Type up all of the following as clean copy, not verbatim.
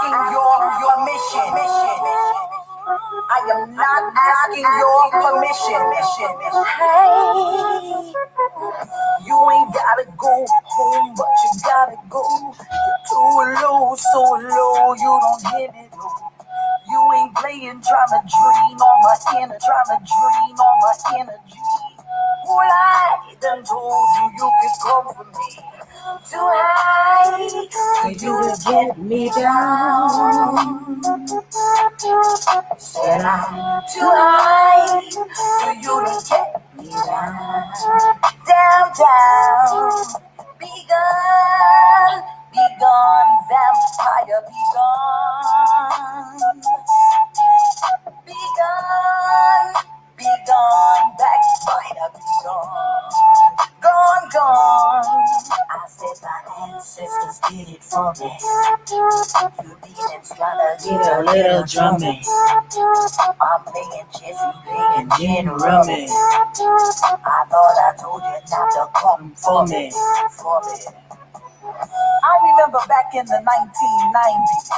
asking your mission. I am not asking your permission. Hey, you ain't gotta go home, but you gotta go. You're too low, so low, you don't get it. You ain't playing, trying to drain on my energy. Well, I done told you could come for me. Too high for you to get me down. Said I'm too high for you to get me down. Down. Be gone, vampire, be gone. Be gone, backbiter, be gone, gone. I said my ancestors did it for me. You demons trying to get a little drumming. I'm playing Jesse, playing gin rummy. I thought I told you not to come for me. I remember back in the 1990s.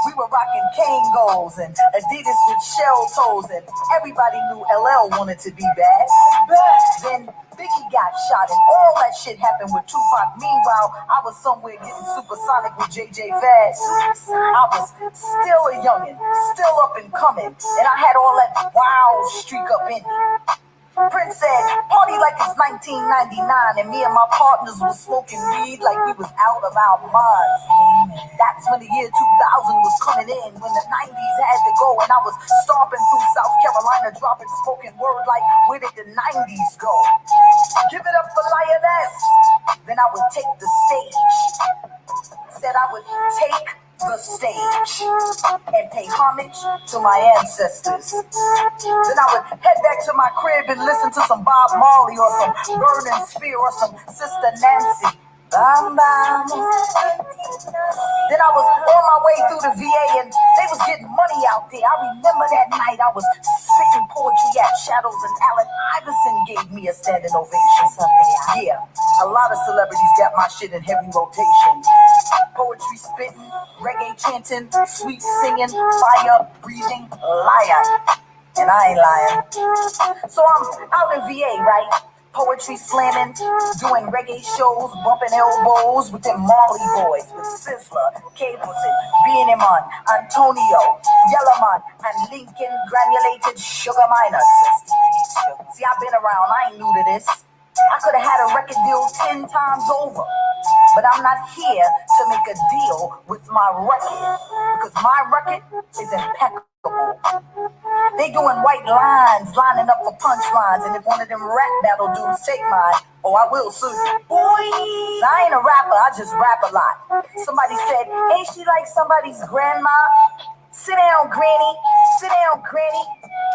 We were rocking Kangos and Adidas with shell toes, and everybody knew LL wanted to be bad. Then Biggie got shot, and all that shit happened with Tupac. Meanwhile, I was somewhere getting supersonic with JJ Fast. I was still a youngin', still up and coming, and I had all that wild streak up in me. Prince said, party like it's 1999, and me and my partners was smoking weed like we was out of our minds. That's when the year 2000 was coming in, when the 90s had to go, and I was stomping through South Carolina, dropping spoken word like, where did the 90s go? Give it up for Lioness. Then I would take the stage. Said I would take the stage and pay homage to my ancestors. Then I would head back to my crib and listen to some Bob Marley or some Burning Spear or some Sister Nancy. Bam, bam. Then I was on my way through the VA and they was getting money out there. I remember that night I was spitting poetry at Shadows and Allen Iverson gave me a standing ovation. Yeah, a lot of celebrities got my shit in heavy rotation. Poetry spitting, reggae chanting, sweet singing, fire breathing, lion. And I ain't lying. So I'm out in VA, right? Poetry slamming, doing reggae shows, bumping elbows with them Marley boys, with Sizzler, Capleton, B&M, Antonio, Yellowman, and Lincoln Granulated Sugar Miners. See, I've been around, I ain't new to this. I could have had a record deal 10 times over. But I'm not here to make a deal with my record, because my record is impeccable. They doing white lines, lining up for punchlines, and if one of them rap battle dudes take mine, oh, I will sue you. Boy, I ain't a rapper, I just rap a lot. Somebody said, ain't she like somebody's grandma? Sit down, granny. Sit down, granny.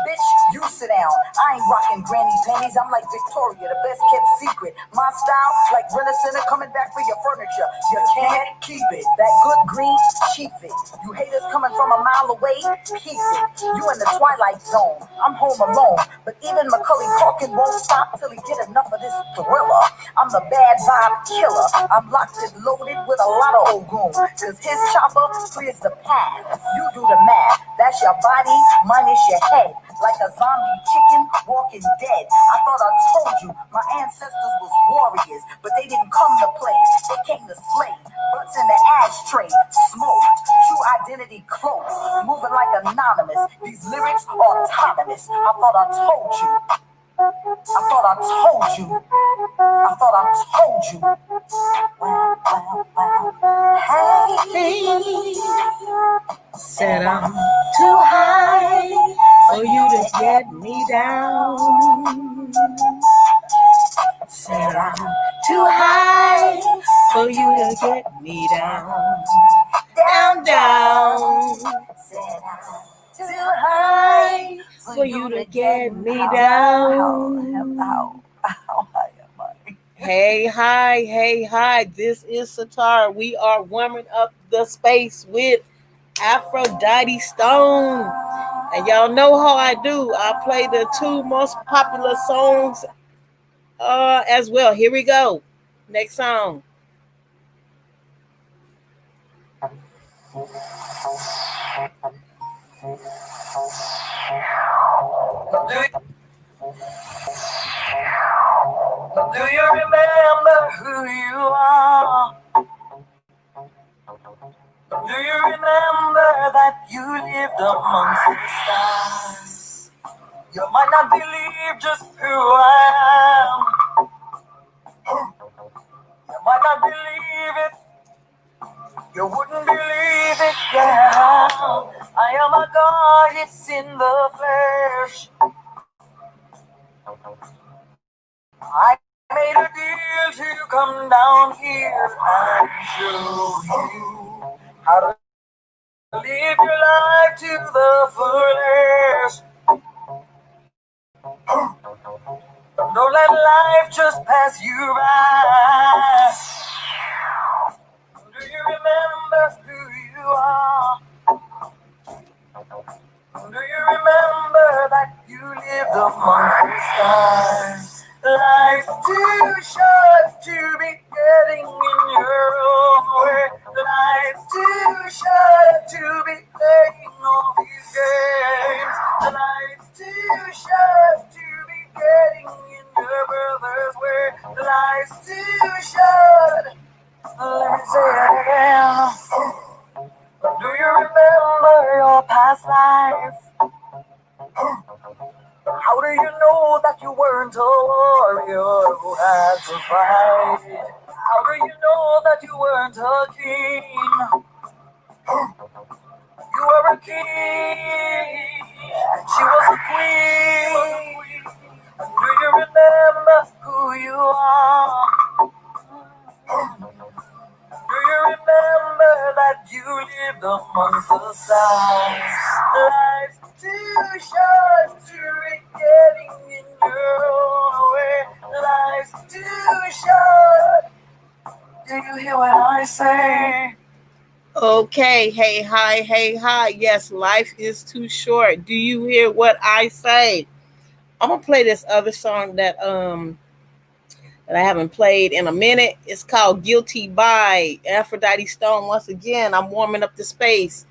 Bitch, you sit down. I ain't rocking granny panties. I'm like Victoria, the best kept secret. My style, like Rent-A-Center coming back for your furniture. You can't keep it. That good green, cheap it. You haters coming from a mile away, keep it. You in the twilight zone. I'm home alone. But even Macaulay Culkin won't stop till he get enough of this thriller. I'm the bad vibe killer. I'm locked and loaded with a lot of old goons. Cause his chopper clears the path. You do the math. That's your body minus your head. Like a zombie chicken walking dead. I thought I told you my ancestors was warriors, but they didn't come to play. They came to slay. Butts in the ashtray, smoked. True identity cloaked. Moving like anonymous. These lyrics are autonomous. I thought I told you. I thought I told you. I thought I told you. Wow. Hey. Said I'm too high for you to get me down. Said I'm too high for you to get me down. Down. Said I'm too high for you to get me down. How high am I? Hey, hi. This is Satar. We are warming up the space with Afrodeity Stone. And y'all know how I do. I play the two most popular songs as well. Here we go. Next song. Do you remember who you are? Do you remember that you lived amongst the stars? You might not believe just who I am. You might not believe it. You wouldn't believe it, yeah. I am a goddess in the flesh. I made a deal to come down here and show you how to live your life to the fullest. Don't let life just pass you by. Do you remember who you are? Do you remember that you lived among the stars? Life's too short to be getting in your own way. Life's too short to be playing all these games. Life's too short to be getting in your brother's way. Life's too short. Let me say it again. Do you remember your past life? How do you know that you weren't a warrior who had to fight? How do you know that you weren't a king? You were a king, and she was a queen. Do you remember who you are? Do you remember that you lived amongst the stars? Life's too short to be getting in your own way. Life's too short. Do you hear what I say? Okay, hey, hi. Yes, life is too short. Do you hear what I say? I'm gonna play this other song that I haven't played in a minute. It's called Guilty by Aphrodite Stone. Once again, I'm warming up the space.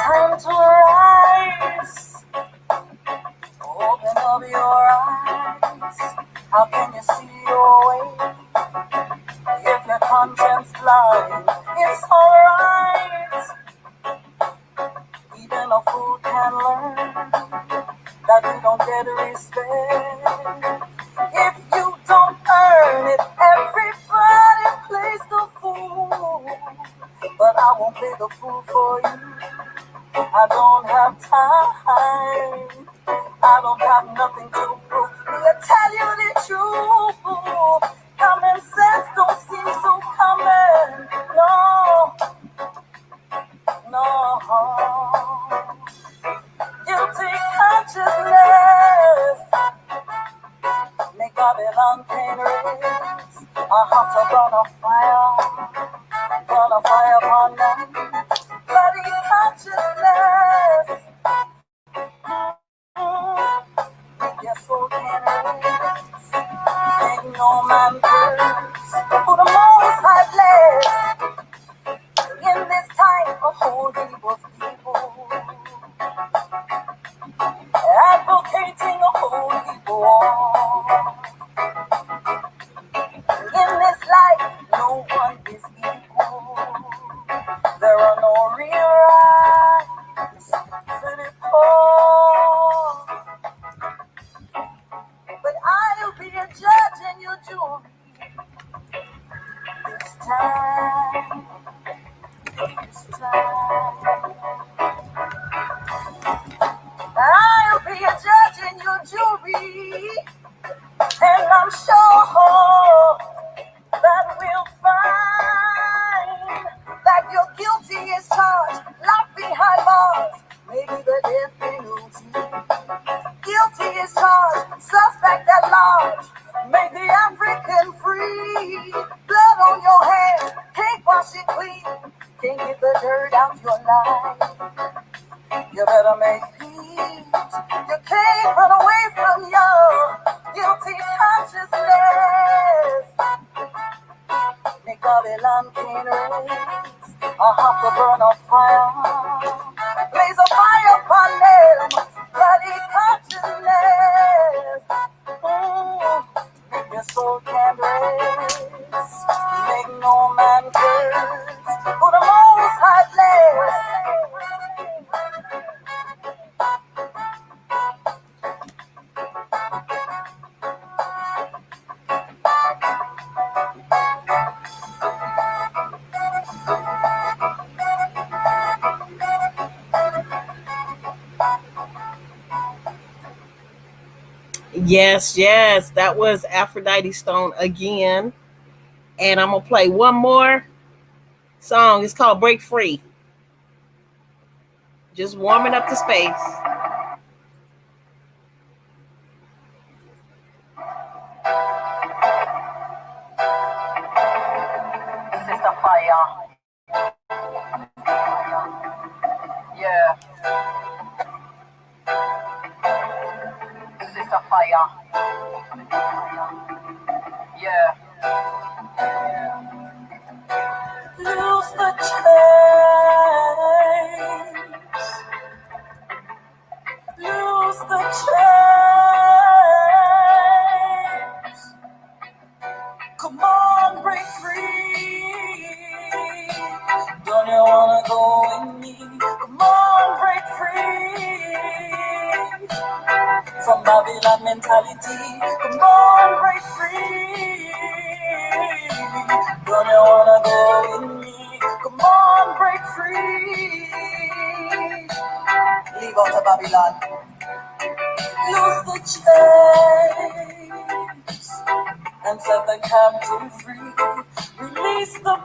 Time to rise. Open up your eyes. How can you see your way if your conscience lies? It's alright. Even a fool can learn that you don't get respect if you don't earn it. Everybody plays the fool, but I won't play the fool for you. I don't have time. I don't have nothing to prove. Me tell you the truth. Common sense don't seem so common. No, no. Guilty consciousness. Make Babylon pain raise. I have to burn a fire upon them. Bloody consciousness. Make your soul can raise. Make no man curse. Who the most high bless. In this time of holy people. Advocating a holy war. In this life, no one is equal. There are no real rights to the poor. But I'll be a judge and your jury. is charged, suspect at large. Make the African free. Blood on your hands, can't wash it clean. Can't get the dirt out your life. You better make peace. You can't run away from your guilty consciousness. Make Babylon can't raise a hot to burn a fire. Blaze a fire upon them, bloody consciousness. Make your soul can rest. Make no man curse. For the most high bless. Yes, that was Aphrodite Stone again. And I'm going to play one more song. It's called Break Free. Just warming up the space. This is the fire. Yeah. This is the fire. Yeah. Lose the chains. Lose the chains. Come on, break free. Don't you wanna go with me? Come on, break free. From Babylon mentality, come on, break free. Don't you wanna go with me? Come on, break free. Leave out of Babylon. Lose the chains and set the captive free. Release the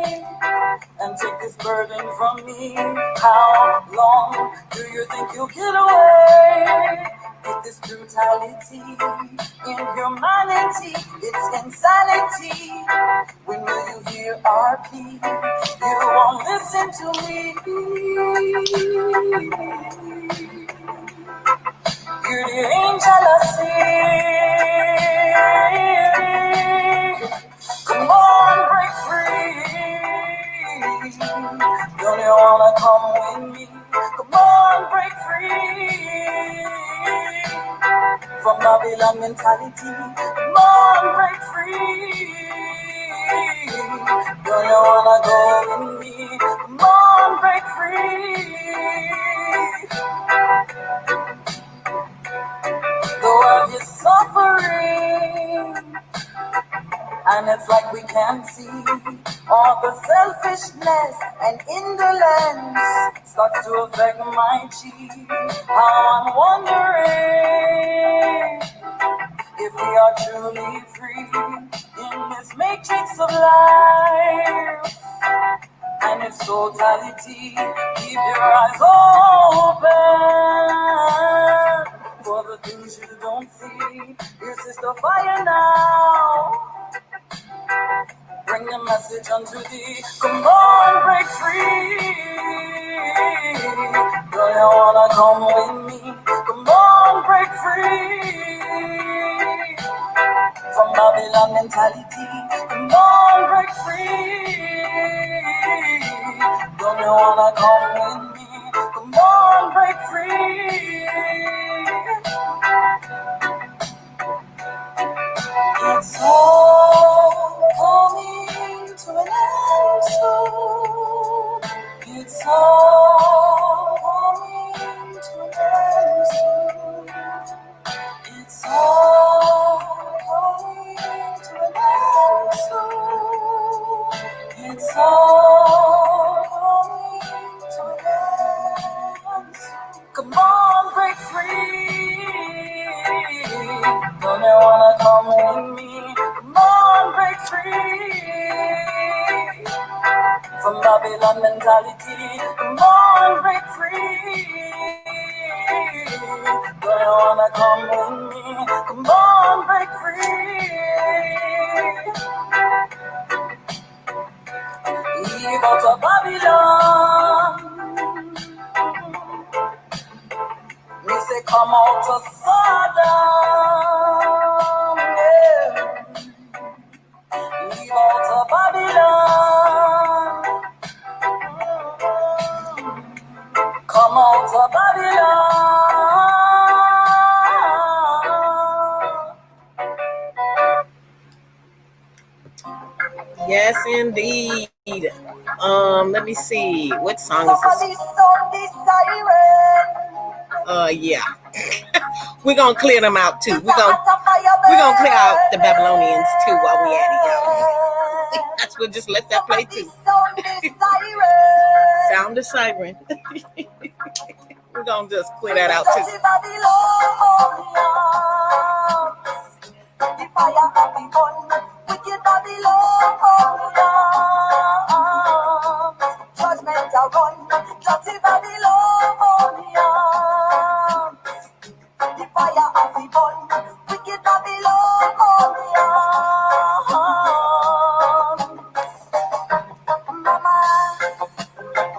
pain and take this burden from me. How long do you think you'll get away with this brutality? Inhumanity, it's insanity. When will you hear our plea? You won't listen to me. You're the angel I see. Come on, break free. Don't you wanna come with me? Come on, break free. From Babylon mentality, come on, break free. Don't you wanna go with me? Come on, break free. The world is suffering, and it's like we can't see all the selfishness and indolence starts to affect my chi. How I'm wondering if we are truly free in this matrix of life and its totality. Keep your eyes open for the things you don't see. This is the fire now. Bring the message unto thee. Come on, break free. Don't you wanna come with me? Come on, break free. From Babylon mentality, come on, break free. Don't you wanna come with me? Come on, break free. It's all coming to an end soon. It's all coming to an end soon. It's all coming to an end soon. It's all coming to an end soon. Come on, break free. Don't you wanna come with me? Come on, break free. From Babylon mentality, come on, break free. Do you wanna come with me? Come on, break free. Leave out of Babylon. Me say come out to Sodom. Yeah. Leave out of Babylon. Come out of Babylon. Yes, indeed. Let me see. What song is this? Yeah. We're gonna clear them out too. We're gonna clear out the Babylonians too while we at it, y'all. That's we'll just let that play too. Sound the siren. We're gonna just clear that out too. The fire of the gun, wicked Babylon, judgment a run, dirty Babylon. The fire of the gun, wicked Babylon. Mama,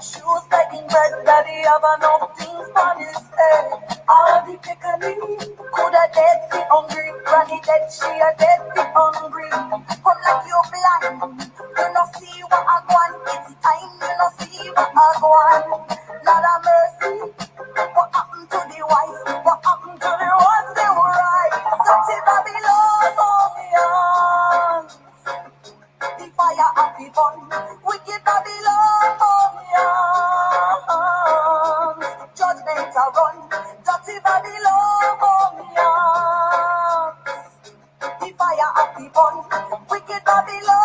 she was begging bread, daddy have enough things on his head. All the pickaninny coulda dead be hungry. Granny dead, she a dead be hungry. Come like you blind, you no see what I want. It's time you no see what I want. Lord of mercy, what happened to the wise? What happened to the ones they were right? Dirty Babylon, the fire of the gun, wicked Babylon, judgment a run, dirty Babylon, the fire of the gun, wicked Babylon.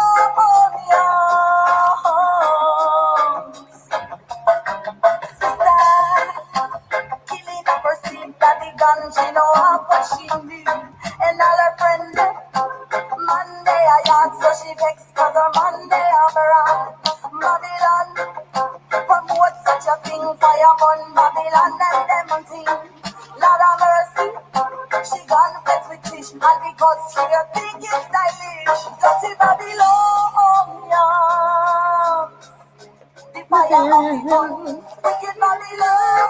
Sister, killing a person that the gun, she know how what she need, and all her friends. Monday I yard, so she vex cause her Monday have her on. Babylon, promote such a thing, fire on Babylon and them thing. Lord of mercy, she gone flex with Tish, and because she a think it's stylish. Dirty Babylon, the fire of the gun, wicked Babylon,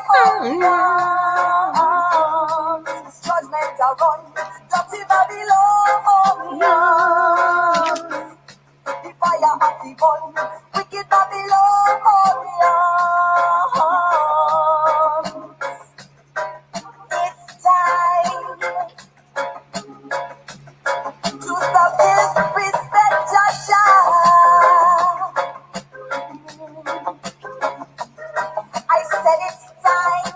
judgment a run, dirty Babylon, the fire of the gun, wicked Babylon. It's time to stop this respect, Joshua. I said it's time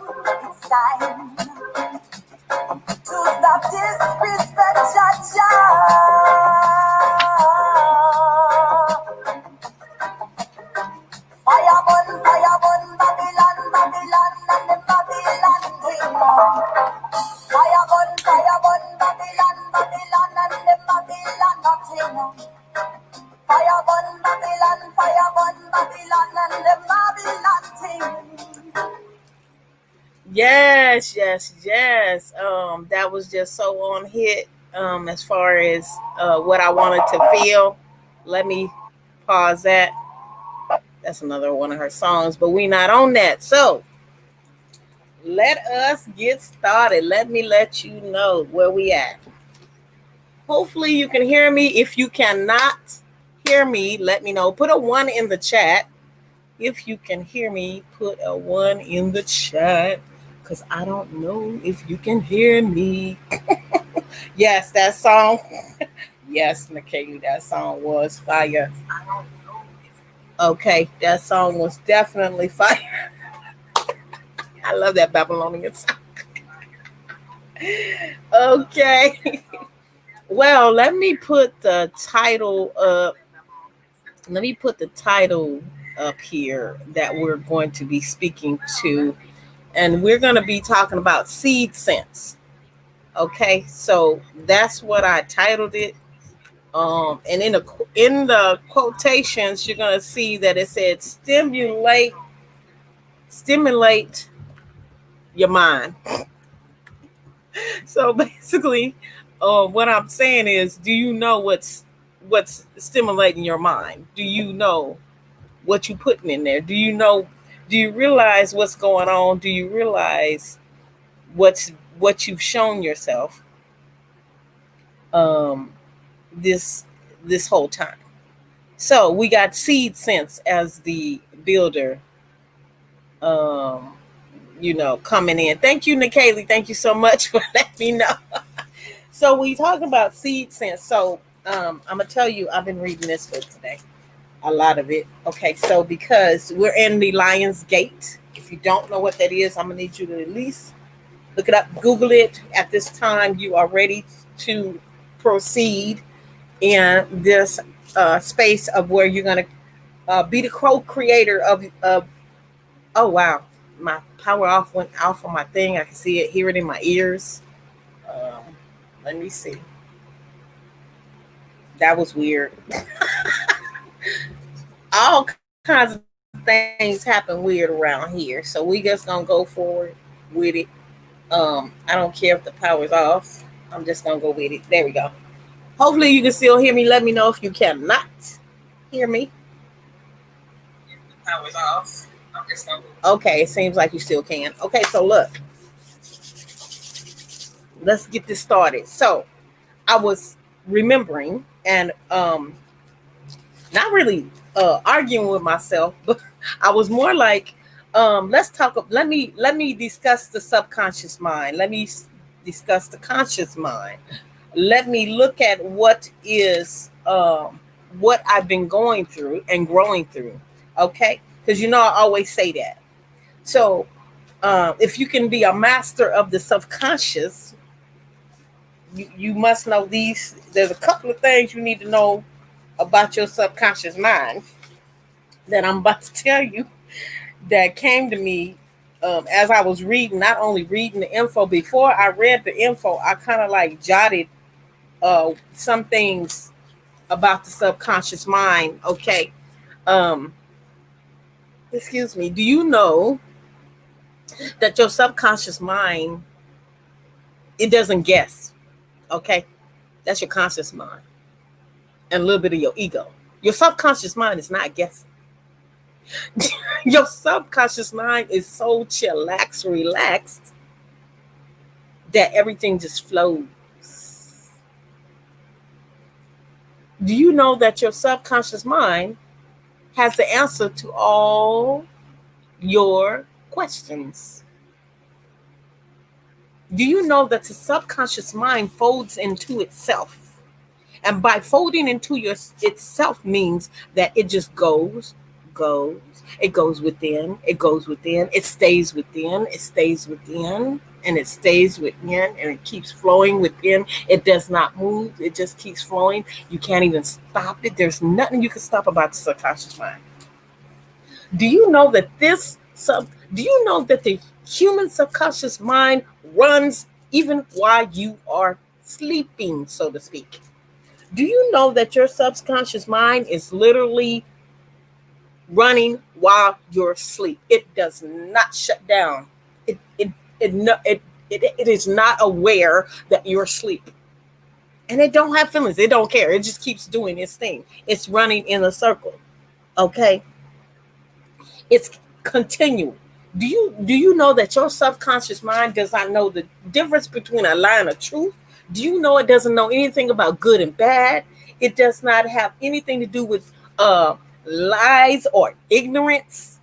to stop disrespect, Jaja. Fire burn, Babylon, Babylon, and the Babylon thing. Fire burn, Babylon, Babylon, and the Babylon thing. Fire burn, Babylon, and the Babylon thing. Yes. That was just so on hit. As far as what I wanted to feel. Let me pause that. That's another one of her songs, but we not on that. So let us get started. Let me let you know where we at. Hopefully you can hear me. If you cannot hear me, let me know. Put a 1 in the chat. If you can hear me, put a 1 in the chat, because I don't know if you can hear me. Yes, that song. Yes, Nikki, that song was fire. Okay, that song was definitely fire. I love that Babylonian song. Okay. Well, let me put the title up. Let me put the title up here that we're going to be speaking to. And we're going to be talking about seed sense. Okay, so that's what I titled it. And in the quotations, you're going to see that it said stimulate your mind. So basically, what I'm saying is, do you know what's stimulating your mind? Do you know what you putting in there? Do you know? Do you realize what's going on? Do you realize what you've shown yourself um, this this whole time? So we got seed sense as the builder, um, coming in. Thank you, Nikaylee. Thank you so much for letting me know. So we talking about seed sense. So I'm gonna tell you, I've been reading this book today, a lot of it. Okay, so because we're in the Lion's Gate, if you don't know what that is, I'm gonna need you to at least look it up, Google it. At this time, you are ready to proceed in this space of where you're gonna be the co-creator of. Oh wow, my power off went off on my thing. I can see it, hear it in my ears. Um, Let me see. That was weird. All kinds of things happen weird around here, so we just gonna go forward with it. I don't care if the power's off. I'm just gonna go with it. There we go. Hopefully you can still hear me. Let me know if you cannot hear me. If the power's off, I'm just gonna go. Okay, it seems like you still can. Okay, so look, let's get this started. So I was remembering and not really arguing with myself, but I was more like, let's talk. Let me discuss the subconscious mind. Let me discuss the conscious mind. Let me look at what I've been going through and growing through. Okay, because I always say that. So if you can be a master of the subconscious, you must know these. There's a couple of things you need to know about your subconscious mind that I'm about to tell you that came to me as I was reading, not only reading the info. Before I read the info, I kind of like jotted some things about the subconscious mind. Okay. Um, Excuse me. Do you know that your subconscious mind, it doesn't guess? Okay. That's your conscious mind and a little bit of your ego. Your subconscious mind is not guessing. Your subconscious mind is so chillax, relaxed that everything just flows. Do you know that your subconscious mind has the answer to all your questions? Do you know that the subconscious mind folds into itself? And by folding into itself means that it just goes, it goes within, it goes within, it stays within, it stays within, and it stays within, and it keeps flowing within. It does not move, it just keeps flowing. You can't even stop it. There's nothing you can stop about the subconscious mind. Do you know that do you know that the human subconscious mind runs even while you are sleeping, so to speak? Do you know that your subconscious mind is literally running while you're asleep? It does not shut down. It is not aware that you're asleep. And it don't have feelings. It don't care. It just keeps doing its thing. It's running in a circle. Okay? It's continual. Do you know that your subconscious mind does not know the difference between a lie and a truth? Do you know it doesn't know anything about good and bad? It does not have anything to do with lies or ignorance.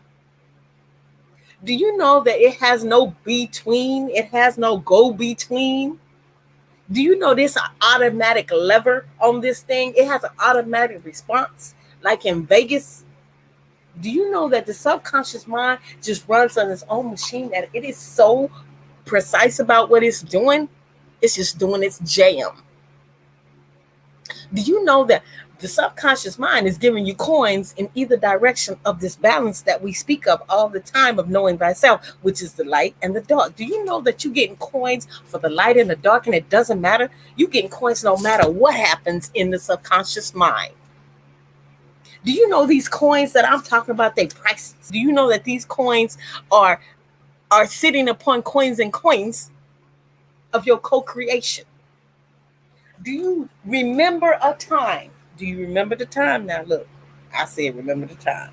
Do you know that it has no between? It has no go between. Do you know this automatic lever on this thing? It has an automatic response, like in Vegas. Do you know that the subconscious mind just runs on its own machine, that it is so precise about what it's doing? It's just doing its jam. Do you know that the subconscious mind is giving you coins in either direction of this balance that we speak of all the time, of knowing thyself, which is the light and the dark? Do you know that you're getting coins for the light and the dark, and it doesn't matter? You're getting coins no matter what happens in the subconscious mind. Do you know these coins that I'm talking about, they prices? Do you know that these coins are sitting upon coins and coins? of your co-creation. Do you remember a time? Do you remember the time? Now look, I said remember the time.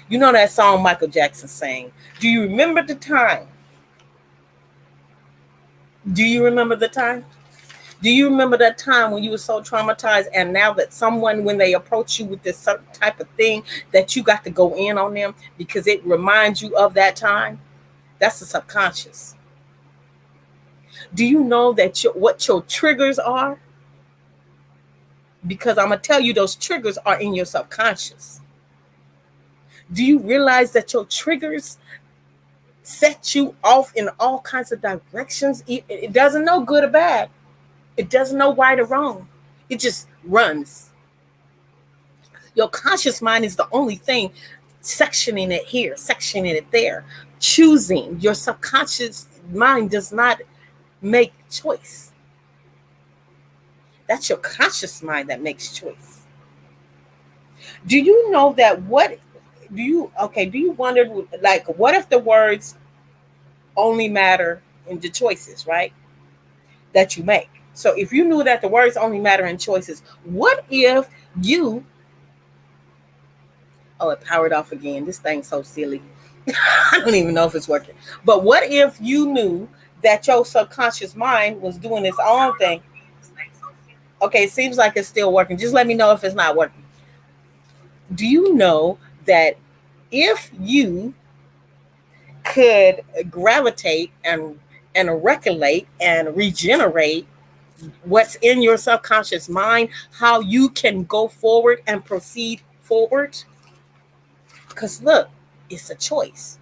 You know that song Michael Jackson sang. Do you remember the time? Do you remember the time? Do you remember that time when you were so traumatized, and now that someone, when they approach you with this certain type of thing, that you got to go in on them because it reminds you of that time? That's the subconscious. Do you know that what your triggers are? Because I'm going to tell you, those triggers are in your subconscious. Do you realize that your triggers set you off in all kinds of directions? It doesn't know good or bad. It doesn't know right or wrong. It just runs. Your conscious mind is the only thing sectioning it here, sectioning it there, choosing. Your subconscious mind does not make choice. That's your conscious mind that makes choice. Do you know that do you wonder, like, what if the words only matter in the choices, right? That you make. So if you knew that the words only matter in choices, what if you, it powered off again. This thing's so silly. I don't even know if it's working. But what if you knew that your subconscious mind was doing its own thing? Okay, it seems like it's still working. Just let me know if it's not working. Do you know that if you could gravitate and recollect and regenerate what's in your subconscious mind, how you can go forward and proceed forward? Because look, it's a choice.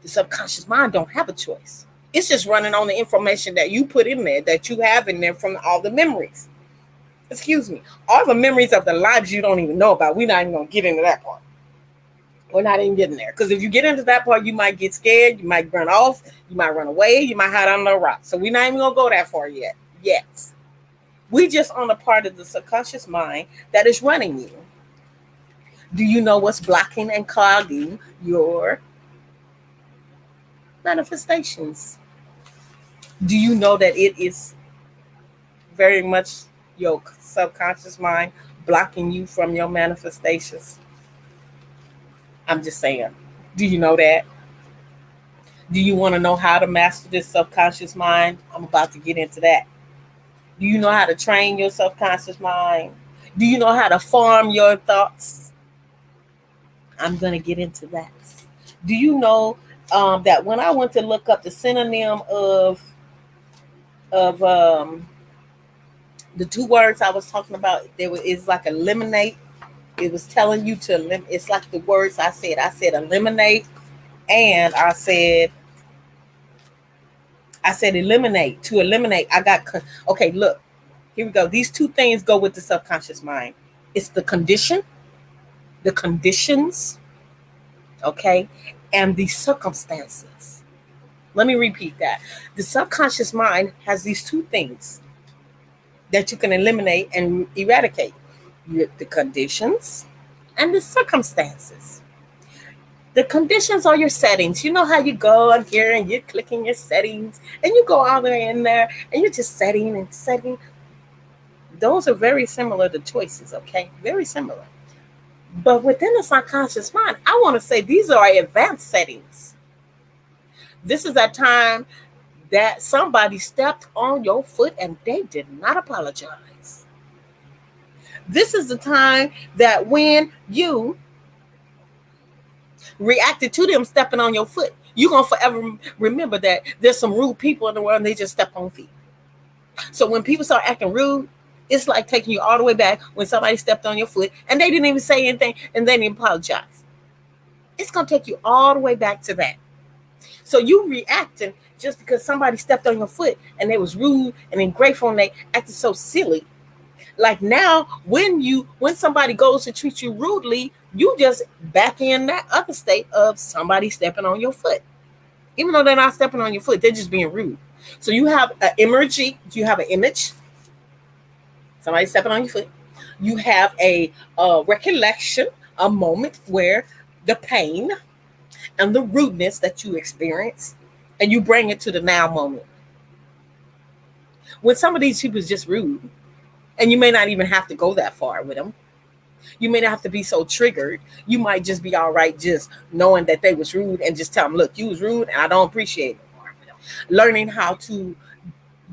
The subconscious mind don't have a choice. It's just running on the information that you put in there, that you have in there from all the memories. Excuse me. All the memories of the lives you don't even know about. We're not even going to get into that part. We're not even getting there. Because if you get into that part, you might get scared. You might run off. You might run away. You might hide under a rock. So we're not even going to go that far yet. Yes. We just on the part of the subconscious mind that is running you. Do you know what's blocking and clogging your manifestations? Do you know that it is very much your subconscious mind blocking you from your manifestations? I'm just saying. Do you know that? Do you want to know how to master this subconscious mind? I'm about to get into that. Do you know how to train your subconscious mind? Do you know how to farm your thoughts? I'm going to get into that. Do you know that when I went to look up the synonym of the two words I was talking about, it's like eliminate. It was telling you to, it's like the words I said. I said eliminate, and I said eliminate. To eliminate, okay, look, here we go. These two things go with the subconscious mind. It's the conditions, okay, and the circumstances. Let me repeat that. The subconscious mind has these two things that you can eliminate and eradicate: the conditions and the circumstances. The conditions are your settings. You know how you go on here and you're clicking your settings and you go all the way in there and you're just setting and setting. Those are very similar to choices, okay? Very similar. But within the subconscious mind, I want to say these are advanced settings. This is that time that somebody stepped on your foot and they did not apologize. This is the time that when you reacted to them stepping on your foot, you're going to forever remember that there's some rude people in the world and they just step on feet. So when people start acting rude, it's like taking you all the way back when somebody stepped on your foot and they didn't even say anything and they didn't apologize. It's going to take you all the way back to that. So you reacting just because somebody stepped on your foot and they was rude and ungrateful and they acted so silly. Like now, when somebody goes to treat you rudely, you just back in that other state of somebody stepping on your foot. Even though they're not stepping on your foot, they're just being rude. So you have an image. Somebody stepping on your foot. You have a recollection, a moment where the pain and the rudeness that you experience, and you bring it to the now moment. When some of these people is just rude, and you may not even have to go that far with them. You may not have to be so triggered. You might just be all right just knowing that they was rude and just tell them, look, you was rude and I don't appreciate it. Learning how to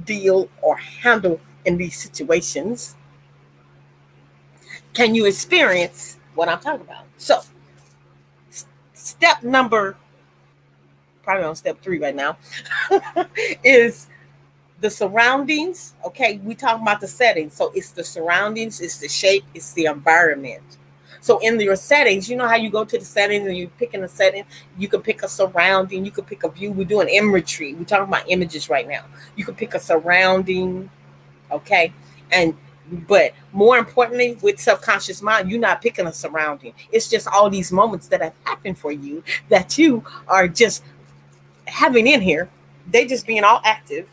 deal or handle in these situations. Can you experience what I'm talking about? So, step number, probably on step 3 right now, is the surroundings. Okay, we talking about the settings. So it's the surroundings, it's the shape, it's the environment. So in your settings, you know how you go to the settings and you pick in a setting, you can pick a surrounding, you can pick a view. We're doing imagery. We're talking about images right now. You can pick a surrounding, okay? But more importantly, with subconscious mind, you're not picking a surrounding. It's just all these moments that have happened for you that you are just having in here. They just being all active.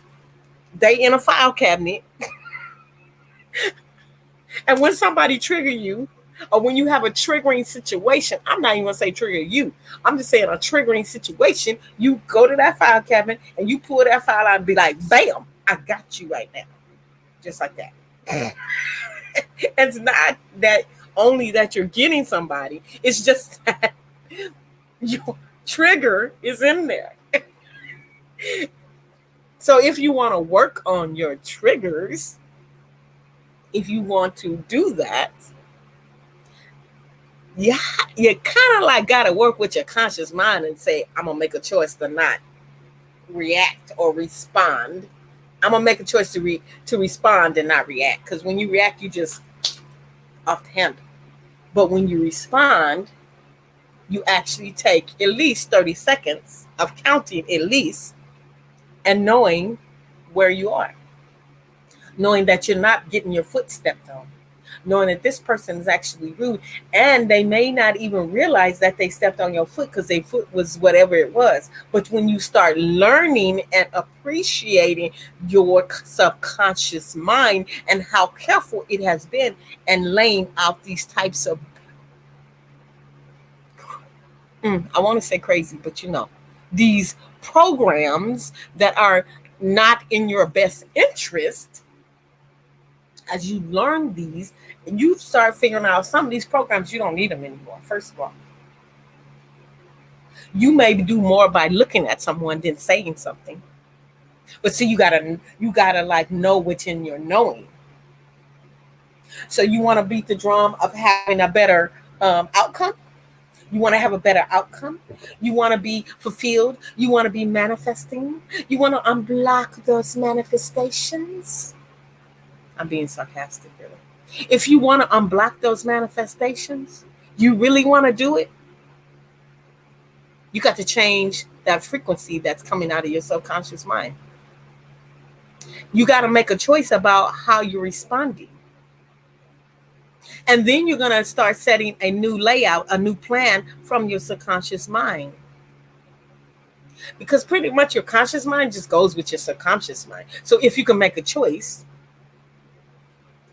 They in a file cabinet. And when somebody trigger you, or when you have a triggering situation, I'm not even gonna say trigger you. I'm just saying a triggering situation, you go to that file cabinet and you pull that file out and be like, bam, I got you right now. Just like that. It's not that only that you're getting somebody, it's just that your trigger is in there. So if you want to work on your triggers, if you want to do that, you kind of like got to work with your conscious mind and say, I'm going to make a choice to not react or respond. I'm going to make a choice to respond and not react. Because when you react, you just off the handle. But when you respond, you actually take at least 30 seconds of counting at least and knowing where you are. Knowing that you're not getting your foot stepped on. Knowing that this person is actually rude, and they may not even realize that they stepped on your foot because their foot was whatever it was. But when you start learning and appreciating your subconscious mind and how careful it has been and laying out these types of, I want to say crazy, but these programs that are not in your best interest, as you learn these, you start figuring out some of these programs, you don't need them anymore. First of all, you may do more by looking at someone than saying something. But see, you gotta like know what's in your knowing. So you want to beat the drum of having a better outcome. You want to have a better outcome. You want to be fulfilled. You want to be manifesting. You want to unblock those manifestations. I'm being sarcastic, really. If you want to unblock those manifestations, you really want to do it, you got to change that frequency that's coming out of your subconscious mind. You got to make a choice about how you're responding. And then you're going to start setting a new layout, a new plan from your subconscious mind. Because pretty much your conscious mind just goes with your subconscious mind. So if you can make a choice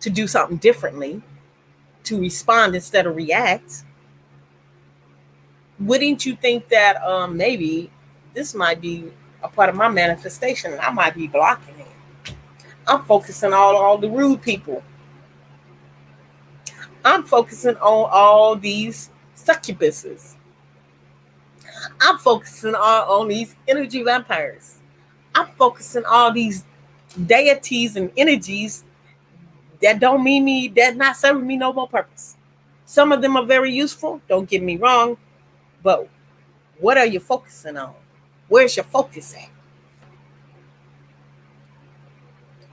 to do something differently, to respond instead of react, wouldn't you think that maybe this might be a part of my manifestation and I might be blocking it? I'm focusing on all the rude people. I'm focusing on all these succubuses. I'm focusing on these energy vampires. I'm focusing on all these deities and energies that don't mean me, that not serving me no more purpose. Some of them are very useful, don't get me wrong, but what are you focusing on? Where's your focus at?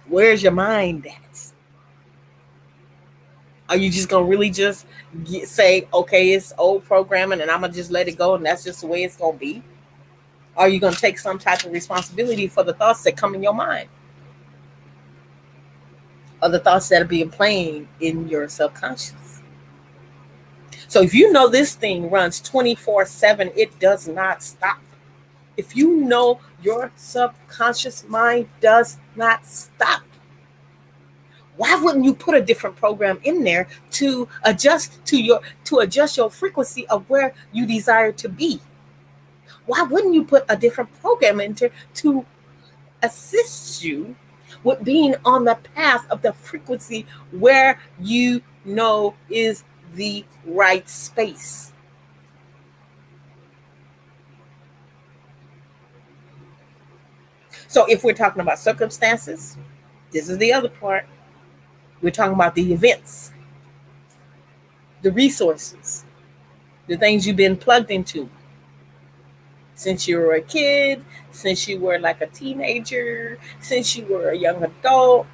Where's your mind at? Are you just going to really just say, okay, it's old programming and I'm going to just let it go and that's just the way it's going to be? Are you going to take some type of responsibility for the thoughts that come in your mind? Or the thoughts that are being playing in your subconscious? So if you know this thing runs 24/7, it does not stop. If you know your subconscious mind does not stop, why wouldn't you put a different program in there to adjust your frequency of where you desire to be? Why wouldn't you put a different program in there to assist you with being on the path of the frequency where you know is the right space. So if we're talking about circumstances, this is the other part. We're talking about the events, the resources, the things you've been plugged into since you were a kid, since you were like a teenager, since you were a young adult,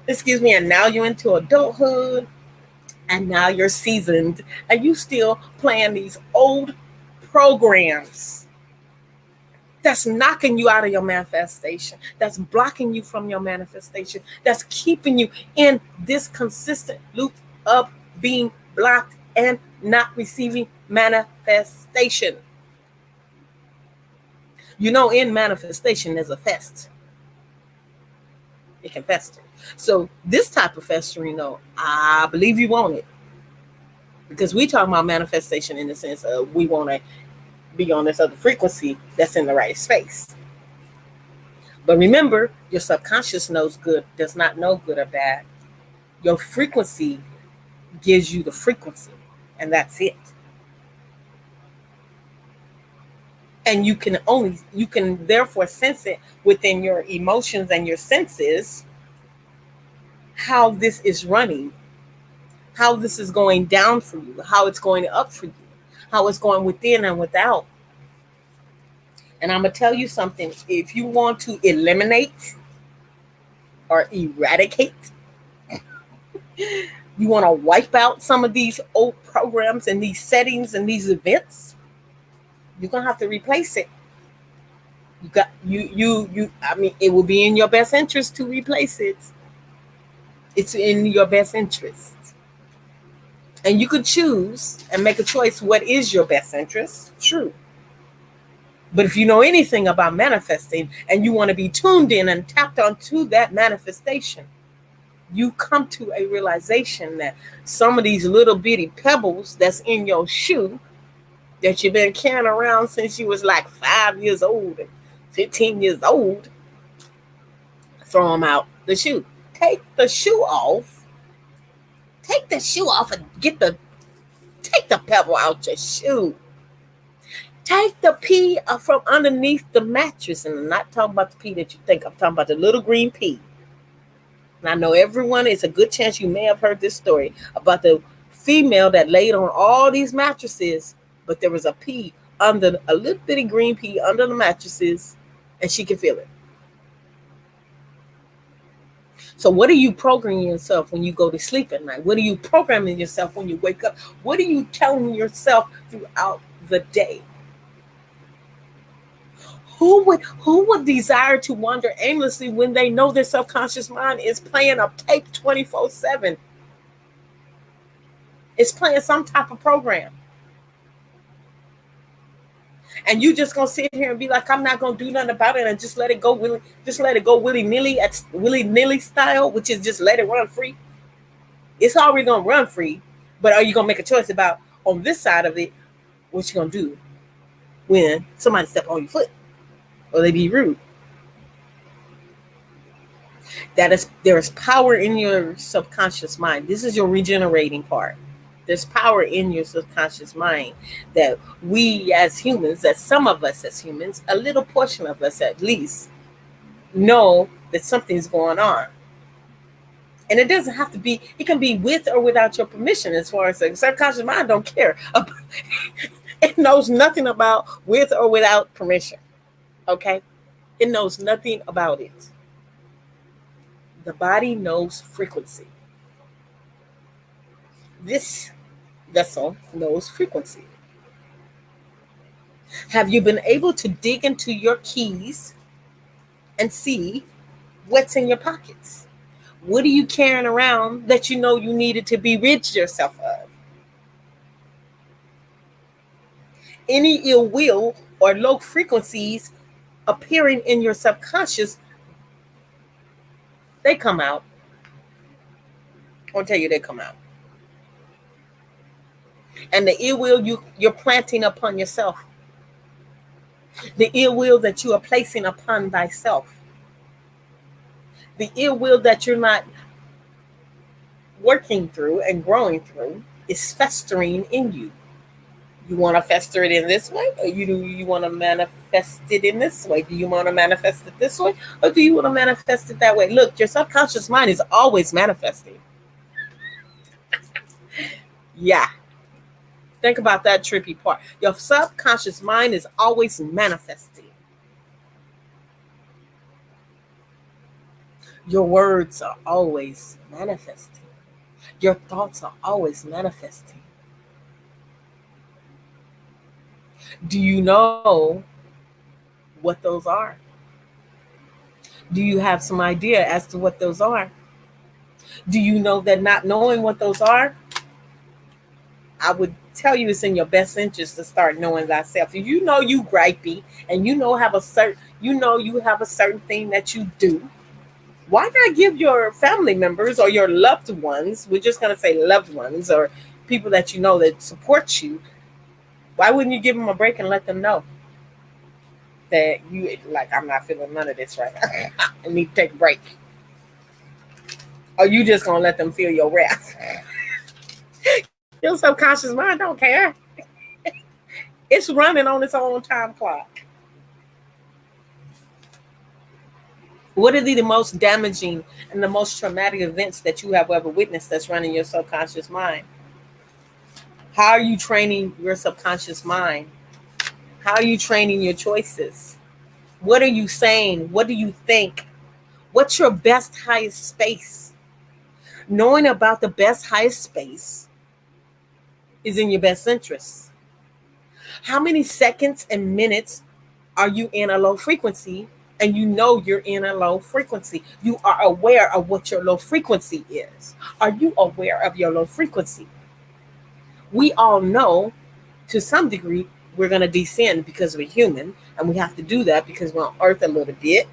and now you're into adulthood, and now you're seasoned, and you still playing these old programs that's knocking you out of your manifestation, that's blocking you from your manifestation, that's keeping you in this consistent loop of being blocked and not receiving manifestation. You know, in manifestation, there's a fest. It can fester. So this type of festering, though, I believe you want it. Because we talk about manifestation in the sense of we want to be on this other frequency that's in the right space. But remember, your subconscious knows good, does not know good or bad. Your frequency gives you the frequency, and that's it. And you can therefore sense it within your emotions and your senses, how this is running, how this is going down for you, how it's going up for you, how it's going within and without. And I'm going to tell you something. If you want to eliminate or eradicate, you want to wipe out some of these old programs and these settings and these events, you're going to have to replace it. It will be in your best interest to replace it. It's in your best interest. And you could choose and make a choice what is your best interest. True. But if you know anything about manifesting and you want to be tuned in and tapped onto that manifestation, you come to a realization that some of these little bitty pebbles that's in your shoe that you've been carrying around since you was like 5 years old and 15 years old, throw them out the shoe. Take the shoe off. Take the shoe off and take the pebble out your shoe. Take the pea from underneath the mattress. And I'm not talking about the pea that you think. I'm talking about the little green pea. And I know everyone, it's a good chance you may have heard this story about the female that laid on all these mattresses, but there was a little bitty green pea under the mattresses, and she could feel it. So what are you programming yourself when you go to sleep at night? What are you programming yourself when you wake up? What are you telling yourself throughout the day? Who would desire to wander aimlessly when they know their subconscious mind is playing a tape 24/7? It's playing some type of program. And you just gonna sit here and be like, I'm not gonna do nothing about it and just let it go willy-nilly style, which is just let it run free. It's already gonna run free, but are you gonna make a choice about on this side of it what you gonna do when somebody step on your foot or they be rude? There is power in your subconscious mind. This is your regenerating part. There's power in your subconscious mind that we as humans, that some of us as humans, a little portion of us at least, know that something's going on. And it doesn't have to be, it can be with or without your permission. As far as the subconscious mind don't care. It knows nothing about with or without permission. Okay? It knows nothing about it. The body knows frequency. This vessel knows frequency. Have you been able to dig into your keys and see what's in your pockets? What are you carrying around that you know you needed to be rid yourself of? Any ill will or low frequencies appearing in your subconscious, they come out. I'll tell you, they come out. And the ill will you're planting upon yourself, the ill will that you are placing upon thyself, The ill will that you're not working through and growing through is festering in you. You want to fester it in this way, or you want to manifest it in this way? Do you want to manifest it this way, or do you want to manifest it that way? Look, your subconscious mind is always manifesting. Yeah. Think about that trippy part. Your subconscious mind is always manifesting. Your words are always manifesting. Your thoughts are always manifesting. Do you know what those are? Do you have some idea as to what those are? Do you know that not knowing what those are, I would tell you it's in your best interest to start knowing thyself. If you know you gripey and you have a certain thing that you do, why not give your family members or your loved ones, we're just going to say loved ones or people that you know that support you, why wouldn't you give them a break and let them know that you, like, I'm not feeling none of this right now. I need to take a break. Or you just going to let them feel your wrath? Your subconscious mind don't care. It's running on its own time clock. What are the most damaging and the most traumatic events that you have ever witnessed that's running your subconscious mind? How are you training your subconscious mind? How are you training your choices? What are you saying? What do you think? What's your best, highest space? Knowing about the best, highest space is in your best interest. How many seconds and minutes are you in a low frequency and you know you're in a low frequency? You are aware of what your low frequency is. Are you aware of your low frequency? We all know to some degree we're going to descend because we're human, and we have to do that because we're on Earth a little bit.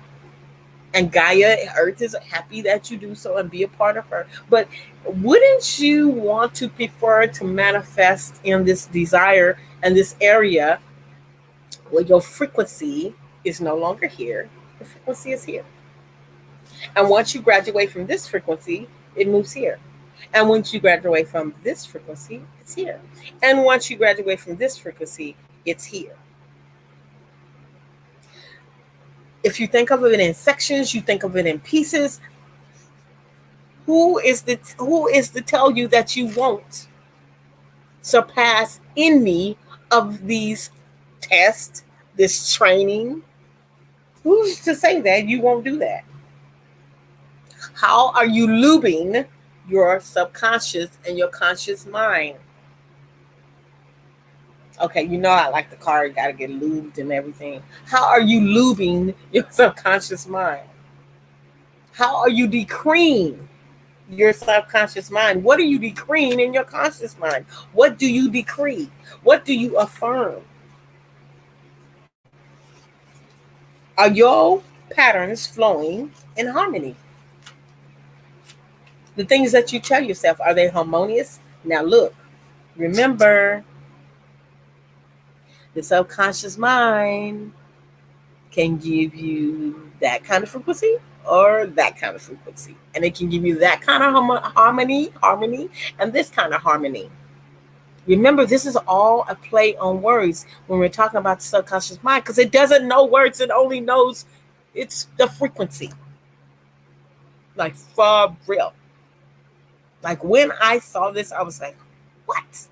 And Gaia, Earth, is happy that you do so and be a part of her. But wouldn't you want to prefer to manifest in this desire and this area where your frequency is no longer here? The frequency is here. And once you graduate from this frequency, it moves here. And once you graduate from this frequency, it's here. And once you graduate from this frequency, it's here. If you think of it in sections, you think of it in pieces, who is to tell you that you won't surpass any of these tests, this training? Who's to say that you won't do that? How are you lubing your subconscious and your conscious mind? Okay, you know I like the car, you gotta get lubed and everything. How are you lubing your subconscious mind? How are you decreeing your subconscious mind? What are you decreeing in your conscious mind? What do you decree? What do you affirm? Are your patterns flowing in harmony? The things that you tell yourself, are they harmonious? Now look, remember, the subconscious mind can give you that kind of frequency or that kind of frequency. And it can give you that kind of harmony, and this kind of harmony. Remember, this is all a play on words when we're talking about the subconscious mind, because it doesn't know words, it only knows it's the frequency. Like, for real. Like, when I saw this, I was like, what?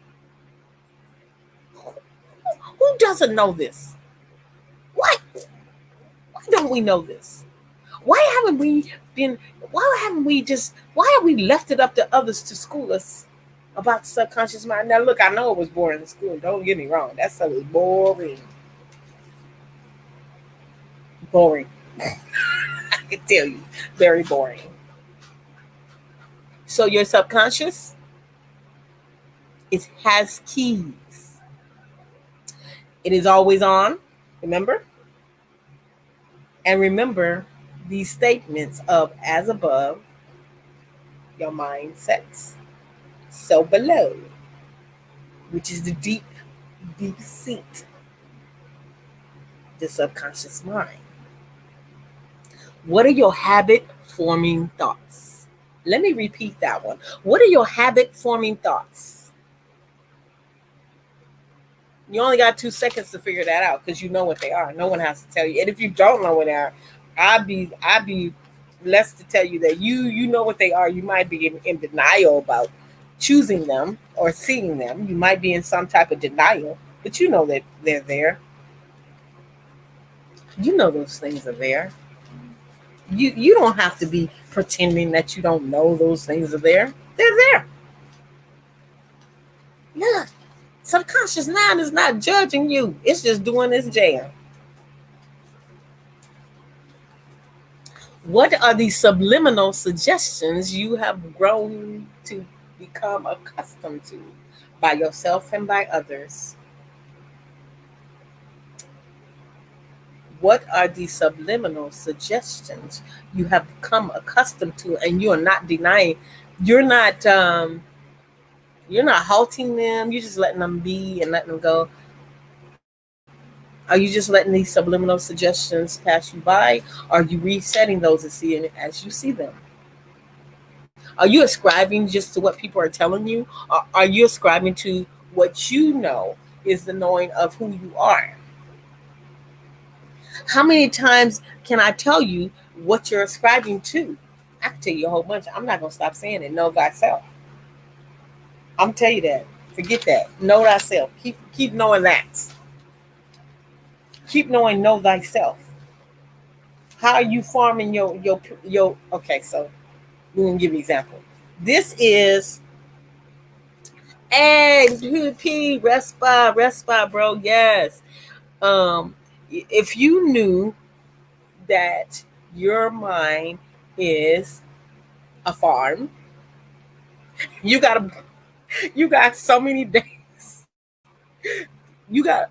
Who doesn't know this? What? Why don't we know this? Why have we left it up to others to school us about the subconscious mind? Now look, I know it was boring in school. Don't get me wrong. That stuff is boring. Boring. I can tell you. Very boring. So your subconscious, it has keys. It is always on, remember? And remember these statements of as above, your mind sets, so below, which is the deep, deep seat, the subconscious mind. What are your habit habit-forming thoughts. Let me repeat that one. What are your habit-forming thoughts? You only got 2 seconds to figure that out because you know what they are. No one has to tell you. And if you don't know what they are, I'd be blessed to tell you that you know what they are. You might be in denial about choosing them or seeing them. You might be in some type of denial, but you know that they're there. You know those things are there. You don't have to be pretending that you don't know those things are there. They're there. Look, subconscious mind is not judging you. It's just doing its jam. What are the subliminal suggestions you have grown to become accustomed to by yourself and by others? What are the subliminal suggestions you have become accustomed to, and you are not denying? You're not halting them. You're just letting them be and letting them go. Are you just letting these subliminal suggestions pass you by? Or are you resetting those and seeing it as you see them? Are you ascribing just to what people are telling you? Or are you ascribing to what you know is the knowing of who you are? How many times can I tell you what you're ascribing to? I can tell you a whole bunch. I'm not going to stop saying it. Know thyself. I'm going to tell you that. Forget that. Know thyself. Keep knowing that. Keep knowing know thyself. How are you farming your okay, so we're going to give you an example. This is AGP, Respa, bro. Yes. If you knew that your mind is a farm, you got so many days, you got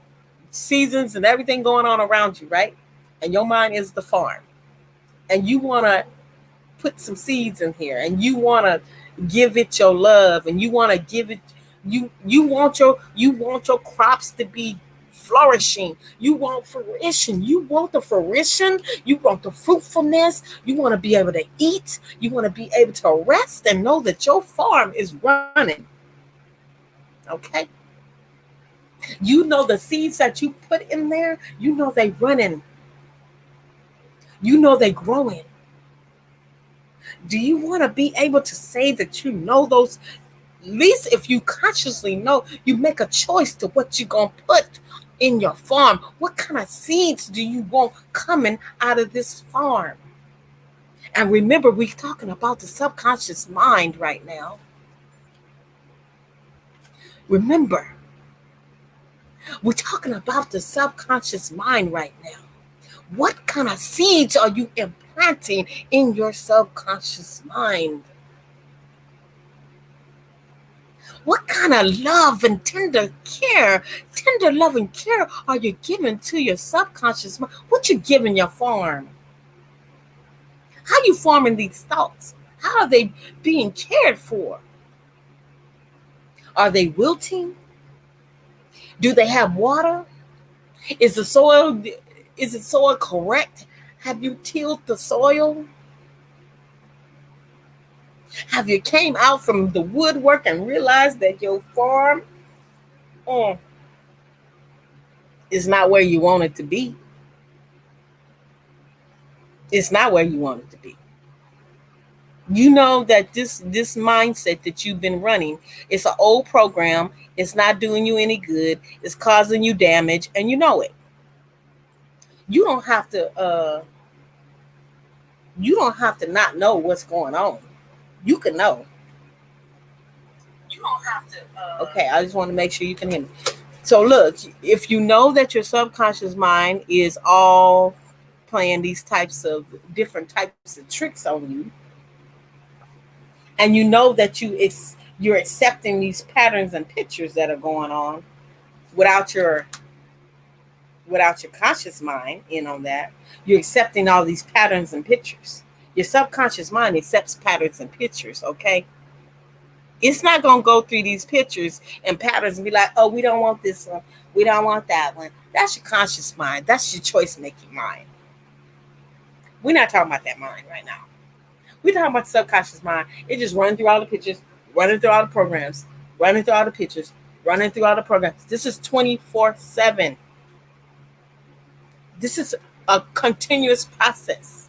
seasons and everything going on around you, right? And your mind is the farm, and you want to put some seeds in here, and you want to give it your love, and you want to give it you want your crops to be flourishing. You want fruition. You want the fruition. You want the fruitfulness. You want to be able to eat. You want to be able to rest and know that your farm is running. Okay? You know the seeds that you put in there, you know they running. You know they growing. Do you want to be able to say that you know those? At least if you consciously know, you make a choice to what you're going to put in your farm. What kind of seeds do you want coming out of this farm? And remember, we're talking about the subconscious mind right now. Remember, we're talking about the subconscious mind right now. What kind of seeds are you implanting in your subconscious mind? What kind of love and tender love and care are you giving to your subconscious mind? What you giving your farm? How are you farming these thoughts? How are they being cared for? Are they wilting? Do they have water? Is the soil correct? Have you tilled the soil? Have you came out from the woodwork and realized that your farm is not where you want it to be? It's not where you want it to be. You know that this mindset that you've been running, it's an old program. It's not doing you any good. It's causing you damage, and you know it. You don't have to not know what's going on. You can know. You don't have to okay, I just want to make sure you can hear me. So look, if you know that your subconscious mind is all playing these different types of tricks on you, and you know that you're accepting these patterns and pictures that are going on without your conscious mind in on that, you're accepting all these patterns and pictures. Your subconscious mind accepts patterns and pictures, okay? It's not going to go through these pictures and patterns and be like, oh, we don't want this one. We don't want that one. That's your conscious mind. That's your choice-making mind. We're not talking about that mind right now. We're talking about the subconscious mind. It just running through all the pictures, running through all the programs, running through all the pictures, running through all the programs. This is 24/7. This is a continuous process.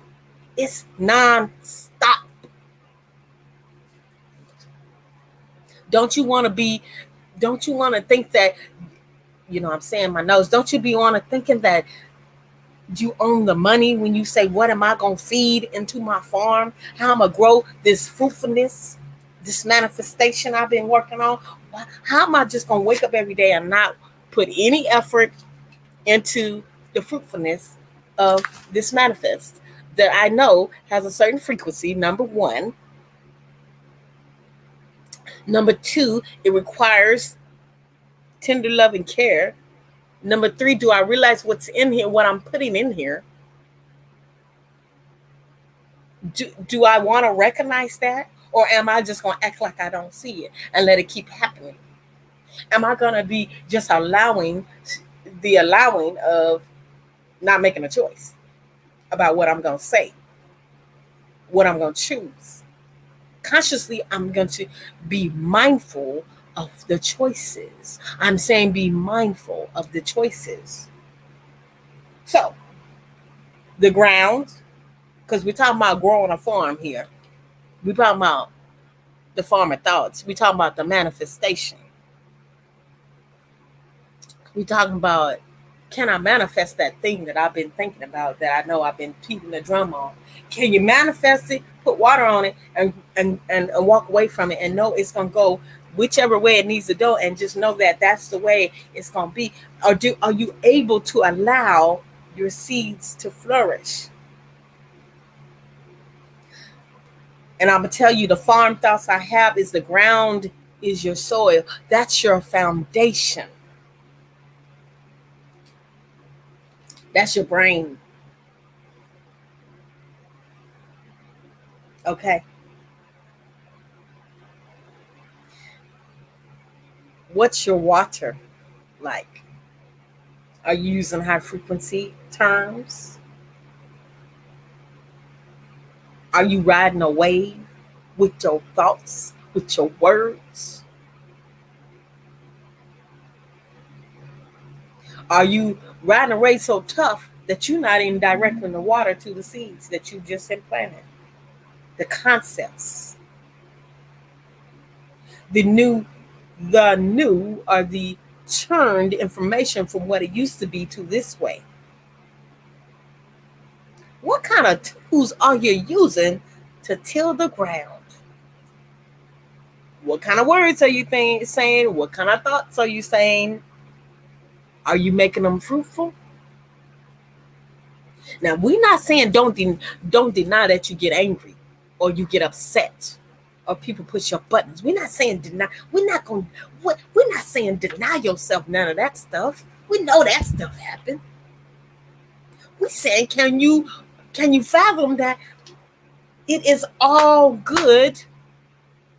It's non-stop. Don't you want to think that, I'm saying my nose, don't you be on to thinking that you own the money when you say, what am I going to feed into my farm? How am I going to grow this fruitfulness, this manifestation I've been working on? How am I just going to wake up every day and not put any effort into the fruitfulness of this manifest that I know has a certain frequency, number one. Number two, it requires tender love and care. Number three, do I realize what's in here, what I'm putting in here? Do I want to recognize that? Or am I just going to act like I don't see it and let it keep happening? Am I going to be just allowing of not making a choice about what I'm going to say, what I'm going to choose? Consciously, I'm going to be mindful of the choices. I'm saying be mindful of the choices. So, the ground, because we're talking about growing a farm here. We're talking about the farmer thoughts. We're talking about the manifestation. We're talking about, can I manifest that thing that I've been thinking about, that I know I've been beating the drum on? Can you manifest it, put water on it, and walk away from it and know it's going to go whichever way it needs to go, and just know that that's the way it's going to be? Or are you able to allow your seeds to flourish? And I'm going to tell you, the farm thoughts I have is the ground is your soil. That's your foundation. That's your brain. Okay. What's your water like? Are you using high frequency terms? Are you riding a wave with your thoughts, with your words? Are you riding a wave so tough that you're not even directing the water to the seeds that you just implanted? The concepts. The new or the turned information from what it used to be to this way. What kind of tools are you using to till the ground? What kind of words are you saying? What kind of thoughts are you saying? Are you making them fruitful? Now, we're not saying don't deny that you get angry or you get upset or people push your buttons. We're not saying deny. We're not saying deny yourself none of that stuff. We know that stuff happened. We're saying, can you fathom that it is all good,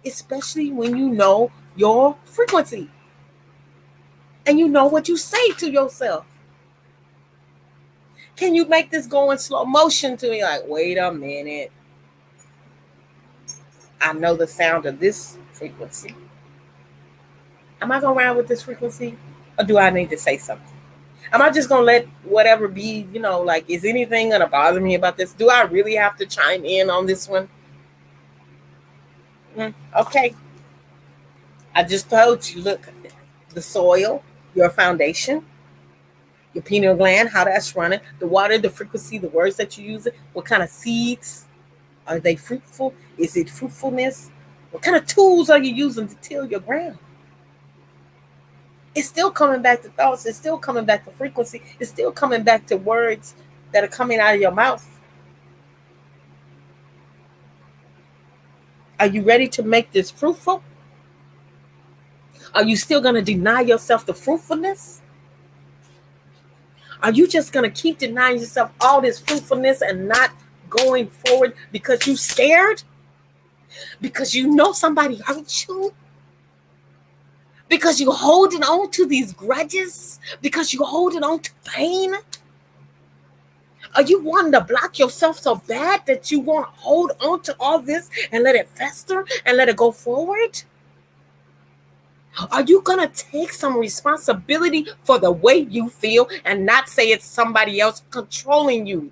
especially when you know your frequency and you know what you say to yourself? Can you make this go in slow motion to me? Like, wait a minute. I know the sound of this frequency. Am I going to ride with this frequency? Or do I need to say something? Am I just going to let whatever be, like, is anything going to bother me about this? Do I really have to chime in on this one? Okay. I just told you, look, the soil, your foundation, your pineal gland, how that's running, the water, the frequency, the words that you use, what kind of seeds, are they fruitful? Is it fruitfulness? What kind of tools are you using to till your ground? It's still coming back to thoughts. It's still coming back to frequency. It's still coming back to words that are coming out of your mouth. Are you ready to make this fruitful? Are you still going to deny yourself the fruitfulness? Are you just going to keep denying yourself all this fruitfulness and not going forward because you're scared? Because you know somebody hurt you? Because you're holding on to these grudges? Because you're holding on to pain? Are you wanting to block yourself so bad that you want to hold on to all this and let it fester and let it go forward? Are you going to take some responsibility for the way you feel and not say it's somebody else controlling you?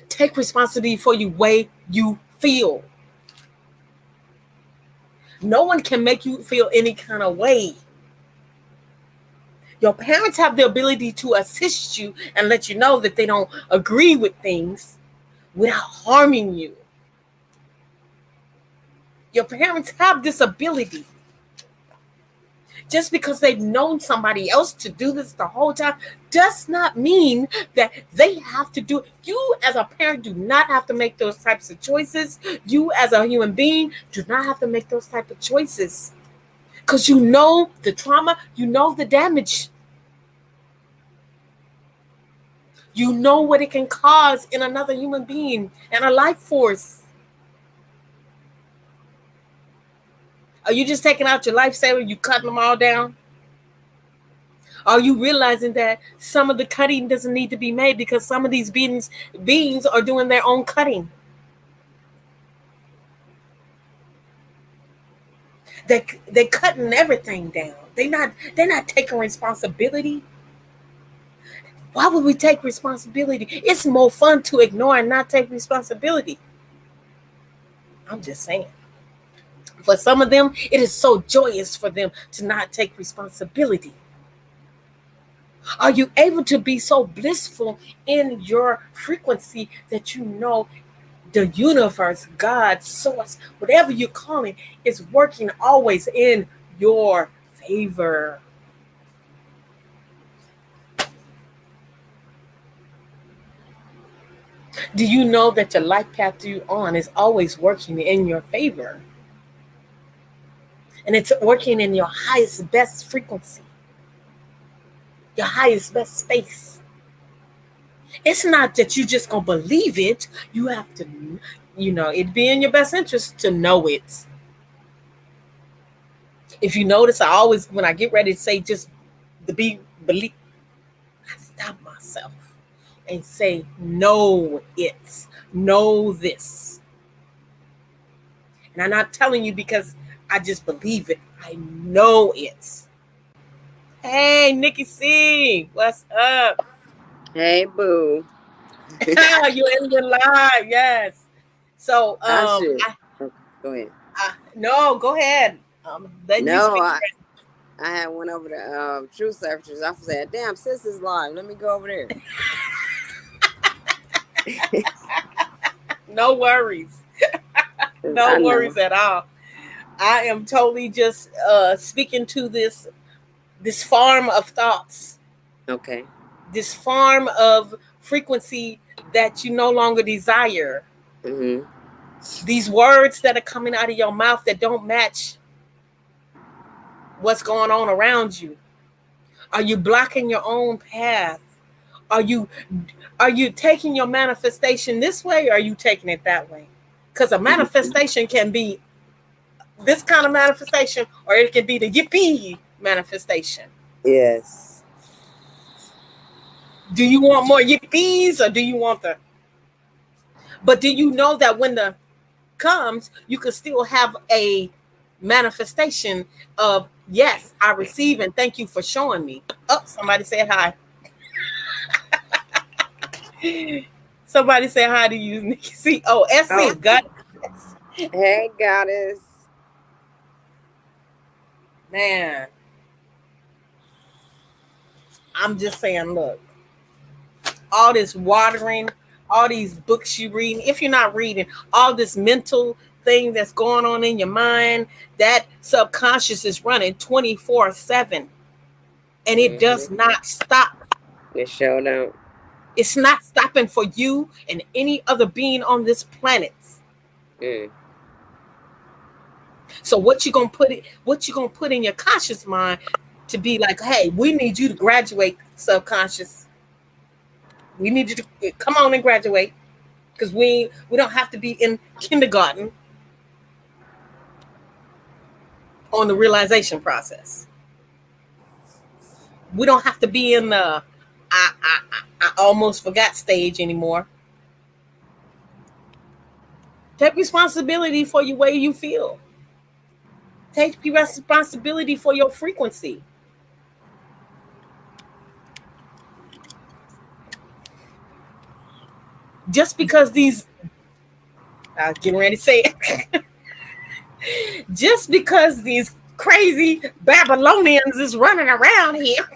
Take responsibility for the way you feel. No one can make you feel any kind of way. Your parents have the ability to assist you and let you know that they don't agree with things without harming you. Your parents have this ability. Just because they've known somebody else to do this the whole time does not mean that they have to do it. You as a parent do not have to make those types of choices. You as a human being do not have to make those type of choices. Because you know the trauma, you know the damage. You know what it can cause in another human being and a life force. Are you just taking out your lifesaver, you cutting them all down? Are you realizing that some of the cutting doesn't need to be made because some of these beings are doing their own cutting? They're cutting everything down. They're not taking responsibility. Why would we take responsibility? It's more fun to ignore and not take responsibility. I'm just saying. For some of them, it is so joyous for them to not take responsibility. Are you able to be so blissful in your frequency that you know the universe, God, source, whatever you're calling, is working always in your favor? Do you know that your life path you're on is always working in your favor? And it's working in your highest, best frequency, your highest, best space. It's not that you just gonna believe it. You have to, it'd be in your best interest to know it. If you notice, I always, when I get ready to say just believe, I stop myself and say, know it, know this. And I'm not telling you because I just believe it. I know it. Hey, Nikki C, what's up? Hey, boo. You're in the live, yes. So, I should. Okay, go ahead. No, go ahead. Let you No, speak. I had went over to True Searchers. I said, damn, sis is live. Let me go over there. No worries. No worries at all. I am totally just speaking to this farm of thoughts. Okay. This farm of frequency that you no longer desire. Mm-hmm. These words that are coming out of your mouth that don't match what's going on around you. Are you blocking your own path? Are you taking your manifestation this way, or are you taking it that way? Because a manifestation can be this kind of manifestation, or it can be the yippee manifestation. Yes. Do you want more yippies, or do you want the? But do you know that when the comes, you can still have a manifestation of, yes, I receive and thank you for showing me. Oh, somebody said hi. Somebody said hi to you, Nikki C. Oh, SC, God. Hey, goddess. Man, I'm just saying, look, all this watering, all these books you reading, if you're not reading, all this mental thing that's going on in your mind, that subconscious is running 24/7. And it does not stop. It sure don't. It's not stopping for you and any other being on this planet. So what you gonna put in your conscious mind to be like, hey, we need you to graduate, subconscious. We need you to come on and graduate. Because we don't have to be in kindergarten on the realization process. We don't have to be in the I almost forgot stage anymore. Take responsibility for the way you feel. Take responsibility for your frequency. Just because these, I'm getting ready to say it. Just because these crazy Babylonians is running around here.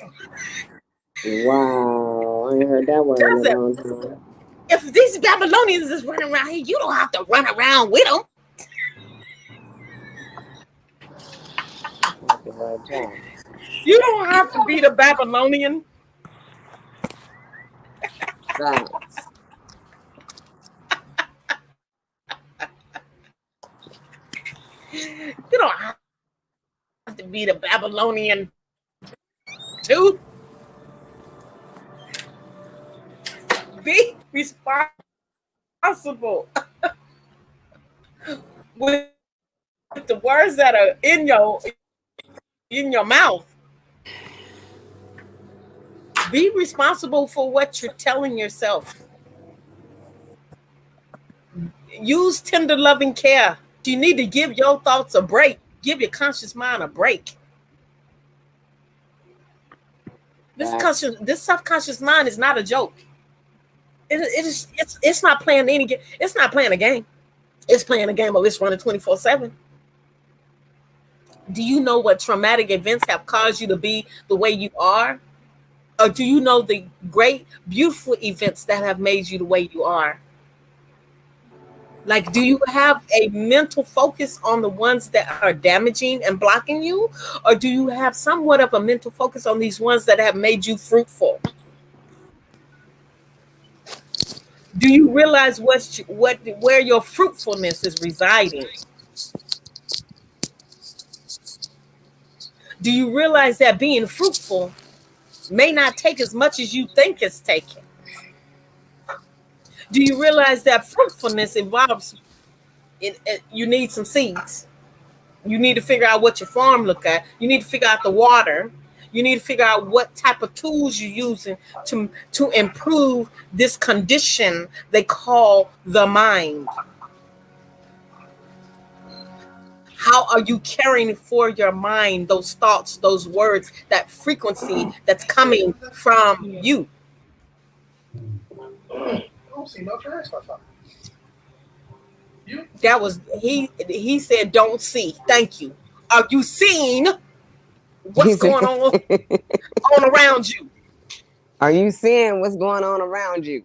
Wow, I ain't heard that word in a long time. If these Babylonians is running around here, you don't have to run around with them. You don't have to be the Babylonian. Facts. You don't have to be the Babylonian too. Be responsible with the words that are in your mouth. Be responsible for what you're telling yourself. Use tender loving care. You need to give your thoughts a break. Give your conscious mind a break. This subconscious mind is not a joke. It's not playing any game. It's not playing a game. It's playing a game of it's running 24/7. Do you know what traumatic events have caused you to be the way you are? Or do you know the great, beautiful events that have made you the way you are? Like, do you have a mental focus on the ones that are damaging and blocking you? Or do you have somewhat of a mental focus on these ones that have made you fruitful? Do you realize where your fruitfulness is residing? Do you realize that being fruitful may not take as much as you think it's taking? Do you realize that fruitfulness involves you need some seeds? You need to figure out what your farm look at. You need to figure out the water. You need to figure out what type of tools you're using to improve this condition they call the mind. How are you caring for your mind, those thoughts, those words, that frequency that's coming from you? That was he said don't see. Thank you. Are you seeing what's going on around you? Are you seeing what's going on around you?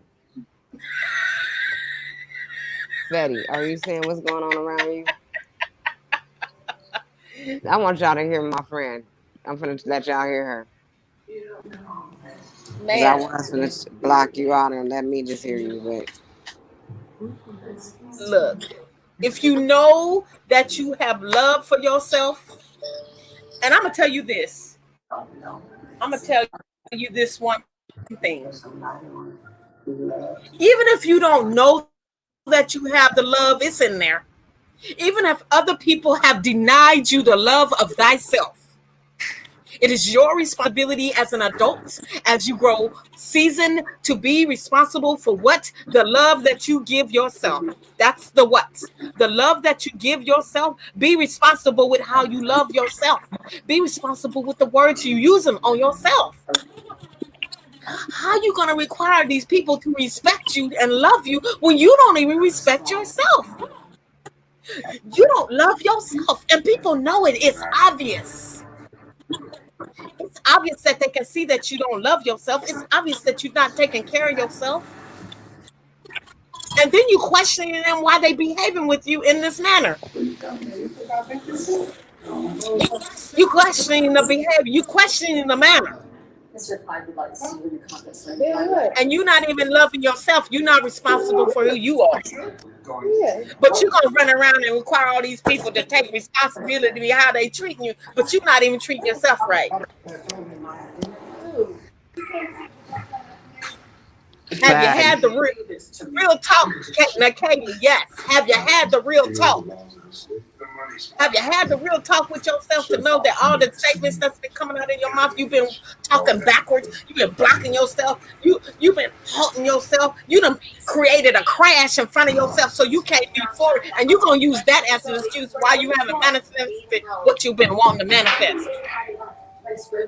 Betty, are you seeing what's going on around you? I want y'all to hear my friend. I'm finna let y'all hear her. Man. I was finna block you out and let me just hear you, but look, if you know that you have love for yourself, and I'm gonna tell you this. I'm gonna tell you this one thing. Even if you don't know that you have the love, it's in there. Even if other people have denied you the love of thyself, it is your responsibility as an adult, as you grow seasoned, to be responsible for what the love that you give yourself. That's the what. The love that you give yourself. Be responsible with how you love yourself. Be responsible with the words you using on yourself. How are you going to require these people to respect you and love you when you don't even respect yourself? You don't love yourself, and people know it. It's obvious. It's obvious that they can see that you don't love yourself. It's obvious that you're not taking care of yourself. And then you questioning them why they behaving with you in this manner. You questioning the behavior. You questioning the manner. And you're not even loving yourself. You're not responsible for who you are. But you're gonna run around and require all these people to take responsibility for how they treating you, but you're not even treating yourself right. Have you had the real talk, Katie? Yes. Have you had the real talk? Have you had the real talk with yourself to know that all the statements that's been coming out of your mouth, you've been talking backwards, you've been blocking yourself, you've been halting yourself, you done created a crash in front of yourself so you can't be forward, and you're gonna use that as an excuse why you haven't manifested what you've been wanting to manifest.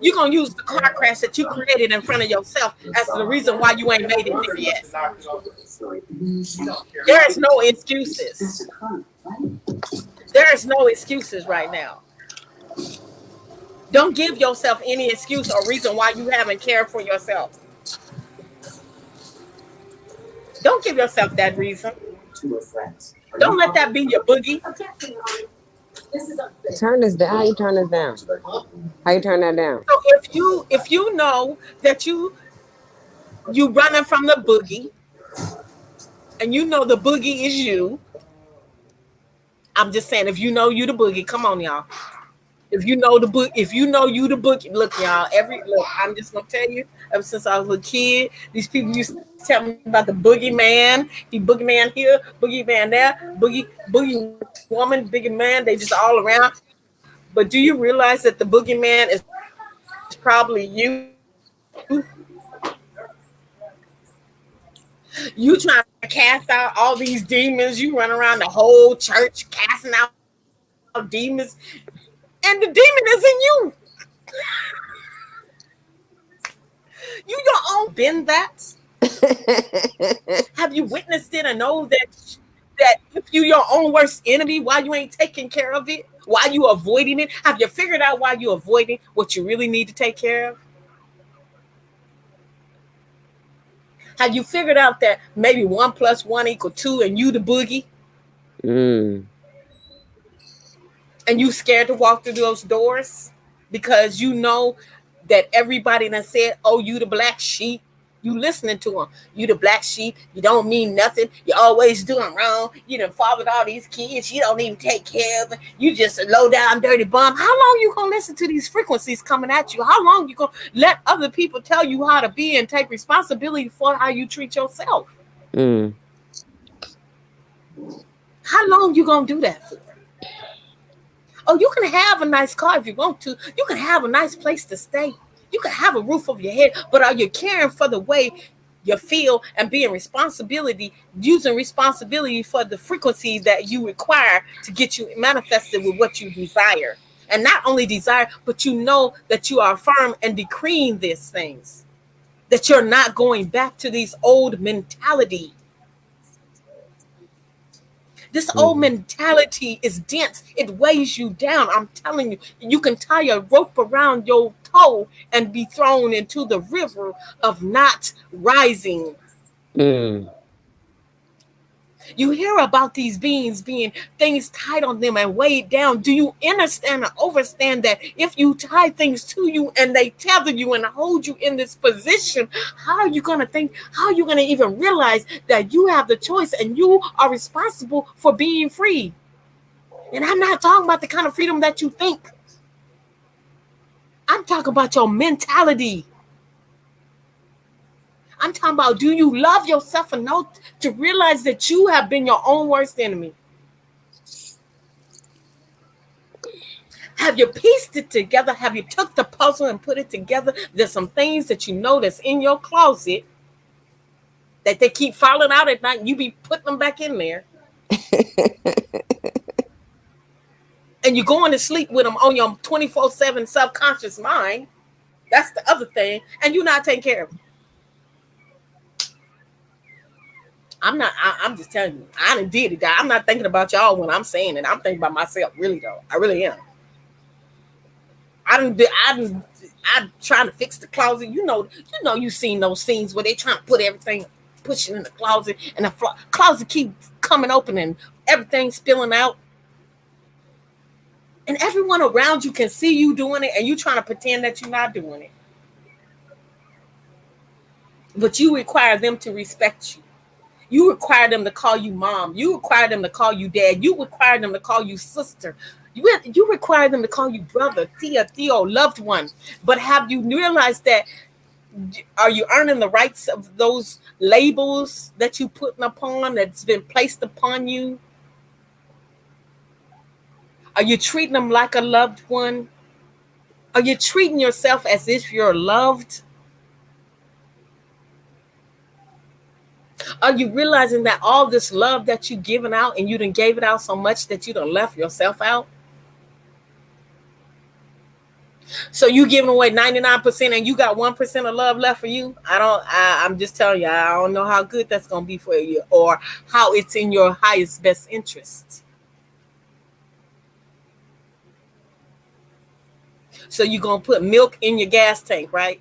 You're gonna use the car crash that you created in front of yourself as the reason why you ain't made it there yet. There is no excuses. There is no excuses right now. Don't give yourself any excuse or reason why you haven't cared for yourself. Don't give yourself that reason. Don't let that be your boogie. Turn this down. How you turn this down? How you turn that down? So if you know that you running from the boogie, and you know the boogie is you, I'm just saying, if you know you the boogie, come on, y'all. If you know the book, if you know you the boogie, look, y'all. I'm just gonna tell you. Ever since I was a kid, these people used to tell me about the boogeyman. The boogeyman here, boogeyman there, boogie woman, boogie man. They just all around. But do you realize that the boogeyman is probably you? You trying to cast out all these demons. You run around the whole church casting out demons, and the demon is in you. You your own been that? Have you witnessed it and know that if you your own worst enemy, why you ain't taking care of it? Why you avoiding it? Have you figured out why you avoiding what you really need to take care of? Have you figured out that maybe 1 + 1 = 2 and you the boogie? And you scared to walk through those doors because you know that everybody that said, oh, you the black sheep, you listening to them. You the black sheep, you don't mean nothing, you always doing wrong, you done fathered all these kids, you don't even take care of them, you just a low down dirty bum. How long you gonna listen to these frequencies coming at you? How long you gonna let other people tell you how to be and take responsibility for how you treat yourself? How long you gonna do that for? Oh, you can have a nice car if you want to. You can have a nice place to stay. You can have a roof over your head. But are you caring for the way you feel and using responsibility for the frequency that you require to get you manifested with what you desire? And not only desire, but you know that you are firm and decreeing these things. That you're not going back to these old mentality. This old mentality is dense. It weighs you down. I'm telling you, you can tie a rope around your toe and be thrown into the river of not rising. You hear about these beings being things tied on them and weighed down. Do you understand and understand that if you tie things to you and they tether you and hold you in this position, how are you going to think? How are you going to even realize that you have the choice and you are responsible for being free? And I'm not talking about the kind of freedom that you think. I'm talking about your mentality. I'm talking about, do you love yourself enough to realize that you have been your own worst enemy? Have you pieced it together? Have you took the puzzle and put it together? There's some things that you know that's in your closet that they keep falling out at night, and you be putting them back in there. And you're going to sleep with them on your 24/7 subconscious mind. That's the other thing. And you're not taking care of them. I'm just telling you, I done did it. I'm not thinking about y'all when I'm saying it. I'm thinking about myself, really, though. I really am. I'm trying to fix the closet. You know, you've seen those scenes where they trying to put everything, pushing in the closet, and the closet keep coming open and everything spilling out. And everyone around you can see you doing it, and you trying to pretend that you're not doing it. But you require them to respect you. You require them to call you mom. You require them to call you dad. You require them to call you sister. You require them to call you brother, tia, Theo, loved one. But have you realized that? Are you earning the rights of those labels that you putting upon, that's been placed upon you? Are you treating them like a loved one? Are you treating yourself as if you're loved? Are you realizing that all this love that you giving out, and you done gave it out so much that you done left yourself out? So you giving away 99% and you got 1% of love left for you? I'm just telling you, I don't know how good that's gonna be for you, or how it's in your highest best interest. So you're gonna put milk in your gas tank, right?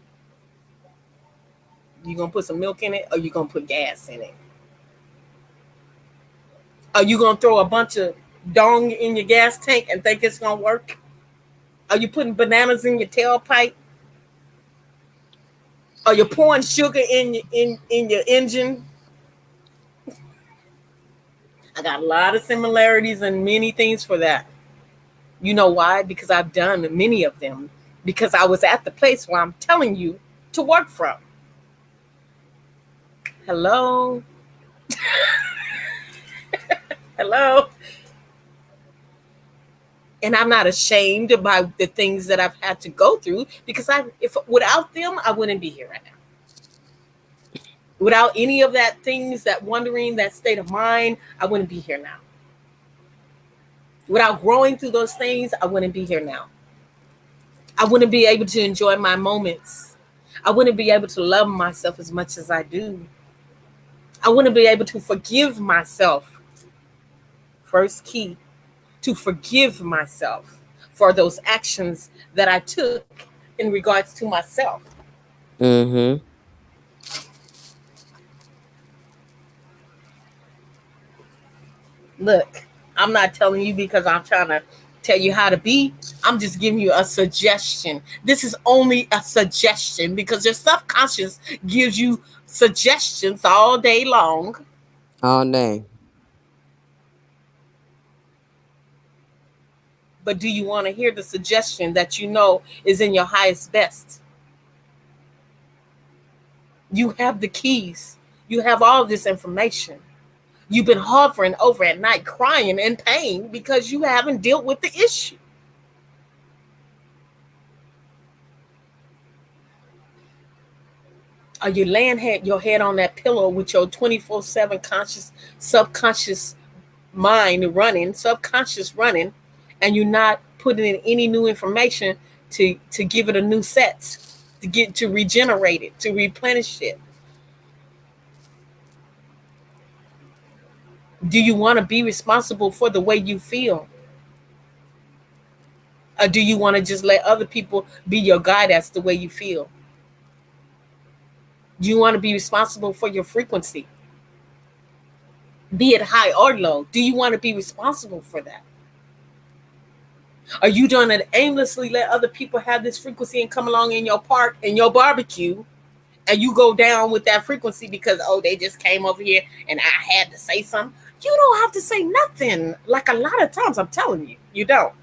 You gonna put some milk in it, or you gonna put gas in it? Are you gonna throw a bunch of dong in your gas tank and think it's gonna work? Are you putting bananas in your tailpipe? Are you pouring sugar in your engine? I got a lot of similarities and many things for that. You know why? Because I've done many of them. Because I was at the place where I'm telling you to work from. Hello? Hello? And I'm not ashamed about the things that I've had to go through, because if without them, I wouldn't be here right now. Without any of that things, that wondering, that state of mind, I wouldn't be here now. Without growing through those things, I wouldn't be here now. I wouldn't be able to enjoy my moments. I wouldn't be able to love myself as much as I do. I wouldn't be able to forgive myself. First key, to forgive myself for those actions that I took in regards to myself. Mm-hmm. Look, I'm not telling you because I'm trying to tell you how to be. I'm just giving you a suggestion. This is only a suggestion because your subconscious gives you suggestions all day long. All day. But do you want to hear the suggestion that you know is in your highest best? You have the keys. You have all this information. You've been hovering over at night crying in pain because you haven't dealt with the issue. Are you laying your head on that pillow with your 24/7 conscious, subconscious mind running, subconscious running, and you're not putting in any new information to give it a new set, to regenerate it, to replenish it? Do you want to be responsible for the way you feel? Or do you want to just let other people be your guide as the way you feel? Do you want to be responsible for your frequency? Be it high or low. Do you want to be responsible for that? Are you going to aimlessly let other people have this frequency and come along in your park, in your barbecue, and you go down with that frequency because, oh, they just came over here and I had to say something? You don't have to say nothing. Like a lot of times, I'm telling you, you don't.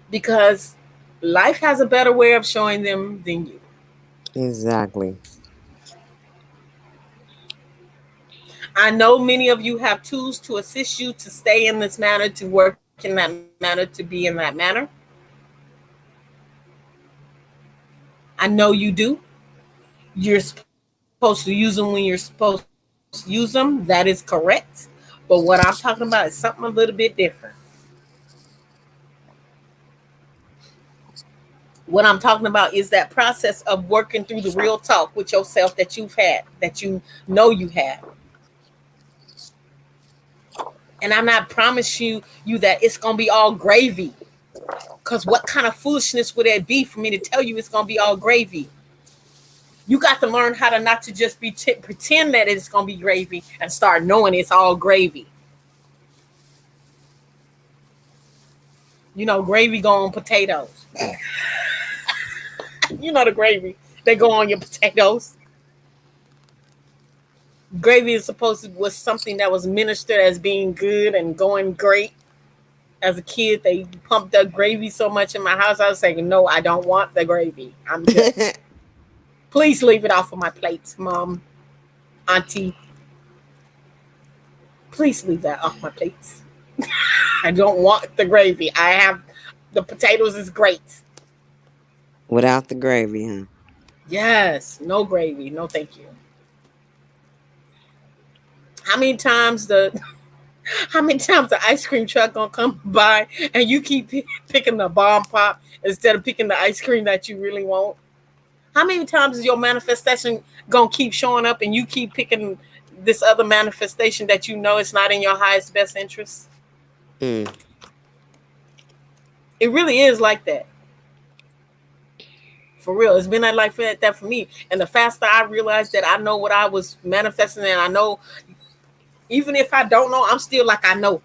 Because life has a better way of showing them than you. Exactly. I know many of you have tools to assist you to stay in this manner, to work in that manner, to be in that manner. I know you do. You're supposed to use them when you're supposed to use them. That is correct. But what I'm talking about is something a little bit different. What I'm talking about is that process of working through the real talk with yourself that you've had, that you know you had. And I'm not promising you that it's going to be all gravy. Because what kind of foolishness would it be for me to tell you it's going to be all gravy? You got to learn how to not to just be pretend that it's going to be gravy and start knowing it's all gravy. You know, gravy go on potatoes. You know the gravy. They go on your potatoes. Gravy is supposed to was something that was ministered as being good and going great. As a kid, they pumped up gravy so much in my house. I was saying, no, I don't want the gravy. I'm good. Please leave it off of my plates, Mom, Auntie. Please leave that off my plates. I don't want the gravy. I have the potatoes is great. Without the gravy, huh? Yes, no gravy. No, thank you. How many times the how many times the ice cream truck gonna come by and you keep picking the bomb pop instead of picking the ice cream that you really want? How many times is your manifestation gonna keep showing up and you keep picking this other manifestation that you know is not in your highest best interest? Mm. It really is like that. For real. It's been like that for me. And the faster I realized that I know what I was manifesting, and I know even if I don't know, I'm still like I know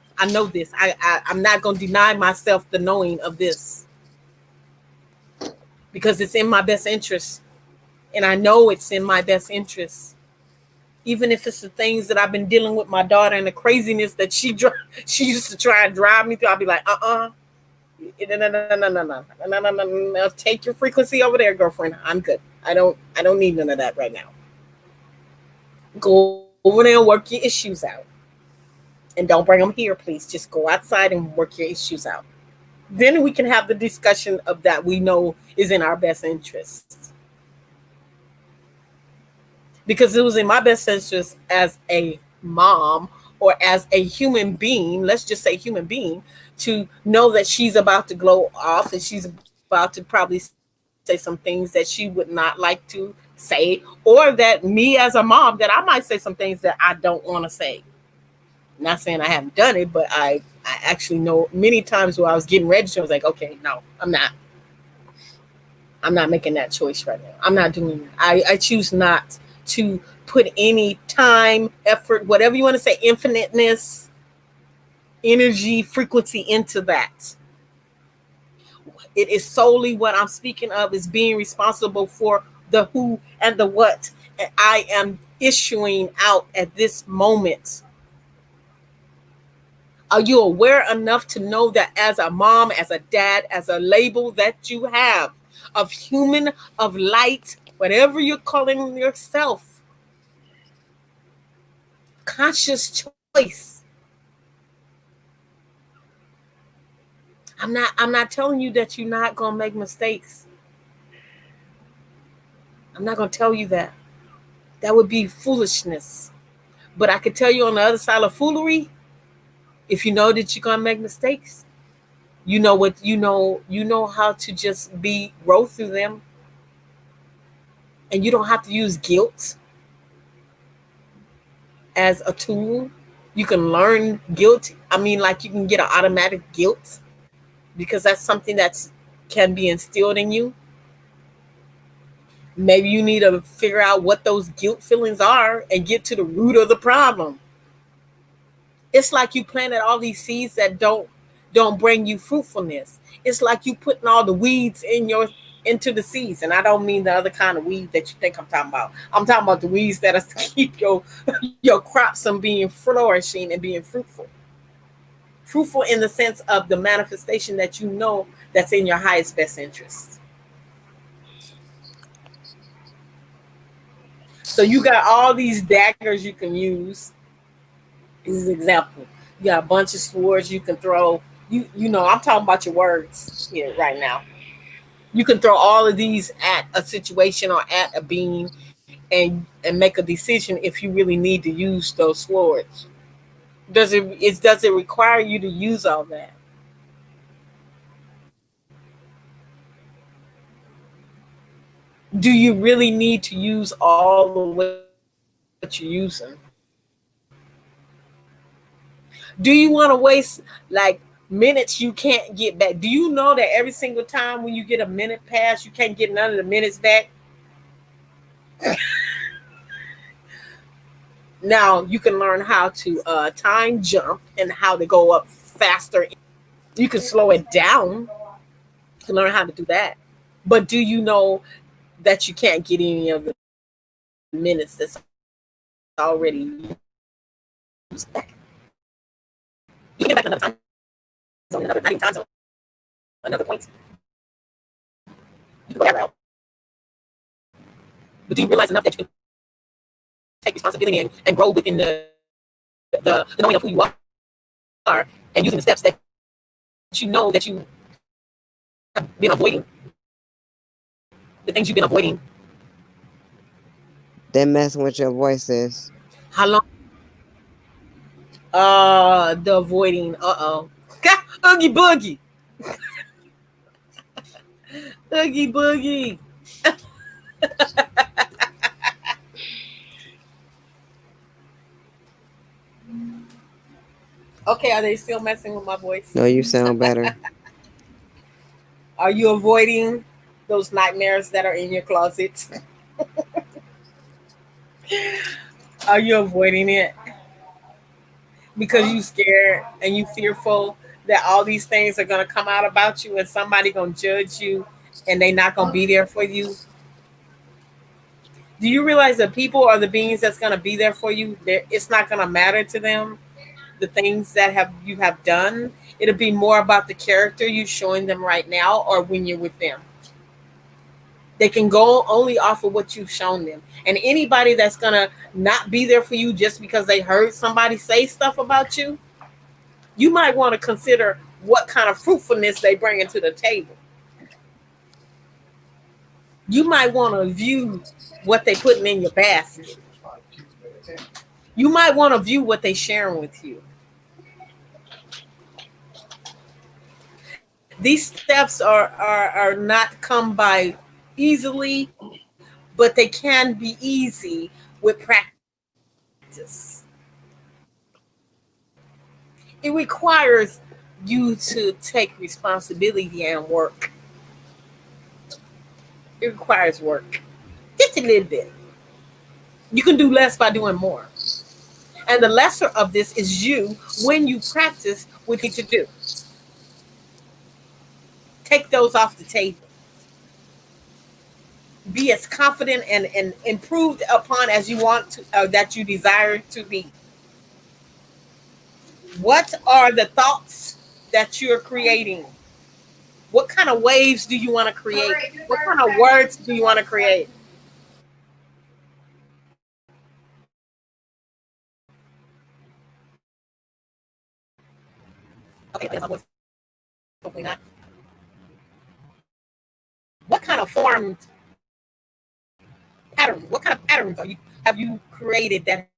this. I'm not gonna deny myself the knowing of this because it's in my best interest. And I know it's in my best interest. Even if it's the things that I've been dealing with my daughter and the craziness that she used to try and drive me through, I'll be like, no. Take your frequency over there, girlfriend. I'm good. I don't need none of that right now. Go over there and work your issues out. And don't bring them here, please. Just go outside and work your issues out. Then we can have the discussion of that we know is in our best interest. Because it was in my best interest as a mom or as a human being, let's just say human being, to know that she's about to glow off and she's about to probably say some things that she would not like to say, or that me as a mom, that I might say some things that I don't want to say. Not saying I haven't done it, but I actually know many times where I was getting registered, I was like, okay, no, I'm not. I'm not making that choice right now. I'm not doing that. I choose not to put any time, effort, whatever you want to say, infiniteness, energy, frequency into that. It is solely what I'm speaking of is being responsible for the who and the what. And I am issuing out at this moment. Are you aware enough to know that as a mom, as a dad, as a label that you have of human, of light, whatever you're calling yourself, conscious choice. I'm not telling you that you're not gonna make mistakes. I'm not gonna tell you that. That would be foolishness. But I could tell you on the other side of foolery, if you know that you're gonna make mistakes, you know how to just be grow through them, and you don't have to use guilt as a tool. You can learn guilt. I mean, like you can get an automatic guilt because that's something that's can be instilled in you. Maybe you need to figure out what those guilt feelings are and get to the root of the problem. It's like you planted all these seeds that don't bring you fruitfulness. It's like you putting all the weeds into the seeds, and I don't mean the other kind of weed that you think I'm talking about. I'm talking about the weeds that are to keep your crops from being flourishing and being fruitful. Fruitful in the sense of the manifestation that you know that's in your highest best interest. So you got all these daggers you can use. This is an example. You got a bunch of swords you can throw. You know, I'm talking about your words here right now. You can throw all of these at a situation or at a being and make a decision if you really need to use those swords. Does it require you to use all that? Do you really need to use all of what you're using? Do you want to waste like minutes you can't get back? Do you know that every single time when you get a minute pass, you can't get none of the minutes back? Now you can learn how to time jump and how to go up faster. You can slow it down. You can learn how to do that. But do you know that you can't get any of the minutes that's already used back? You can get back another time zone, another 90 time zone, another point. You can go that route. But do you realize enough that you can take responsibility and grow within the knowing of who you are and using the steps that you know that you have been avoiding, the things you've been avoiding. That messing with your voices. How long? The avoiding. Oogie boogie. Oogie boogie. Okay, are they still messing with my voice? No, you sound better. Are you avoiding those nightmares that are in your closet? Are you avoiding it because you scared and you fearful that all these things are gonna come out about you and somebody gonna judge you and they not gonna be there for you? Do you realize that people are the beings that's gonna be there for you? It's not gonna matter to them the things that have you have done. It'll be more about the character you showing them right now or when you're with them. They can go only off of what you've shown them. And anybody that's gonna not be there for you just because they heard somebody say stuff about you, you might want to consider what kind of fruitfulness they bring into the table. You might want to view what they putting in your basket. You might want to view what they sharing with you. These steps are not come by easily, but they can be easy with practice. It requires you to take responsibility and work. It requires work, just a little bit. You can do less by doing more. And the lesser of this is you when you practice what you need to do. Take those off the table. Be as confident and improved upon as you want to, that you desire to be. What are the thoughts that you're creating? What kind of waves do you want to create? What kind of words do you want to create? Okay, that's my voice. Hopefully not. What kind of formed patterns? What kind of patterns have you created that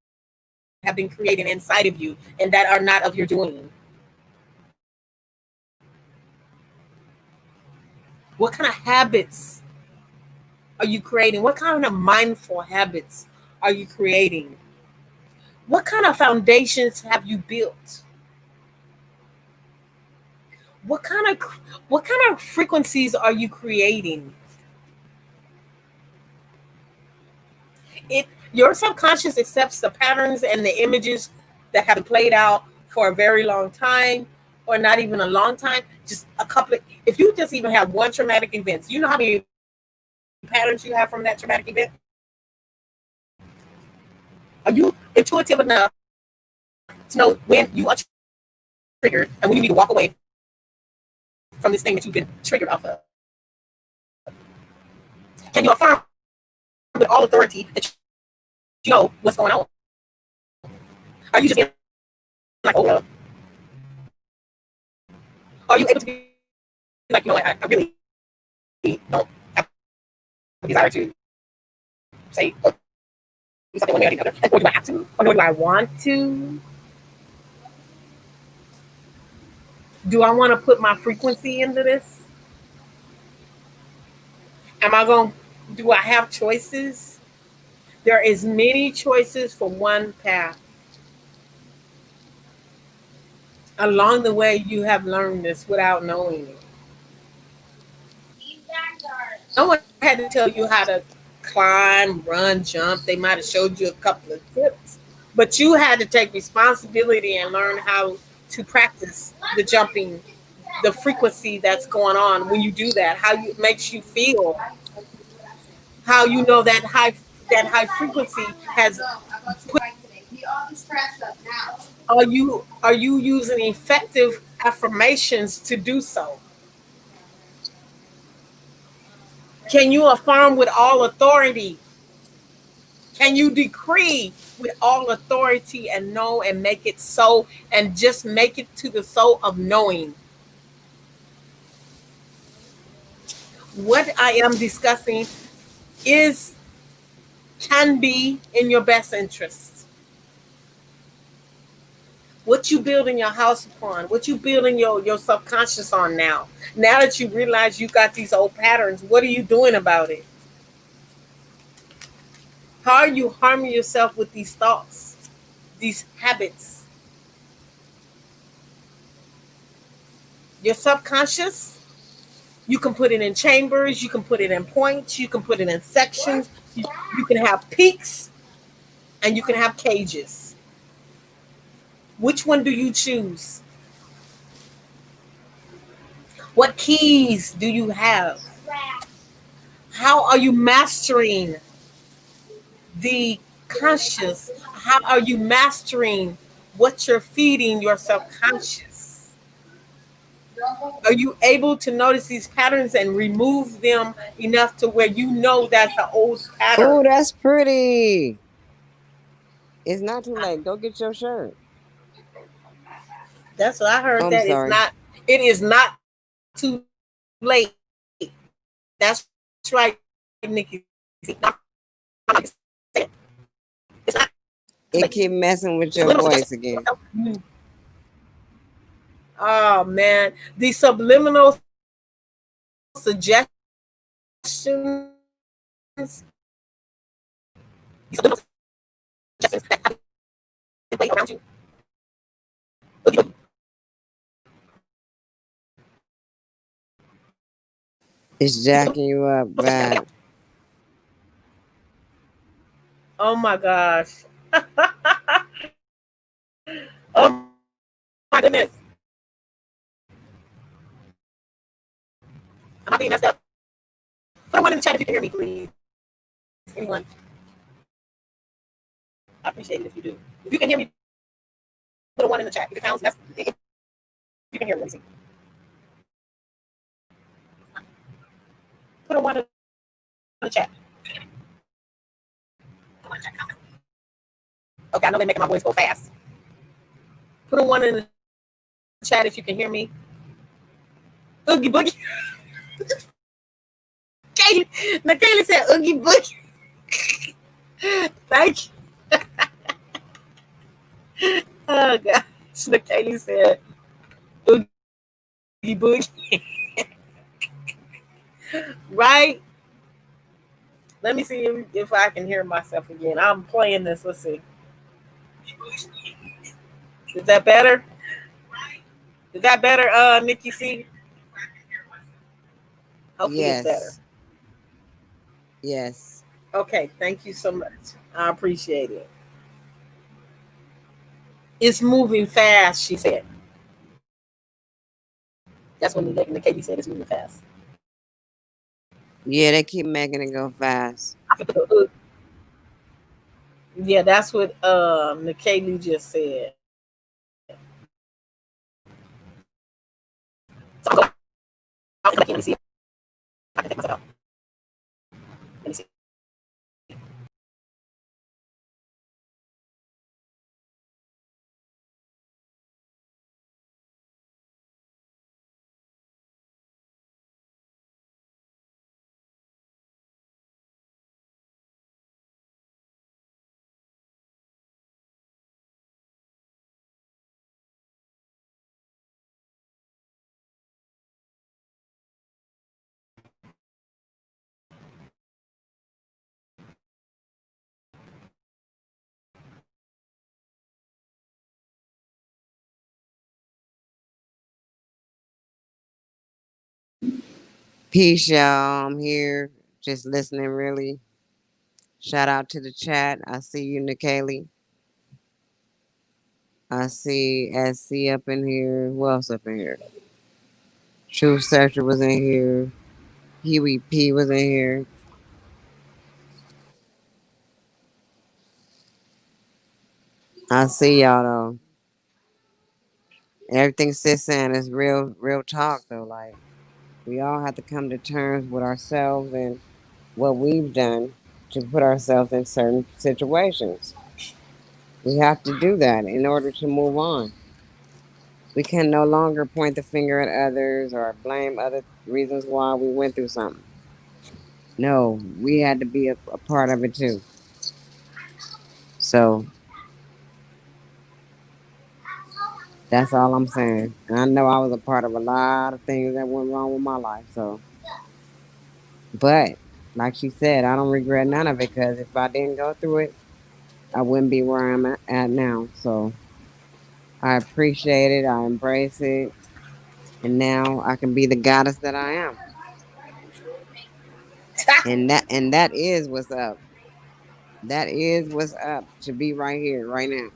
have been created inside of you and that are not of your doing? What kind of habits are you creating? What kind of mindful habits are you creating? What kind of foundations have you built? What kind of frequencies are you creating? Your subconscious accepts the patterns and the images that have been played out for a very long time, or not even a long time, just a couple of, if you just even have one traumatic event, you know how many patterns you have from that traumatic event? Are you intuitive enough to know when you are triggered and when you need to walk away from this thing that you've been triggered off of? Can you affirm with all authority that you know what's going on? Are you just being like, oh well? Are you able to be like, you know what, I really don't have a desire to say or do something one way or the other? Or do I have to? Or do I want to? Do I want to put my frequency into this? Am I going, do I have choices? There is many choices for one path. Along the way, you have learned this without knowing it. No one had to tell you how to climb, run, jump. They might have showed you a couple of tips, but you had to take responsibility and learn how to practice the jumping, the frequency that's going on when you do that, how it makes you feel, how you know that high frequency has put. Are you using effective affirmations to do so? Can you affirm with all authority? Can you decree with all authority and know and make it so and just make it to the soul of knowing? What I am discussing is can be in your best interest. What you building your house upon, what you building your subconscious on now. Now that you realize you got these old patterns, what are you doing about it? How are you harming yourself with these thoughts, these habits? Your subconscious, you can put it in chambers, you can put it in points, you can put it in sections, you can have peaks, and you can have cages. Which one do you choose? What keys do you have? How are you mastering the conscious? How are you mastering what you're feeding your subconscious? Are you able to notice these patterns and remove them enough to where you know that's an old pattern? Oh, that's pretty. It's not too late. Go get your shirt. That's what I heard. Oh, I'm That it's sorry. not. It is not too late. That's right, Nikki. It's not too It late. keep messing with your Subliminal voice suggestions. again. Oh man, the subliminal suggestions. The subliminal suggestions that have been played around you. It's jacking you up bad. Oh my gosh. Oh my goodness. I'm not being messed up. Put a one in the chat if you can hear me, please. Anyone. I appreciate it if you do. If you can hear me, put a one in the chat. If it sounds messed, if you can hear me, let me see. Put a one in the chat. Okay, I know they're making my voice go fast. Put a one in the chat if you can hear me. Oogie boogie. Kaylee, Kaylee said oogie boogie. Thank you. Oh gosh. Kaylee said oogie boogie. Right? Let me see if I can hear myself again. I'm playing this. Let's see. Is that better? Is that better, Nikki C? Hopefully it's better. Yes. Yes. Okay, thank you so much. I appreciate it. It's moving fast, she said. That's when the KB said it's moving fast. Yeah, they keep making it go fast. Yeah, that's what Nikaylee just said. So I'm going to see if I can take myself out. Let me see. Peace, y'all. I'm here just listening, really. Shout out to the chat. I see you, Nikaylee. I see SC up in here. Who else up in here? Truth Searcher was in here. Huey P was in here. I see y'all though. Everything sis saying is real talk though. Like we all have to come to terms with ourselves and what we've done to put ourselves in certain situations. We have to do that in order to move on. We can no longer point the finger at others or blame other reasons why we went through something. No, we had to be a part of it too. So that's all I'm saying. And I know I was a part of a lot of things that went wrong with my life. So, but like she said, I don't regret none of it because if I didn't go through it, I wouldn't be where I'm at now. So I appreciate it. I embrace it. And now I can be the goddess that I am. And that is what's up. That is what's up to be right here, right now.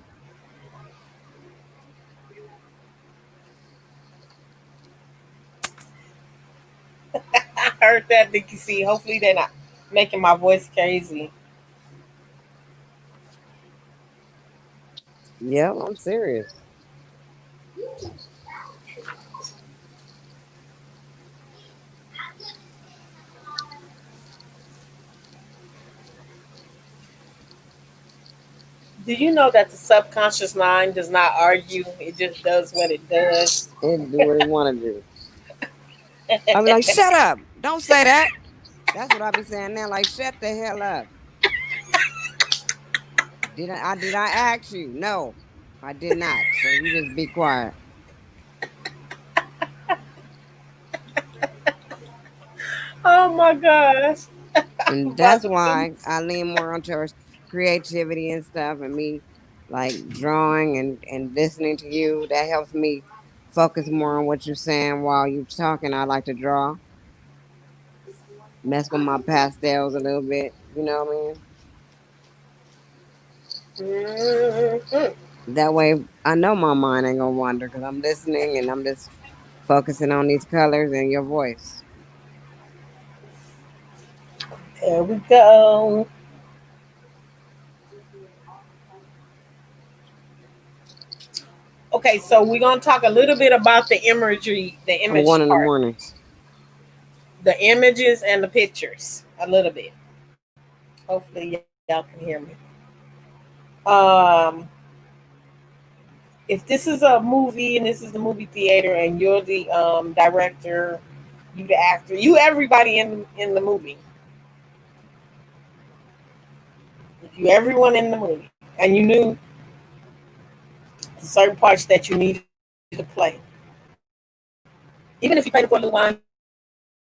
I heard that, Nikki C. Hopefully they're not making my voice crazy. Yeah, I'm serious. Do you know that the subconscious mind does not argue? It just does what it does. It do what it want to do. I be like, shut up. Don't say that. That's what I be saying now. Like, shut the hell up. Did I ask you? No, I did not. So you just be quiet. Oh my gosh. And By that's the why beats. I lean more onto her creativity and stuff and me like drawing and listening to you. That helps me focus more on what you're saying while you're talking. I like to draw, mess with my pastels a little bit. You know what I mean? Mhm. That way I know my mind ain't gonna wander because I'm listening and I'm just focusing on these colors and your voice. There we go. Okay, so we're gonna talk a little bit about the imagery, the I'm going image in the part, morning. the images and the pictures, a little bit. Hopefully, y'all can hear me. Um, if this is a movie and this is the movie theater, and you're the director, you the actor, you everybody in the movie, you everyone in the movie, and you knew certain parts that you needed to play. Even if you played it for a little while,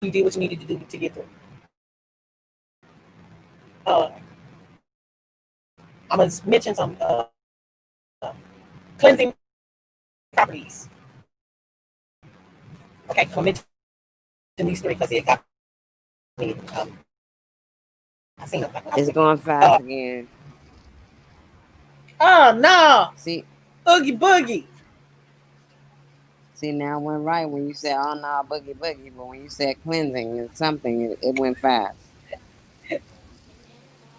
you did what you needed to do to get through. Uh, I'm gonna mention some cleansing properties. Okay, I'm gonna mention these three because it got me. I seen them like when I was a kid. It's going fast again. Oh no, See, Oogie Boogie. see now it went right when you said, "Oh no, boogie boogie," but when you said cleansing and something, it went fast.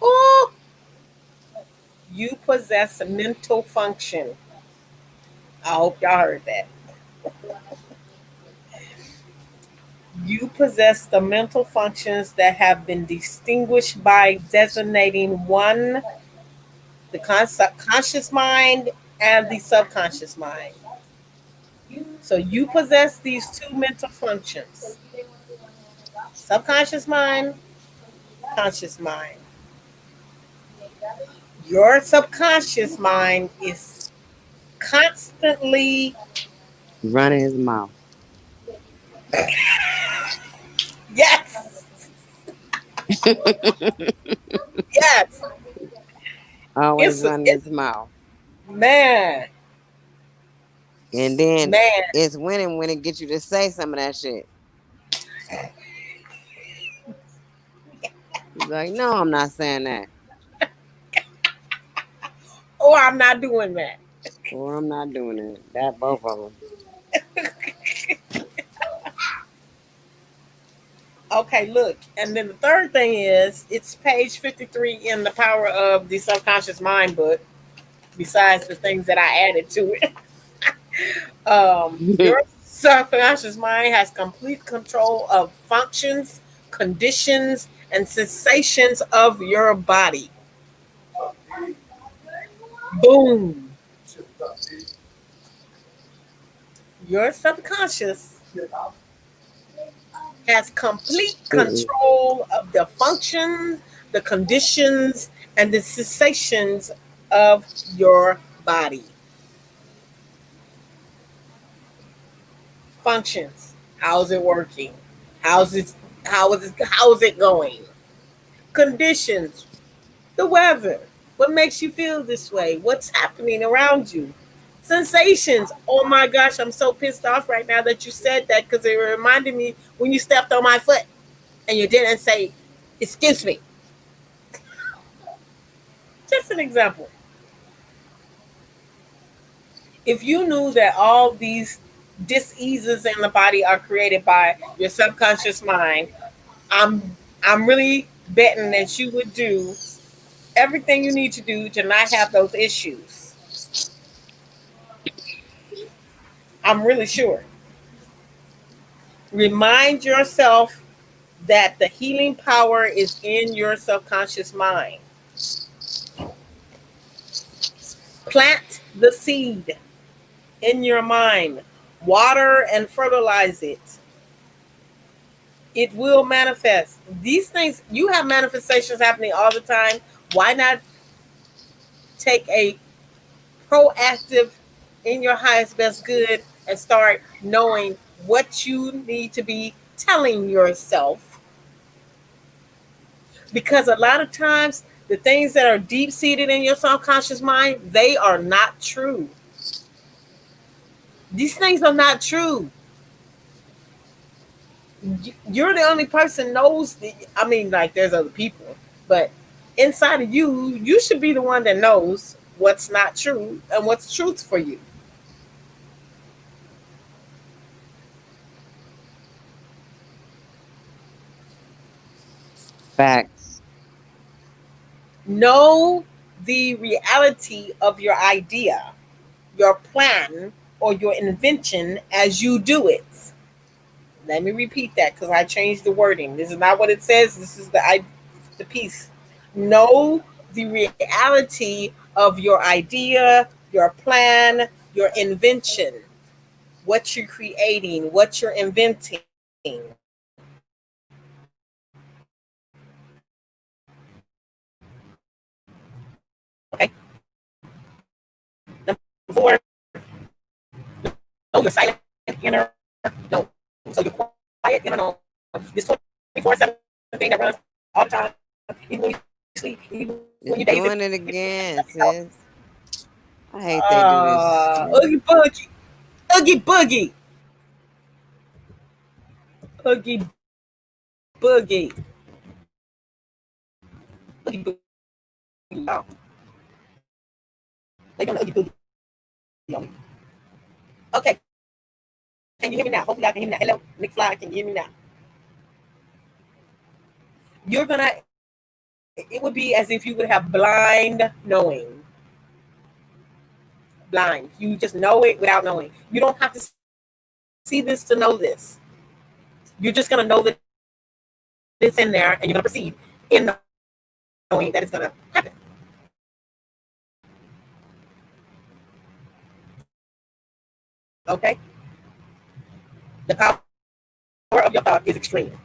Oh, you possess a mental function. I hope y'all heard that. You possess the mental functions that have been distinguished by designating one, the conscious mind, and the subconscious mind. So you possess these two mental functions: subconscious mind, conscious mind. Your subconscious mind is constantly, Running his mouth. yes, yes, Always running it's his mouth. man, And then man. it's winning when it gets you to say some of that shit. You be like, no, I'm not saying that. Or I'm not doing that. Or I'm not doing it. That both of them. Okay, look. And then the third thing is it's page 53 in the Power of the Subconscious Mind book, besides the things that I added to it. Your subconscious mind has complete control of functions, conditions, and sensations of your body. Boom. Your subconscious has complete Mm-mm. control of the functions, the conditions, and the sensations of your body. Functions. How's it working? How's it how is it going? Conditions. The weather. What makes you feel this way? What's happening around you? Sensations. Oh my gosh, I'm so pissed off right now that you said that because it reminded me when you stepped on my foot and you didn't say, excuse me. Just an example. If you knew that all these diseases in the body are created by your subconscious mind, I'm really betting that you would do everything you need to do to not have those issues. I'm really sure. Remind yourself that the healing power is in your subconscious mind. Plant the seed in your mind, water and fertilize it. It will manifest. These things, you have manifestations happening all the time. Why not take a proactive in your highest best good and start knowing what you need to be telling yourself? Because a lot of times the things that are deep seated in your subconscious mind, they are not true. These things are not true. You're the only person knows I mean, like, there's other people, but inside of you should be the one that knows what's not true and what's truth for you. Facts. Know the reality of your idea, your plan, or your invention as you do it. Let me repeat that because I changed the wording. This is not what it says. This is the piece. Know the reality of your idea, your plan, your invention, what you're creating, what you're inventing. Okay. Number four, know your silent inner no. So your quiet inner no. This 24/7 thing that runs all the time, even when you sleep, even when It's you daze it. doing it again, sis. I hate they do this. Oogie Boogie. Oogie Boogie. Oogie Boogie. Oogie Boogie. Y'all. They doing the Oogie Boogie on me. Okay. Can you hear me now? Hopefully I can hear me now. Hello, Nick Fly, can you hear me now? You're gonna it would be as if you would have blind knowing. Blind. You just know it without knowing. You don't have to see this to know this. You're just gonna know that it's in there and you're gonna proceed in knowing that it's gonna happen. Okay? The power of your thought is extreme.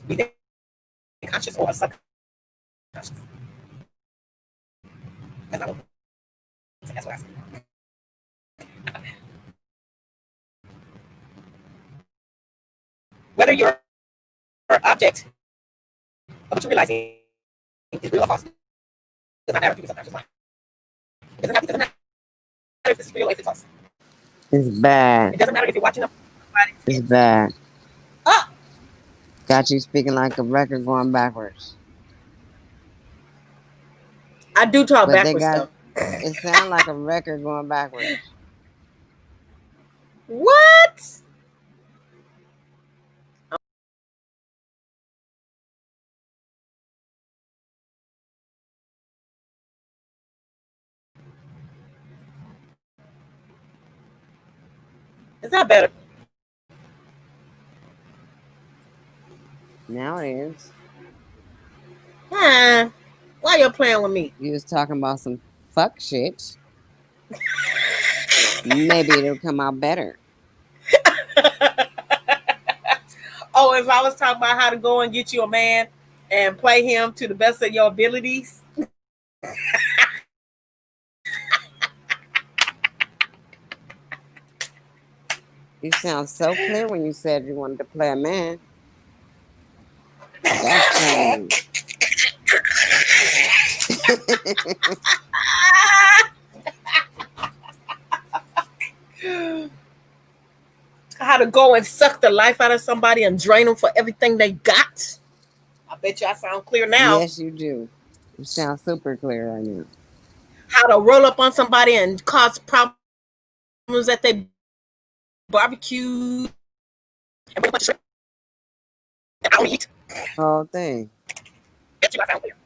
Be they conscious or subconscious. That's not what that's what I said. Whether your object of what you're realizing is real or false does not matter to your subconscious mind. It doesn't matter if it's real or if it's false. It's bad. It doesn't matter if you're watching somebody's It's kids. bad. Oh, Got you speaking like a record going backwards. I do talk But they backwards got though. it sound like a record going backwards. What? Is that better? Now it is. Huh? Why you're playing with me? You was talking about some fuck shit. Maybe it'll come out better. Oh, if I was talking about how to go and get you a man and play him to the best of your abilities. You sound so clear when you said you wanted to play a man. That's changed. How to go and suck the life out of somebody and drain them for everything they got. I bet you I sound clear now. Yes, you do. You sound super clear right now. How to roll up on somebody and cause problems at their barbecue and bring a bunch of shrimp that I don't eat. Whole thing. I bet you I sound clear.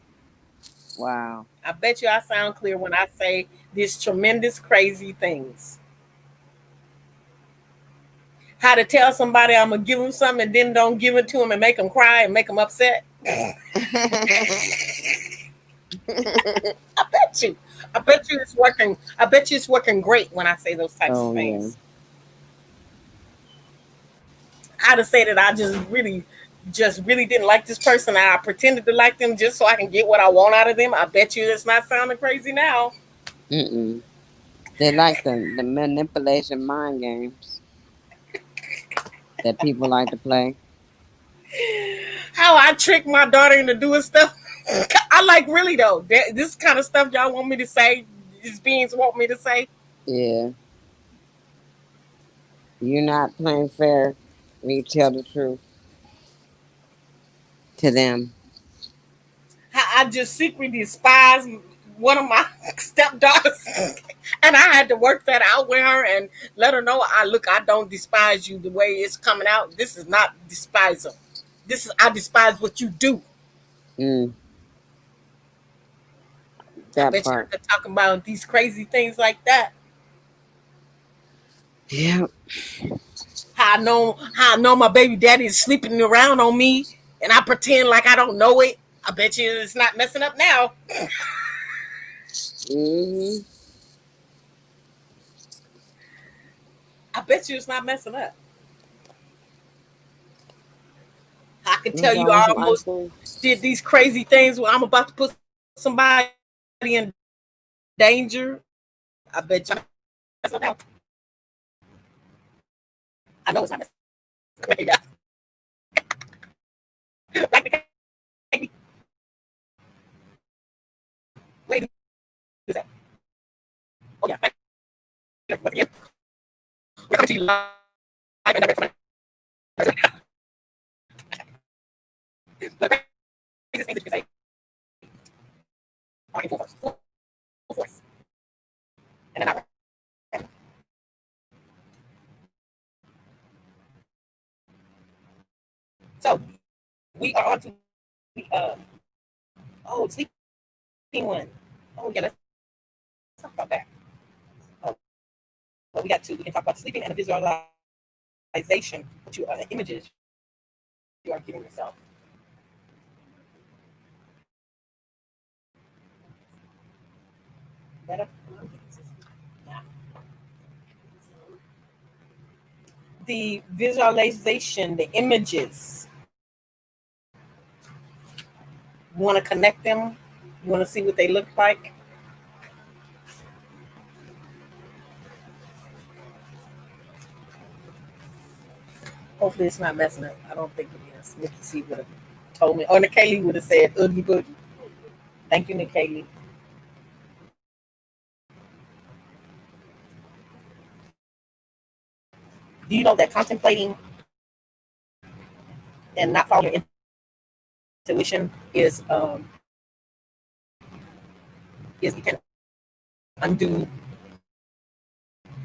Wow. I bet you I sound clear when I say these tremendous, crazy things. How to tell somebody I'm gonna give them something and then don't give it to them and make them cry and make them upset. I bet you. I bet you it's working. I bet you it's working great when I say those types of Oh yeah. things. How to say that I just really didn't like this person and I pretended to like them just so I can get what I want out of them. I bet you it's not sounding crazy now. Mm-mm. They like the manipulation mind games that people like to play. How I trick my daughter into doing stuff. I like really though. This kind of stuff y'all want me to say. These beings want me to say. Yeah. You're not playing fair when you tell the truth to them. How I just secretly despise one of my stepdaughters, and I had to work that out with her and let her know I don't despise you the way it's coming out. This is not despising. This is I despise what you do. Mm, I that bet you part. I could talk about these crazy things like that. Yeah. How I know my baby daddy is sleeping around on me and I pretend like I don't know it. I bet you it's not messing up now. Hmm. I bet you it's not messing up. I can tell That's you all I I almost say. did these crazy things where I'm about to put somebody in danger. I bet you messing up now. I know it's not messing up. Yeah. Like the lady, lady, who's that? Oh yeah, once again, we're coming to you live and direct from the craziest things that you can say are in full force, and they're not right. So we are on to the sleeping one. Oh yeah, let's talk about that. Oh, well, we got two. We can talk about sleeping and the visualization, which you images you are giving yourself. Better. Yeah. The visualization, the images. You want to connect them. You want to see what they look like. Hopefully, it's not messing up. I don't think it is. Nikki C would have told me, or Nikaylee would have said "oogie boogie." Thank you, Nikaylee. Do you know that contemplating and not following your intuition is you can undo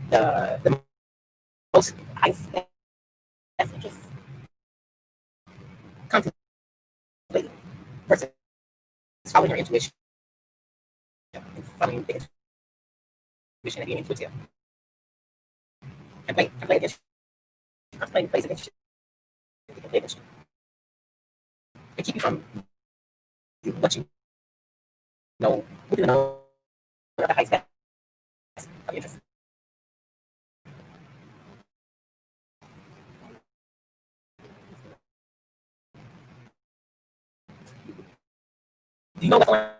the most highest messages. Contemplating versus following your intuition and following the intuition and being intuitive. And play against you. Contemplating plays against you. It can play against you. And keep you from what you know within the highest of interest. Do you know what's on that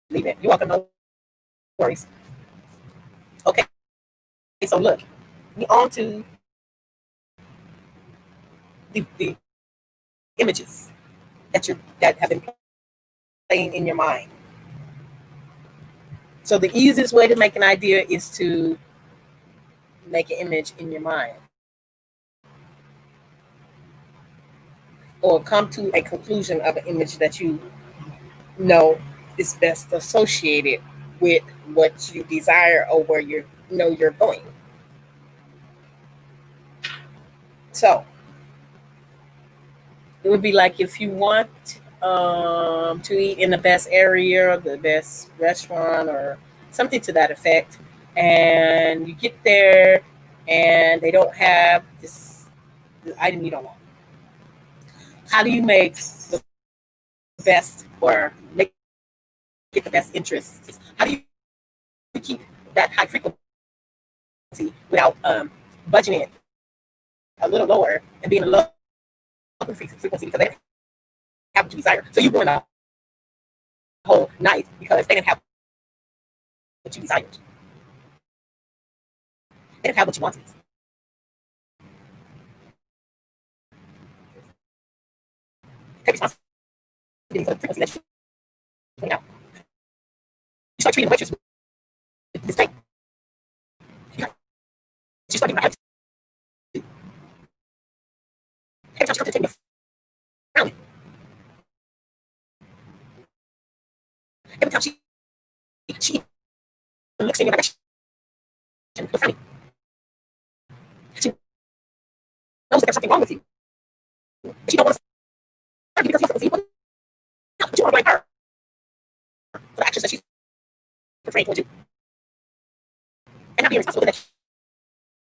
plate? Leave it. You're welcome. No worries. Okay, so look, we on to the images that have been playing in your mind. So the easiest way to make an idea is to make an image in your mind, or come to a conclusion of an image that you know is best associated with what you desire or where you're going. So it would be like if you want to eat in the best area, the best restaurant, or something to that effect, and you get there and they don't have the item you don't want. How do you make the best or make it the best interest? How do you keep that high frequency without budging it a little lower and being a low frequency because they have what you desire? So you ruin the whole night because they didn't have what you desired. They didn't have what you wanted. Take responsibility for the frequency that you're putting out. You start treating the waitress with disdain. She started giving her attitude. Every time she comes to the table, you're frowning. Every time she looks in your direction, you're frowning. She knows that there's something wrong with you. But you don't want to argue because you have something to see. But you want to blame her for the actions that she's portraying towards you. And not being responsible that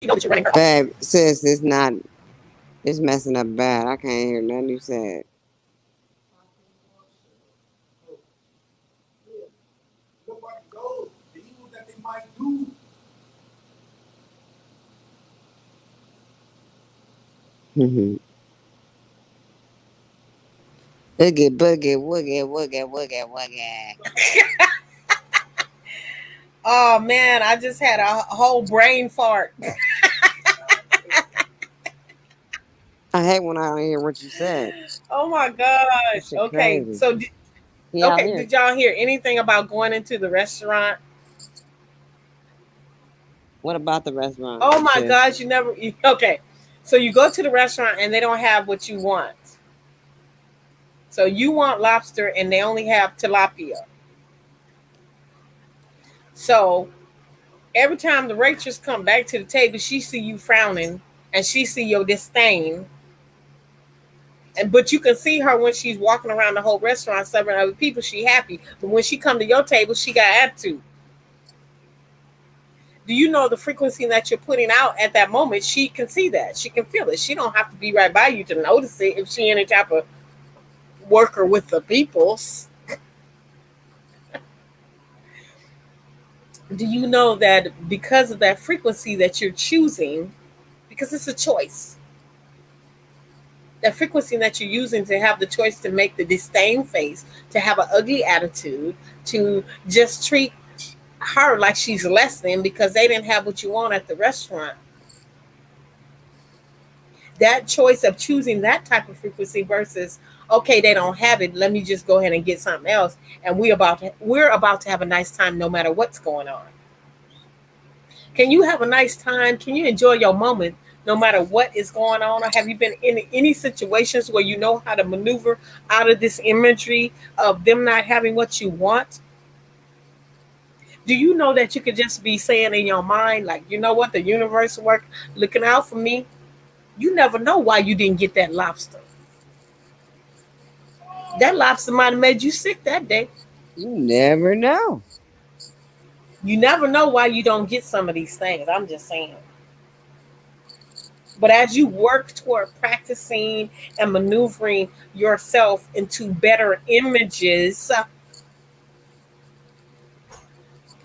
you know that you're running her off. Babe, sis, it's messing up bad. I can't hear nothing you said. Nobody knows the evil that they might do. Boogie, boogie, woogie, woogie, woogie, woogie. Oh man, I just had a whole brain fart. I hate when I don't hear what you said. Oh my That gosh. shit Okay, crazy. so Yeah, I hear. did y'all hear anything about going into the restaurant? What about the restaurant, Oh my sis? gosh, okay. So you go to the restaurant and they don't have what you want. So you want lobster and they only have tilapia. So every time the waitress come back to the table, she see you frowning and she see your disdain. And but you can see her when she's walking around the whole restaurant serving other people, she happy. But when she come to your table, she got attitude. Do you know the frequency that you're putting out at that moment? She can see that. She can feel it. She don't have to be right by you to notice it if she any type of worker with the peoples. Do you know that because of that frequency that you're choosing, because it's a choice, that frequency that you're using to have the choice to make the disdain face, to have an ugly attitude, to just treat her like she's less than because they didn't have what you want at the restaurant. That choice of choosing that type of frequency versus, okay, they don't have it, let me just go ahead and get something else, and we're about to have a nice time no matter what's going on. Can you have a nice time? Can you enjoy your moment no matter what is going on? Or have you been in any situations where you know how to maneuver out of this imagery of them not having what you want? Do you know that you could just be saying in your mind, like, you know what, the universe work looking out for me? You never know why you didn't get that lobster. That lobster might have made you sick that day. You never know. You never know why you don't get some of these things. I'm just saying. But as you work toward practicing and maneuvering yourself into better images,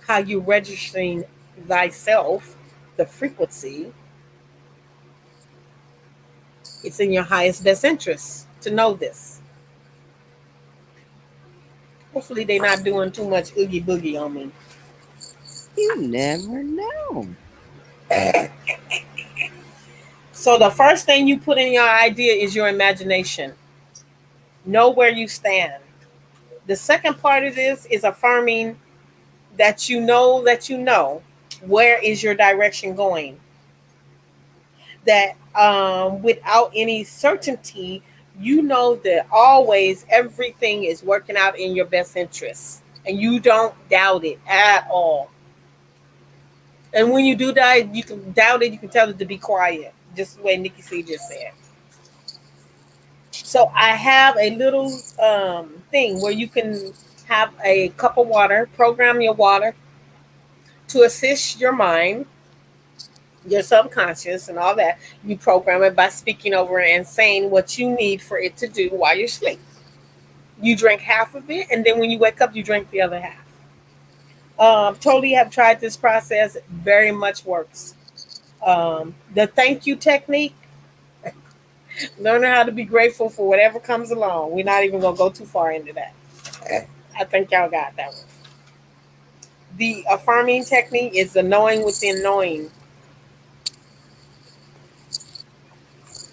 how you registering thyself, the frequency, it's in your highest best interest to know this. Hopefully they're not doing too much oogie boogie on me. You never know. So the first thing you put in your idea is your imagination. Know where you stand. The second part of this is affirming that you know where is your direction going. That without any certainty, you know that always everything is working out in your best interest, and you don't doubt it at all. And when you do that, you can doubt it. You can tell it to be quiet, just the way Nikki C just said. So I have a little thing where you can have a cup of water, program your water to assist your mind, your subconscious, and all that. You program it by speaking over it and saying what you need for it to do while you're asleep. You drink half of it, and then when you wake up, you drink the other half. Totally have tried this process. Very much works. The thank you technique, learning how to be grateful for whatever comes along. We're not even going to go too far into that. I think y'all got that one. The affirming technique is the knowing within knowing.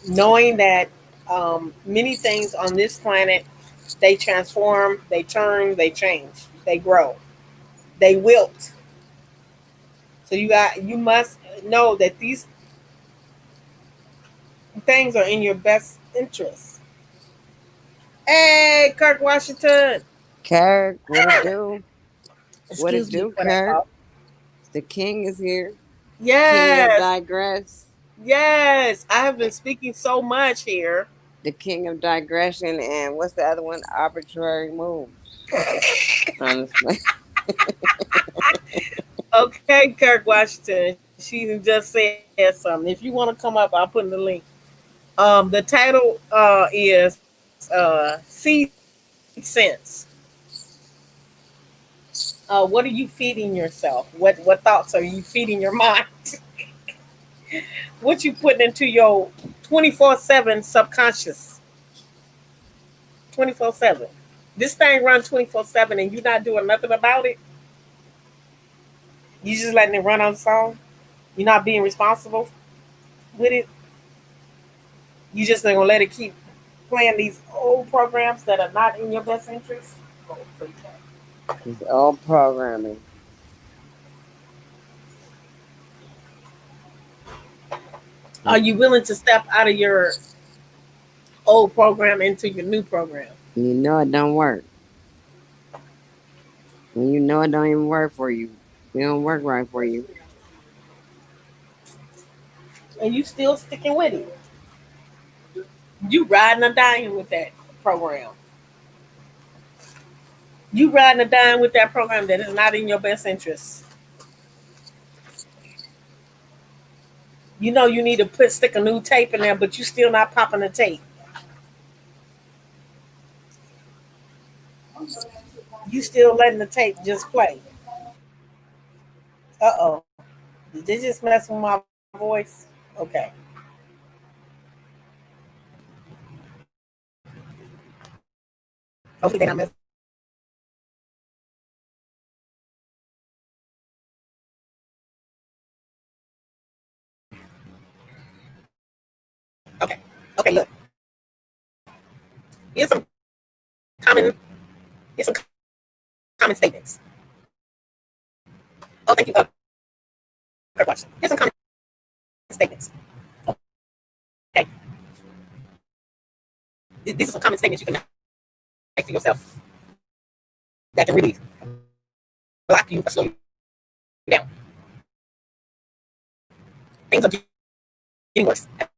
Knowing that many things on this planet, they transform, they turn, they change, they grow, they wilt. So you must know that these things are in your best interest. Hey, Kirk Washington. Kirk, what it do? What it Excuse me do, for that Kirk? call. The king is here. King of Yes, digress. yes. I have been speaking so much here. The king of digression, and what's the other one? Arbitrary moves. Honestly. Okay, Kirk Washington. She just said something. If you want to come up, I'll put in the link. The title is Seed Sense. What are you feeding yourself? What thoughts are you feeding your mind? What you putting into your 24/7 subconscious? 24/7. This thing runs 24/7, and you're not doing nothing about it. You just letting it run on its own. You're not being responsible with it. You just gonna let it keep playing these old programs that are not in your best interest. Oh, It's all programming. are you willing to step out of your old program into your new program? You know it don't work. When you know it don't even work for you. It don't work right for you. And you still sticking with it? You riding or dying with that program? You riding or dying with that program that is not in your best interest? You know you need to stick a new tape in there, but you still not popping the tape. You still letting the tape just play. Uh-oh. Did they just mess with my voice? Okay. Hopefully they not mess. Okay. Okay, look. Here's some common here's some common statements. Oh, thank you. Good question. Here's some common statements. Okay. These are some common statements you can make to yourself that can really block you or slow you down. Things are getting worse. Have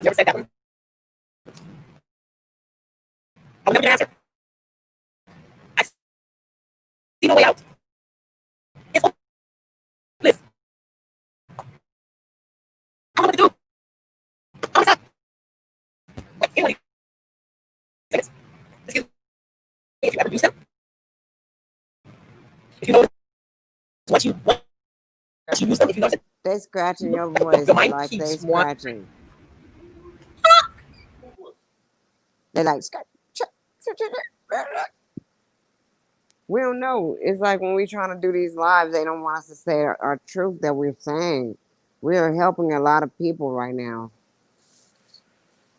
you ever said that one? I'll never answer. I see no way out. It's hopeless. I don't know what to do. If you notice once you use them, if you notice They scratching your your voice mind like they keeps wandering. scratching. They like scratch. We don't know. It's like when we trying to do these lives, they don't want us to say our truth that we're saying. We are helping a lot of people right now.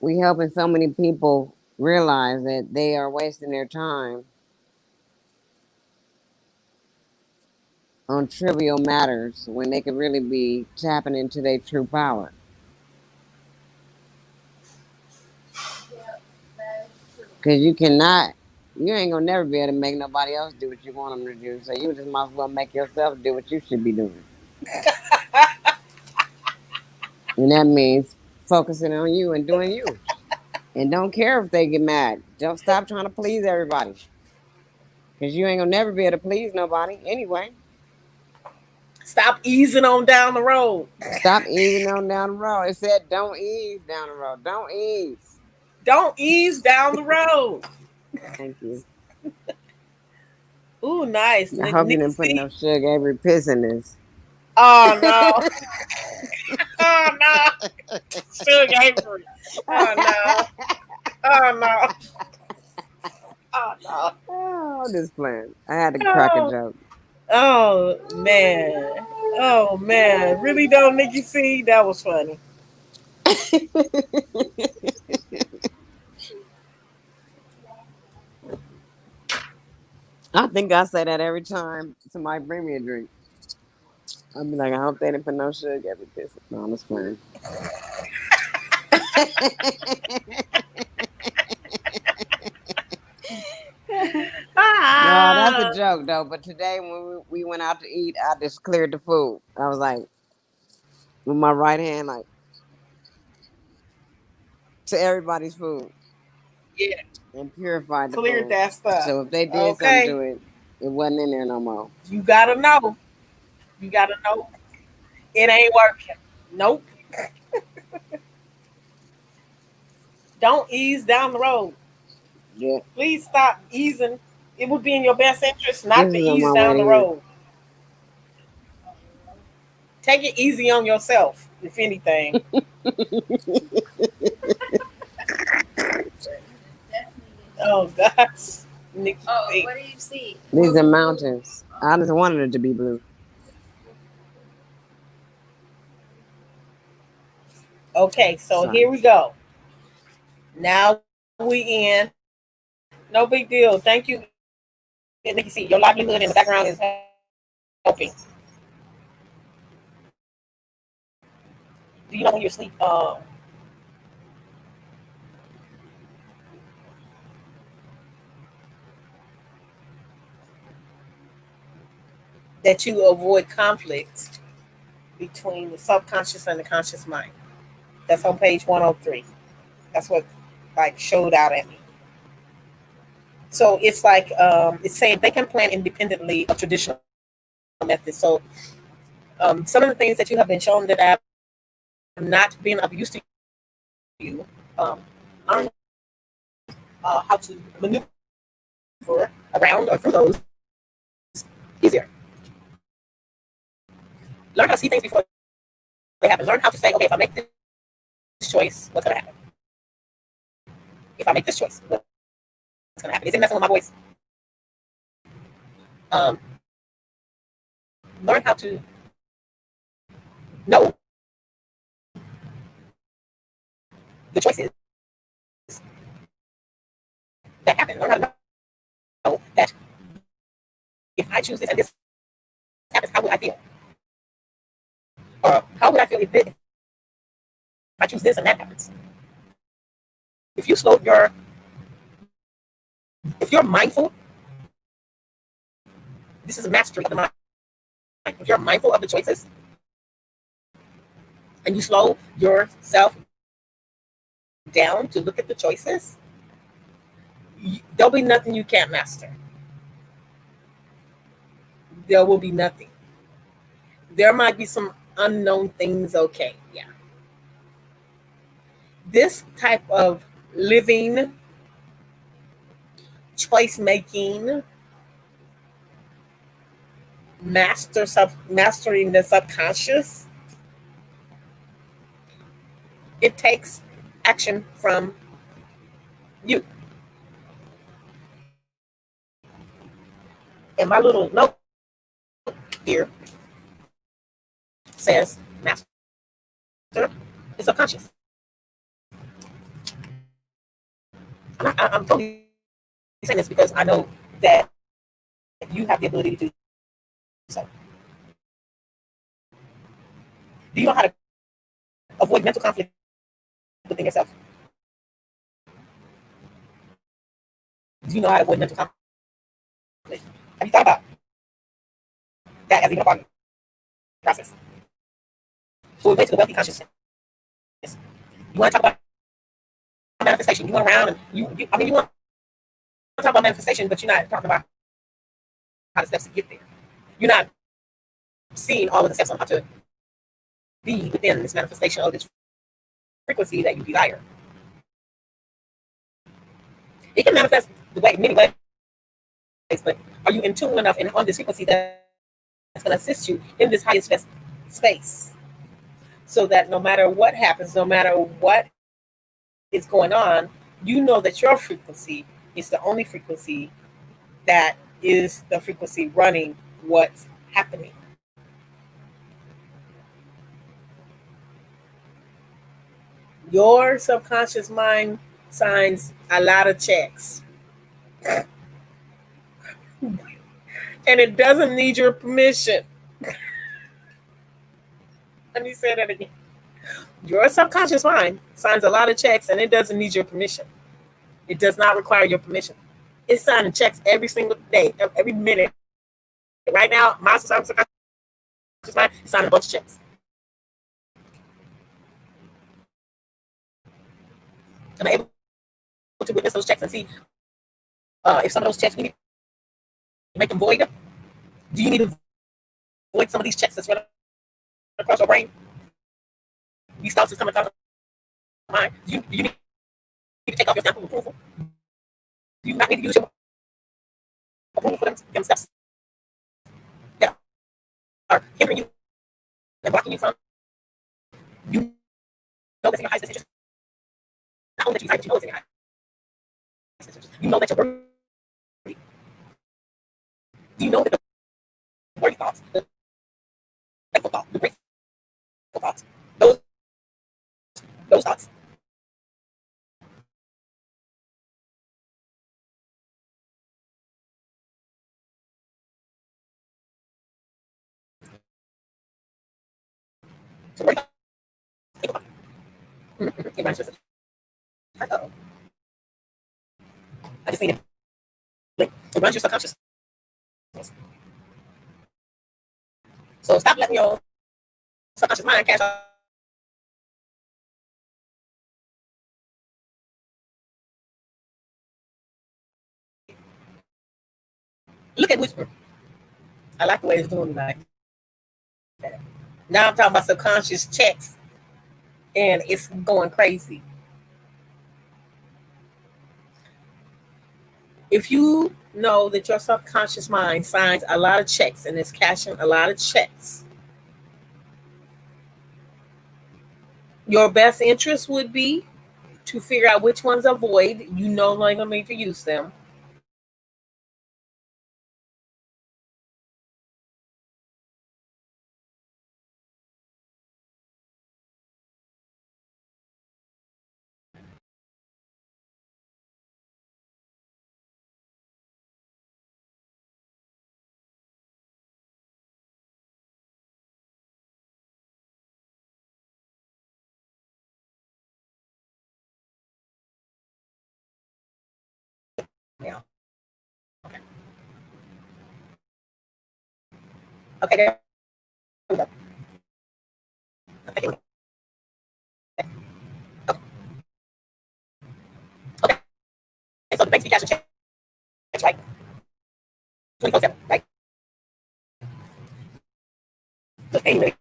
We helping so many people realize that they are wasting their time on trivial matters when they could really be tapping into their true power. Because you ain't gonna never be able to make nobody else do what you want them to do. So you just might as well make yourself do what you should be doing. And that means focusing on you and doing you. And don't care if they get mad. Don't stop trying to please everybody. Because you ain't gonna never be able to please nobody anyway. Stop easing on down the road. Stop easing on down the road. It said don't ease down the road. Don't ease. Don't ease down the road. Thank you. Ooh, nice. I hope you Nikki didn't put no C. sugar every piss in this. Oh no. Oh no. Sugar Avery. Oh no. Oh no. Oh no. Oh, I'm just playing. I had to crack a Oh, joke. oh man. Oh man. Really though, Nikki C? That was funny. I think I say that every time somebody bring me a drink. I'll be like, I hope they didn't put no sugar every piss. No, I'm just playing. No, that's a Ah. joke though. But today when we went out to eat, I just cleared the food. I was like, with my right hand, like to everybody's food Yeah. and purified the Cleared food. that stuff. So if they did something Okay. to it, it wasn't in there no more. You gotta know. You gotta know. It ain't working. Nope. Don't ease down the road. Yeah, Please stop easing. It would be in your best interest not this to is on ease my way down to the here. road. Take it easy on yourself, if anything. Oh gosh. Nikki C. What do you see? These are mountains. I just wanted it to be blue. Okay, so Sorry. here we go. Now we in. No big deal. Thank you, Nikki C. Your livelihood in the background is helping. Do you know when you're asleep? That you avoid conflicts between the subconscious and the conscious mind. That's on page 103. That's what like showed out at me. So it's like it's saying they can plan independently of traditional methods. So some of the things that you have been shown that have not been of use to you, learn how to maneuver around or through those easier. Learn how to see things before they happen. Learn how to say, okay, if I make this choice, what's going to happen? If I make this choice, what's going to happen? Is it messing with my voice? Um, Learn how to know the choices that happen. Learn how to know that if I choose this and this happens, how would I feel? Or how would I feel if I choose this and that happens? If you slow your, if you're mindful, this is a mastery of the mind. If you're mindful of the choices and you slow yourself down to look at the choices, there'll be nothing you can't master. There will be nothing. There might be some unknown things, okay, yeah. This type of living, choice making, mastering the subconscious, it takes action from you. And my little note here says master the subconscious. I'm totally saying this because I know that you have the ability to do so. Do you know how to avoid mental conflict within yourself? Do you know how to avoid mental conflict? Have you thought about that as even a part of the process? So we went to the wealthy consciousness. You want to talk about manifestation. You went around and you want to talk about manifestation, but you're not talking about how the steps to get there. You're not seeing all of the steps on how to be within this manifestation of this frequency that you desire. It can manifest many ways, but are you in tune enough and on this frequency that's going to assist you in this highest space? So that no matter what happens, no matter what is going on, you know that your frequency is the only frequency that is the frequency running what's happening. Your subconscious mind signs a lot of checks. And it doesn't need your permission. Let me say that again. Your subconscious mind signs a lot of checks and it doesn't need your permission. It does not require your permission. It's signing checks every single day, every minute. Right now, my subconscious mind is signing a bunch of checks. I'm able to witness those checks and see if some of those checks we need to make them void. Do you need to void some of these checks that's running across your brain? These thoughts that's coming across your mind. Do you need to take off your stamp of approval? Do you not need to use your approval for them steps that are hindering you and blocking you from you know that's in your highest interest? Not only that you desire, but you know it's in your highest interest. You know that you're worthy. Do you know that the worthy thoughts, the thankful thoughts, the grateful thoughts, those thoughts so worthy thoughts, it runs just uh-oh. I just need it. It runs your subconscious. So stop letting your subconscious mind catch up. Look at Whisper. I like the way it's doing like that. Now I'm talking about subconscious checks, and it's going crazy. If you know that your subconscious mind signs a lot of checks and is cashing a lot of checks, your best interest would be to figure out which ones are void. You no longer need to use them. Yeah. Okay. Okay. There we go. Okay. Okay. Okay. So the banks be cashing checks, right? 24/7, right? So anyway,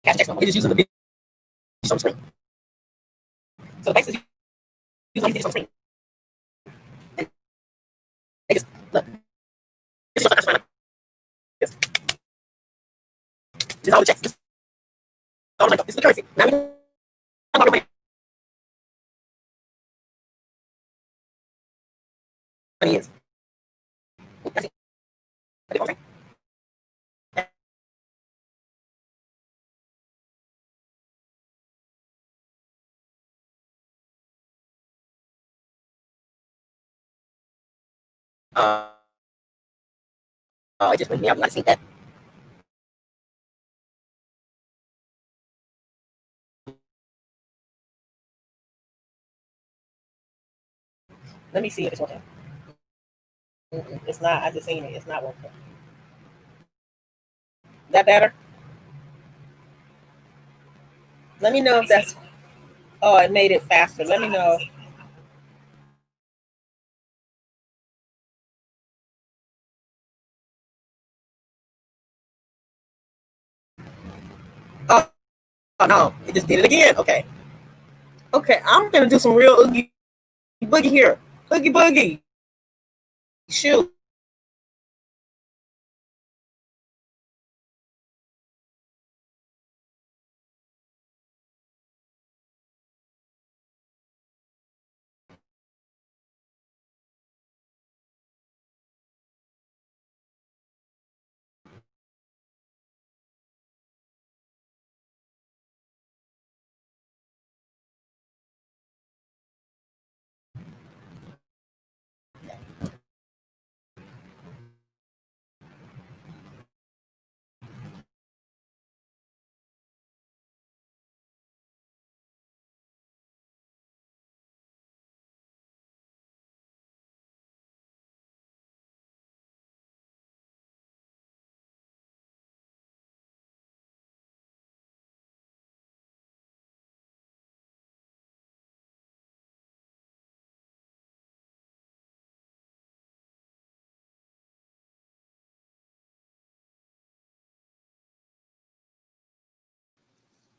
cash checks no more. They just using the digits on the screen. So the banks is using these digits on the screen. And they just look. This is your subconscious mind. Yes. Just all the checks. Just all the money. This is the currency. Now we talk about real money is. That's it. That's it. It just went me out. I see that. Let me see if it's working. It's not. I just seen it. It's not working. That better? Let me know if that's. Oh, it made it faster. Let me know. Oh, oh no, it just did it again. Okay. Okay, I'm gonna do some real oogie boogie here. Oogie boogie. Shoot.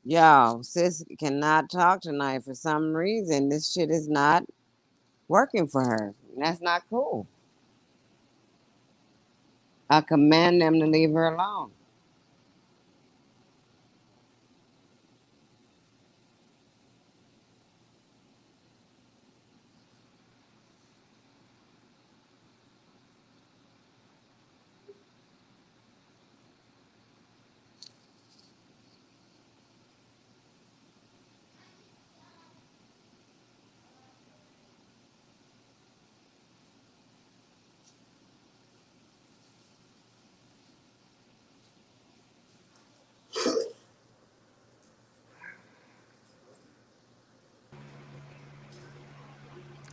Y'all, sis cannot talk tonight for some reason. This shit is not working for her. And that's not cool. I command them to leave her alone.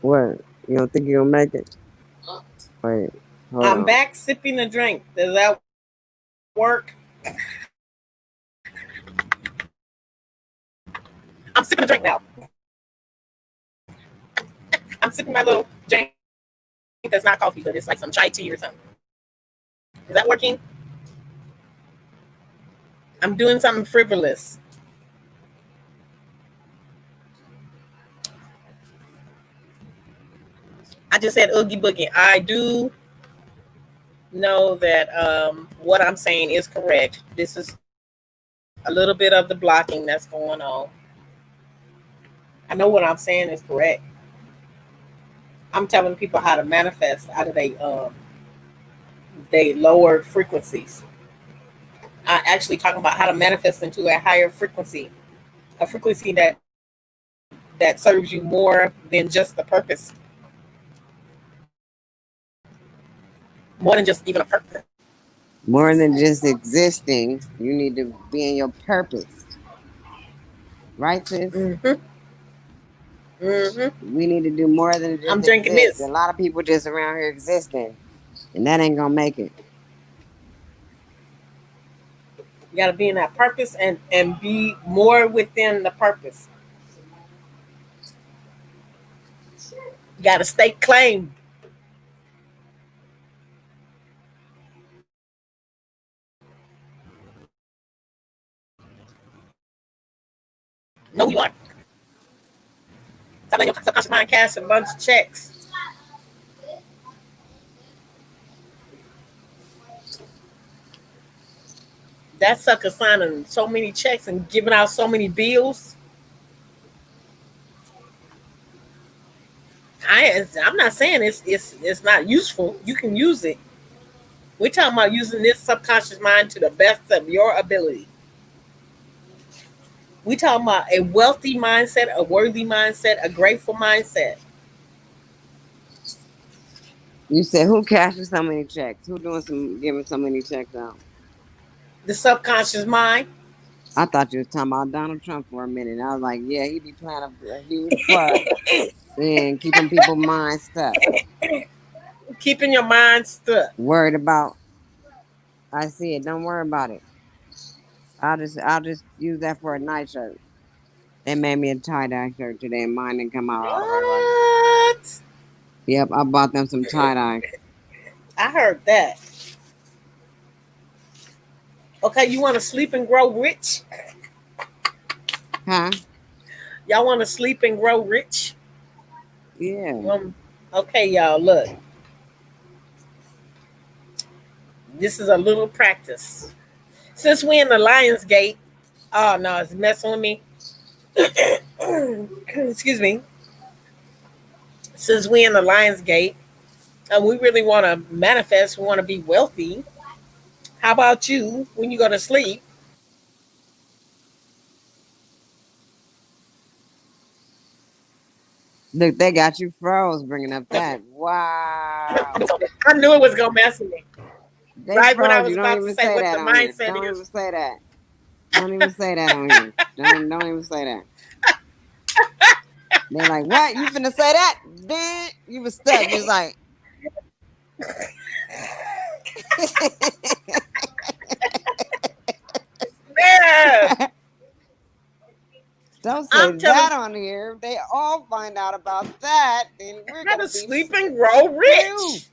What? You don't think you'll make it? Wait, hold I'm on. back sipping a drink. Does that work? I'm sipping a drink now. I'm sipping my little drink that's not coffee, but it's like some chai tea or something. Is that working? I'm doing something frivolous. I just said oogie boogie. I do know that what I'm saying is correct. This is a little bit of the blocking that's going on. I know what I'm saying is correct. I'm telling people how to manifest out of they lower frequencies. I actually talking about how to manifest into a higher frequency, a frequency that serves you more than just the purpose, more than just even a purpose. More than just existing, you need to be in your purpose. Right, sis? Mm-hmm. Mm-hmm. We need to do more than I'm just drinking exist. A this. lot of people just around here existing, and that ain't gonna make it. You got to be in that purpose and be more within the purpose. You got to stay claimed. Know who you are. Tell your subconscious mind cash a bunch of checks. That sucker signing so many checks and giving out so many bills. I'm not saying it's not useful. You can use it. We're talking about using this subconscious mind to the best of your ability. We talking about a wealthy mindset, a worthy mindset, a grateful mindset. You said who cashes so many checks? Who doing some giving so many checks out? The subconscious mind. I thought you was talking about Donald Trump for a minute. I was like, yeah, he be playing a huge part in keeping people's minds stuck. Keeping your mind stuck. Worried about I see it. Don't worry about it. I'll just use that for a night shirt. They made me a tie-dye shirt today and mine didn't come out all the way right. What? Yep, I bought them some tie-dye. I heard that. Okay, you want to sleep and grow rich? Huh? Y'all want to sleep and grow rich? Yeah. Okay, y'all, look. This is a little practice. Since we in the Lions Gate, oh no, it's messing with me. Excuse me. Since we in the Lions Gate, and we really want to manifest, we want to be wealthy. How about you, when you go to sleep? Look, they got you froze bringing up that. Wow. I knew it was gonna mess with me. They Right when I froze was you. Don't about to even say say what the that on here. mindset Don't is. even say that. Don't even say that on here. Don't even say that. They're like, what? You finna say that? Then you was stuck. You was like, Yeah. don't say I'm telling that on here. If they all find out about that, then we're you, how gonna to be sleep and grow screwed. rich.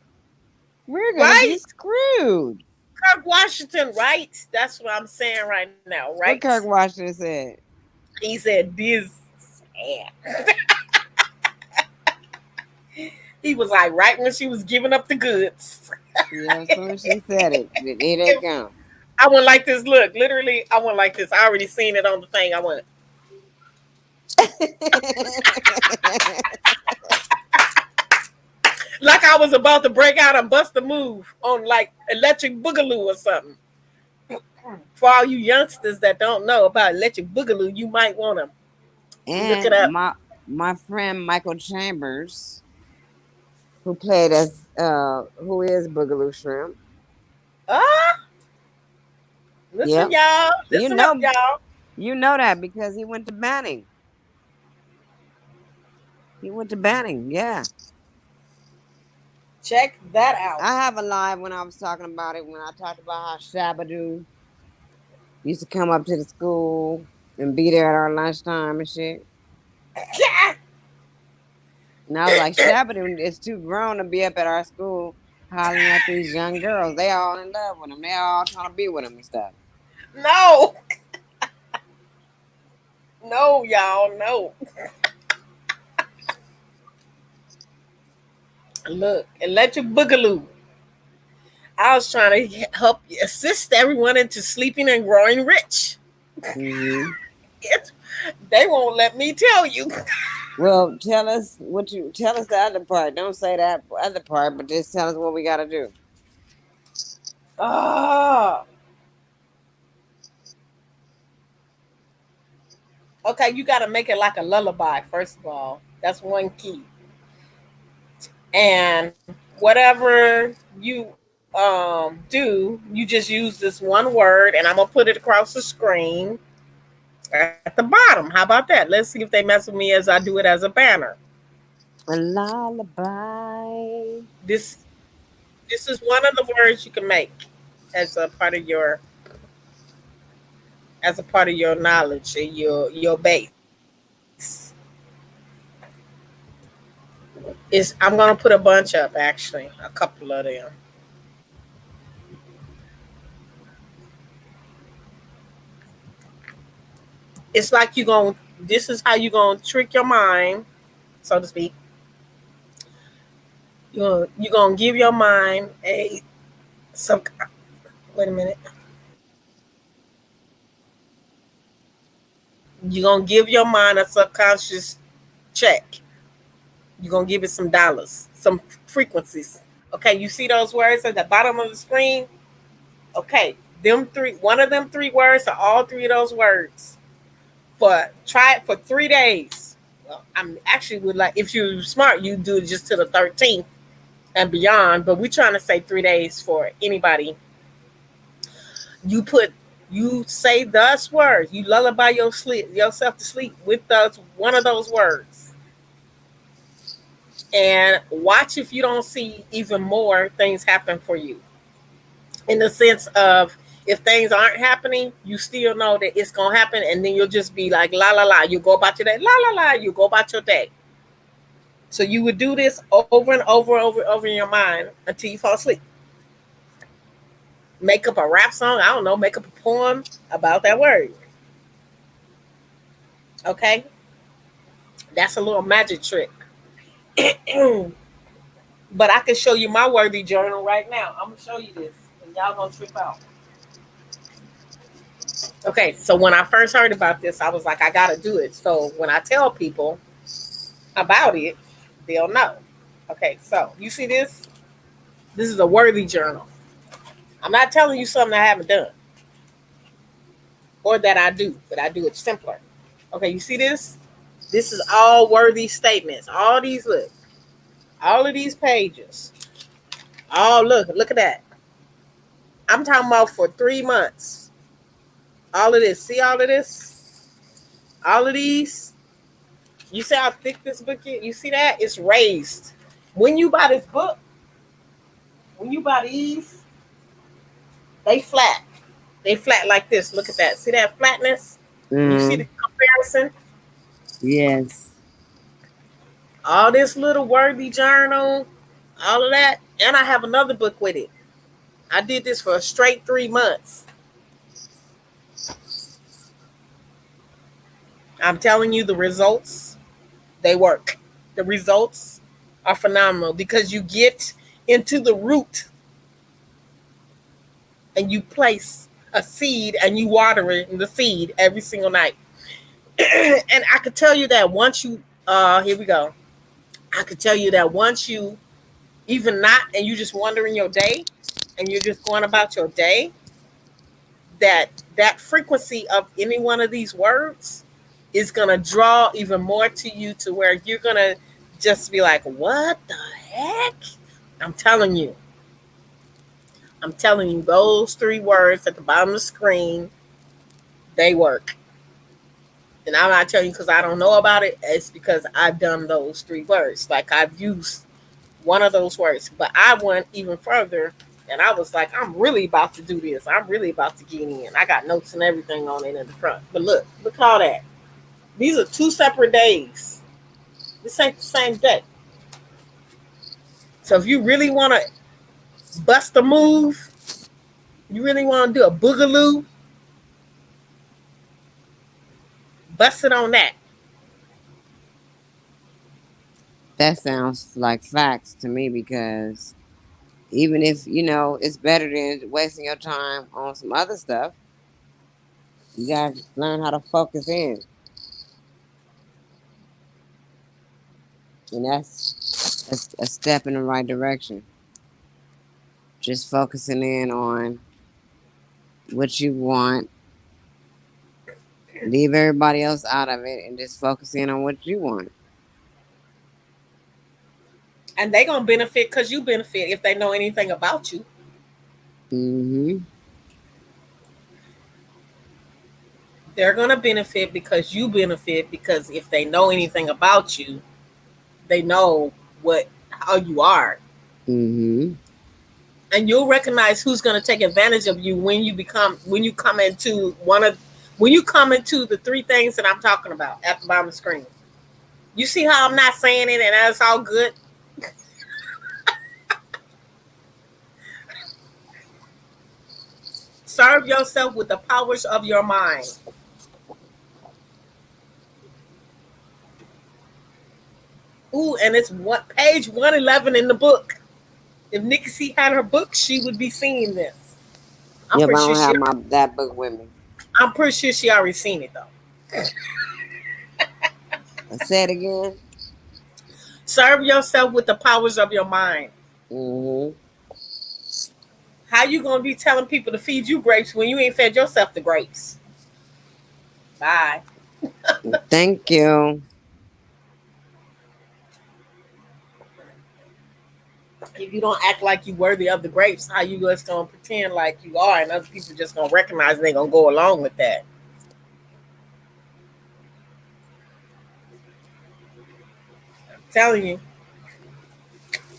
We're gonna be Right? screwed. Kirk Washington, right? That's what I'm saying right now, right? What Kirk Washington said. He said this. He was like, right when she was giving up the goods. Yeah, as soon as she said it, here they come. I went like this. Look, literally, I went like this. I already seen it on the thing. I went. Like I was about to break out and bust a move on like Electric Boogaloo or something. For all you youngsters that don't know about Electric Boogaloo, you might want to look it And up. my friend Michael Chambers, who played as who is Boogaloo Shrimp. Ah, listen, Yep. y'all. You Listen up, know y'all. you know that because he went to Banning. He went to Banning, yeah. Check that out. I have a live when I was talking about it when I talked about how Shabadoo used to come up to the school and be there at our lunchtime and shit. And I was like, Shabadoo is too grown to be up at our school hollering at these young girls. They all in love with him. They all trying to be with him and stuff. No. No, y'all, no. Look, Electric Boogaloo. I was trying to help assist everyone into sleeping and growing rich. Mm-hmm. They won't let me tell you. Well, tell us the other part. Don't say that other part, but just tell us what we got to do. Ah. Okay, you got to make it like a lullaby, first of all. That's one key. And whatever you do, you just use this one word, and I'm going to put it across the screen at the bottom. How about that? Let's see if they mess with me as I do it as a banner. A lullaby. This is one of the words you can make as a part of your knowledge and your base. Is I'm gonna put a bunch up actually, a couple of them. It's like you gonna this is how you gonna trick your mind, so to speak. You gonna give your mind a some wait a minute. You're going to give your mind a subconscious check. You're going to give it some dollars, some frequencies. Okay, you see those words at the bottom of the screen? Okay, them three, one of them three words or all three of those words. Try it for 3 days. Well, I'm actually would like, if you're smart, you do it just to the 13th and beyond. But we're trying to say 3 days for anybody. You say those words. You lullaby yourself to sleep with those one of those words, and watch if you don't see even more things happen for you. In the sense of, if things aren't happening, you still know that it's gonna happen, and then you'll just be like la la la. You go about your day, la la la. You go about your day. So you would do this over and over in your mind until you fall asleep. Make up a rap song. I don't know. Make up a poem about that word. Okay, that's a little magic trick. But I can show you my worthy journal right now. I'm gonna show you this, and y'all gonna trip out. Okay, so when I first heard about this, I was like, I gotta do it. So when I tell people about it, they'll know. Okay, so you see this? This is a worthy journal. I'm not telling you something I haven't done or that I do, but I do it simpler. Okay, you see this? This is all worthy statements. All these, look, all of these pages. Oh, look at that. I'm talking about for 3 months. All of this. See all of this? All of these. You see how thick this book is? You see that? It's raised. When you buy this book, when you buy these, they flat. They flat like this. Look at that. See that flatness? You see the comparison? Yes. All this little worthy journal, all of that. And I have another book with it. I did this for a straight 3 months. I'm telling you, the results, they work. The results are phenomenal because you get into the root and you place a seed and you water it in the seed every single night. And I could tell you that once you, here we go. I could tell you that once you, even not, and you just wondering your day and you're just going about your day, that frequency of any one of these words is going to draw even more to you to where you're going to just be like, what the heck? I'm telling you, those 3 words at the bottom of the screen, they work. And I'm not telling you because I don't know about it. It's because I've done those 3 words. Like, I've used one of those words. But I went even further, and I was like, I'm really about to do this. I'm really about to get in. I got notes and everything on it in the front. But look at all that. These are 2 separate days. This ain't the same day. So if you really want to bust a move, you really want to do a boogaloo, bust it on that. That sounds like facts to me, because even if, it's better than wasting your time on some other stuff, you got to learn how to focus in. And that's a step in the right direction. Just focusing in on what you want. Leave everybody else out of it and just focus in on what you want. And they going to benefit because you benefit if they know anything about you. Mm-hmm. They're going to benefit because you benefit, because if they know anything about you, they know how you are. Mm-hmm. And you'll recognize who's going to take advantage of you when you come into the 3 things that I'm talking about at the bottom of the screen. You see how I'm not saying it and that's all good? Serve yourself with the powers of your mind. Ooh, and it's page 111 in the book. If Nikki C had her book, she would be seeing this. I don't have that book with me. I'm pretty sure she already seen it though. Say it again. Serve yourself with the powers of your mind. Mm-hmm. How you gonna be telling people to feed you grapes when you ain't fed yourself the grapes? Bye. Thank you. If you don't act like you worthy of the grapes, how you just gonna pretend like you are, and other people just gonna recognize and they gonna go along with that? I'm telling you,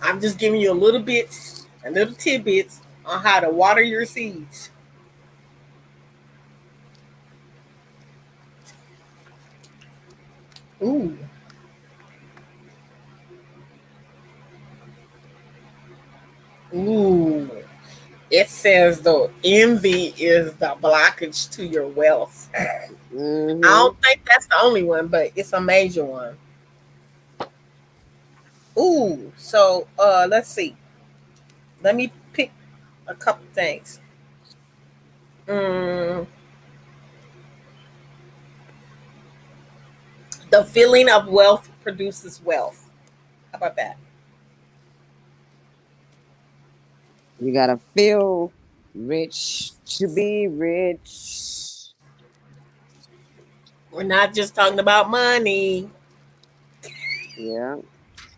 I'm just giving you a little bits, a little tidbits on how to water your seeds. Ooh, ooh. It says though envy is the blockage to your wealth. I Mm-hmm. don't think that's the only one, but it's a major one. Ooh, so let's see. Let me pick a couple things. Mm, the feeling of wealth produces wealth. How about that? You gotta feel rich to be rich. We're not just talking about money. Yeah,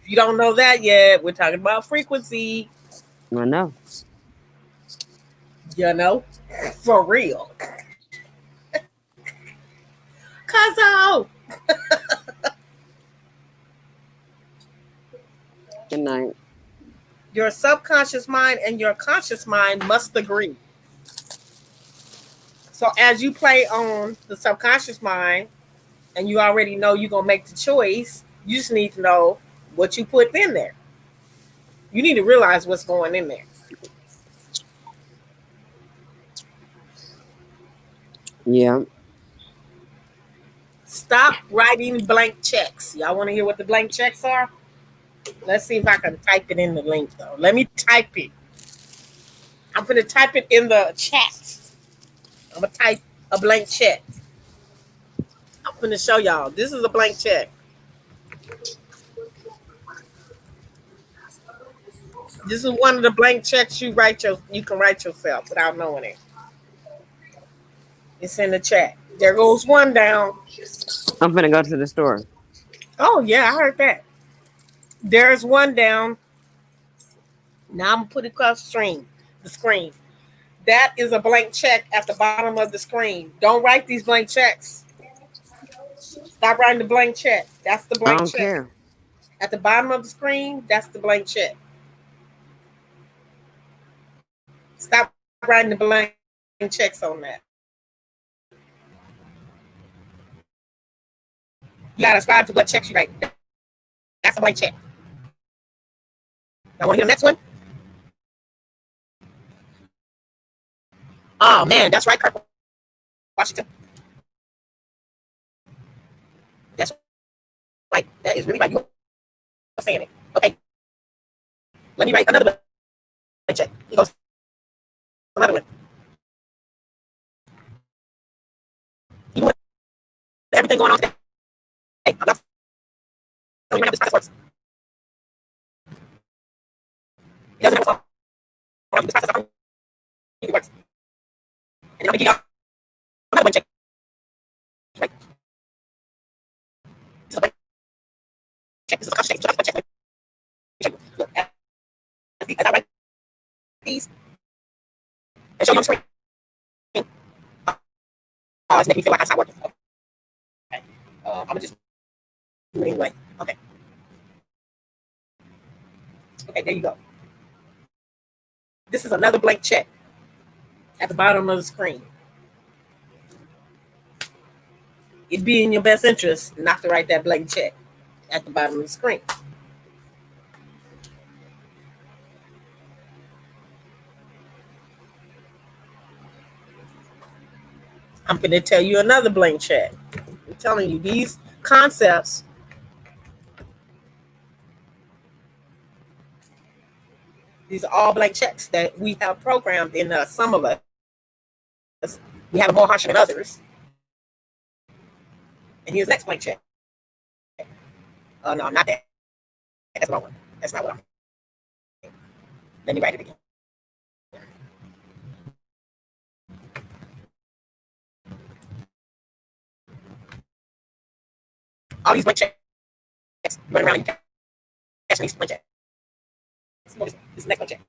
If you don't know that yet, we're talking about frequency. I know. You know, for real. Cause Good night. your subconscious mind and your conscious mind must agree. So as you play on the subconscious mind, and you already know you're gonna make the choice, you just need to know what you put in there. You need to realize what's going in there. Yeah. Stop writing blank checks. Y'all want to hear what the blank checks are? Let's see if I can type it in the link though. Let me type it. I'm gonna type it in the chat. I'm gonna type a blank check. I'm gonna show y'all. This is a blank check. This is one of the blank checks you can write yourself without knowing it. It's in the chat. There goes one down. I'm gonna go to the store. Oh yeah, I heard that. There's one down. Now I'm gonna put it across the screen. That is a blank check at the bottom of the screen. Don't write these blank checks. Stop writing the blank check. That's the I blank don't check. care. At the bottom of the screen, that's the blank check. Stop writing the blank checks on that. You gotta ascribe to what checks you write. That's a blank check. I want to hear the next one. Oh man, that's right, Kirk Washington. That's right. That is really right. You're saying it. Okay. Let me write another blank check. He goes another one. Even with everything going on today, I'm not telling you right now this process works. It doesn't ever work. This process it works. And I'm gonna give you another blank check. Right. This is a blank check. This is a conscious check. So that's a blank check. Look, as I write these and show you on the screen, it's making me feel like I'm not working. Okay. I'm gonna just do it anyway. Okay. Okay, there you go. This is another blank check at the bottom of the screen. It'd be in your best interest not to write that blank check at the bottom of the screen. I'm going to tell you another blank check. I'm telling you, these concepts, these are all blank checks that we have programmed in some of us. We have more harsher than others. And here's the next blank check. Oh, no, not that. That's the wrong one. That's not what I'm. Let me write it again. All these blank checks. Run around and catch these blank checks. This is the next blank check.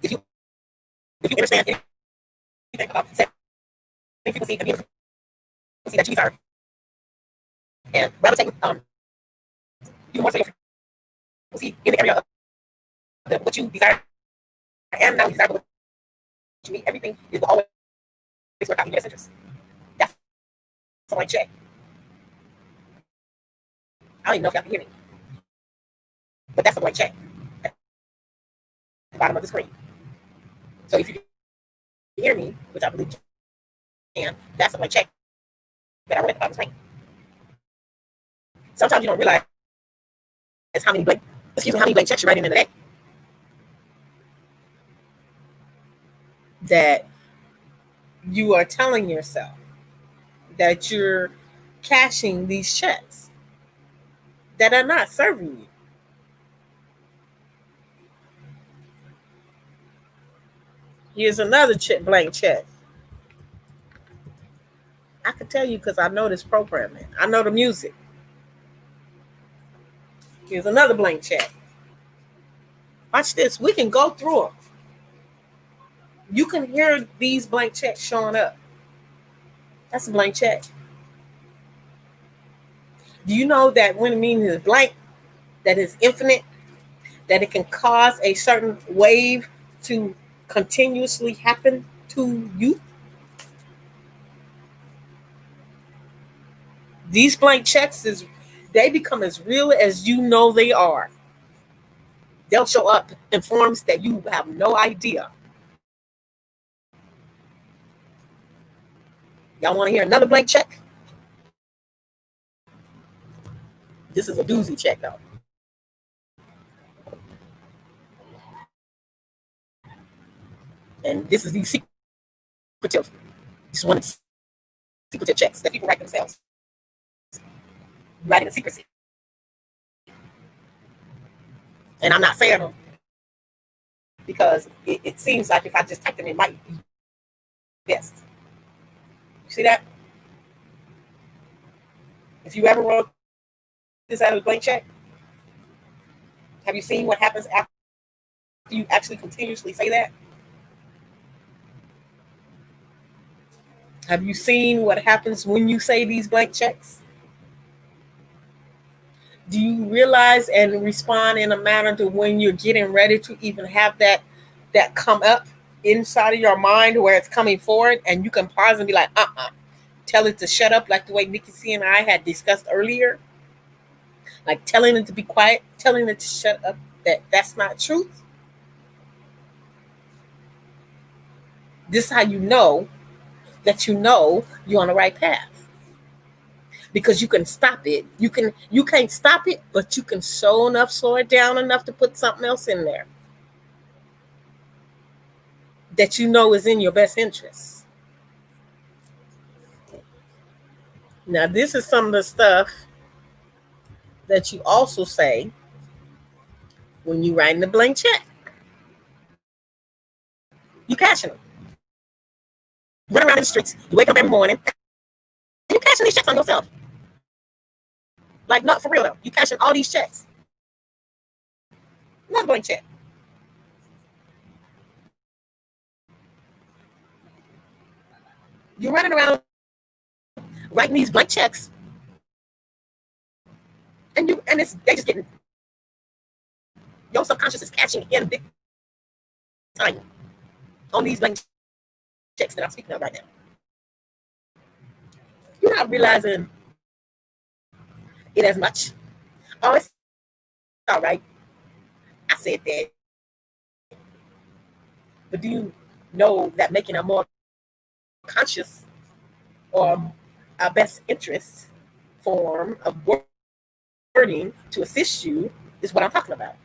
If you understand anything about frequency and the frequency that G's are, and gravitating you more so your frequency in the area of what you desire, and now you desire what you need, everything is always work out in your best interest. That's a blank check. I don't even know if y'all can hear me, but that's a blank check at the bottom of the screen. So if you can hear me, which I believe you can, that's a blank check that I wrote at the bottom of the screen. Sometimes you don't realize how many blank checks you're writing in the day. That you are telling yourself that you're cashing these checks that are not serving you. Here's another blank check. I can tell you because I know this programming. I know the music. Here's another blank check. Watch this. We can go through them. You can hear these blank checks showing up. That's a blank check. Do you know that when the meaning is blank, that is infinite, that it can cause a certain wave to continuously happen to you? These blank checks, they become as real as you know they are. They'll show up in forms that you have no idea. Y'all want to hear another blank check? This is a doozy check, though. And this is the secretive. This is one of the secretive checks that people write themselves. Writing in secrecy. And I'm not saying them because it seems like if I just type them, it might be best. You see that? If you ever wrote this out of a blank check, have you seen what happens after you actually continuously say that? Have you seen what happens when you say these blank checks? Do you realize and respond in a manner to when you're getting ready to even have that come up inside of your mind where it's coming forward and you can pause and be like, tell it to shut up, like the way Nikki C and I had discussed earlier? Like telling it to be quiet, telling it to shut up, that's not truth. This is how you know that you're on the right path. Because you can stop it. You can't stop it, but you can show enough, slow it down enough to put something else in there that you know is in your best interest. Now, this is some of the stuff that you also say when you write in the blank check. You cashing them. You run around in the streets. You wake up every morning. And you cashing these checks on yourself. Like, not for real though. You cashing all these checks. Not a blank check. You're running around writing these blank checks, and they just getting, your subconscious is catching in big time on these blank checks that I'm speaking of right now. You're not realizing it as much. Oh, it's all right. I said that. But do you know that making a more conscious or a best interest form of wording to assist you is what I'm talking about?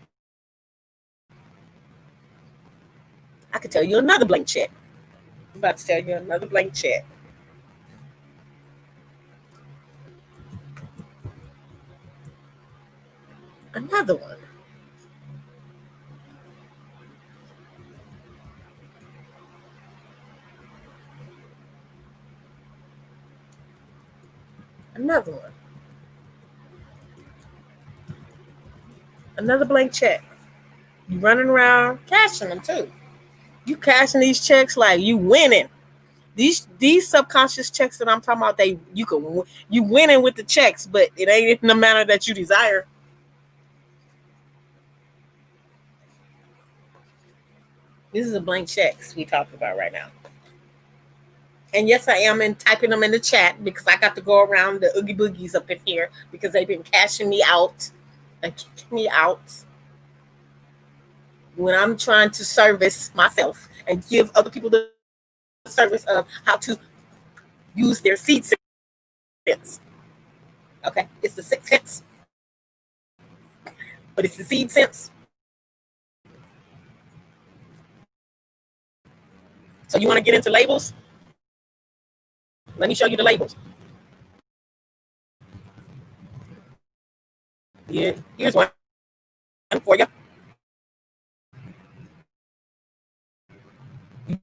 I could tell you another blank check. I'm about to tell you another blank check. Another one. Another one. Another blank check. You running around cashing them too. You cashing these checks like you winning. These subconscious checks that I'm talking about, you winning with the checks, but it ain't in the manner that you desire. This is a blank checks we talking about right now. And yes, I am typing them in the chat because I got to go around the oogie boogies up in here because they've been cashing me out and kicking me out when I'm trying to service myself and give other people the service of how to use their seed sense. Okay, it's the sixth sense, but it's the seed sense. So you want to get into labels? Let me show you the labels. Yeah, here's one for you. You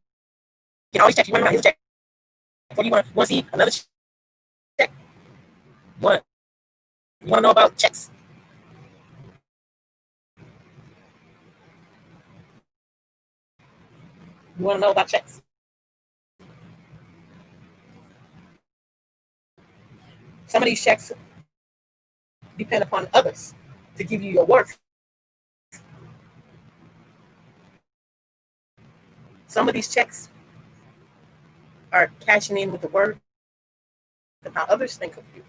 can always check. You want to check. Or you want to see another check? You want to know about checks? You want to know about checks? Some of these checks depend upon others to give you your worth. Some of these checks are cashing in with the word and how others think of you.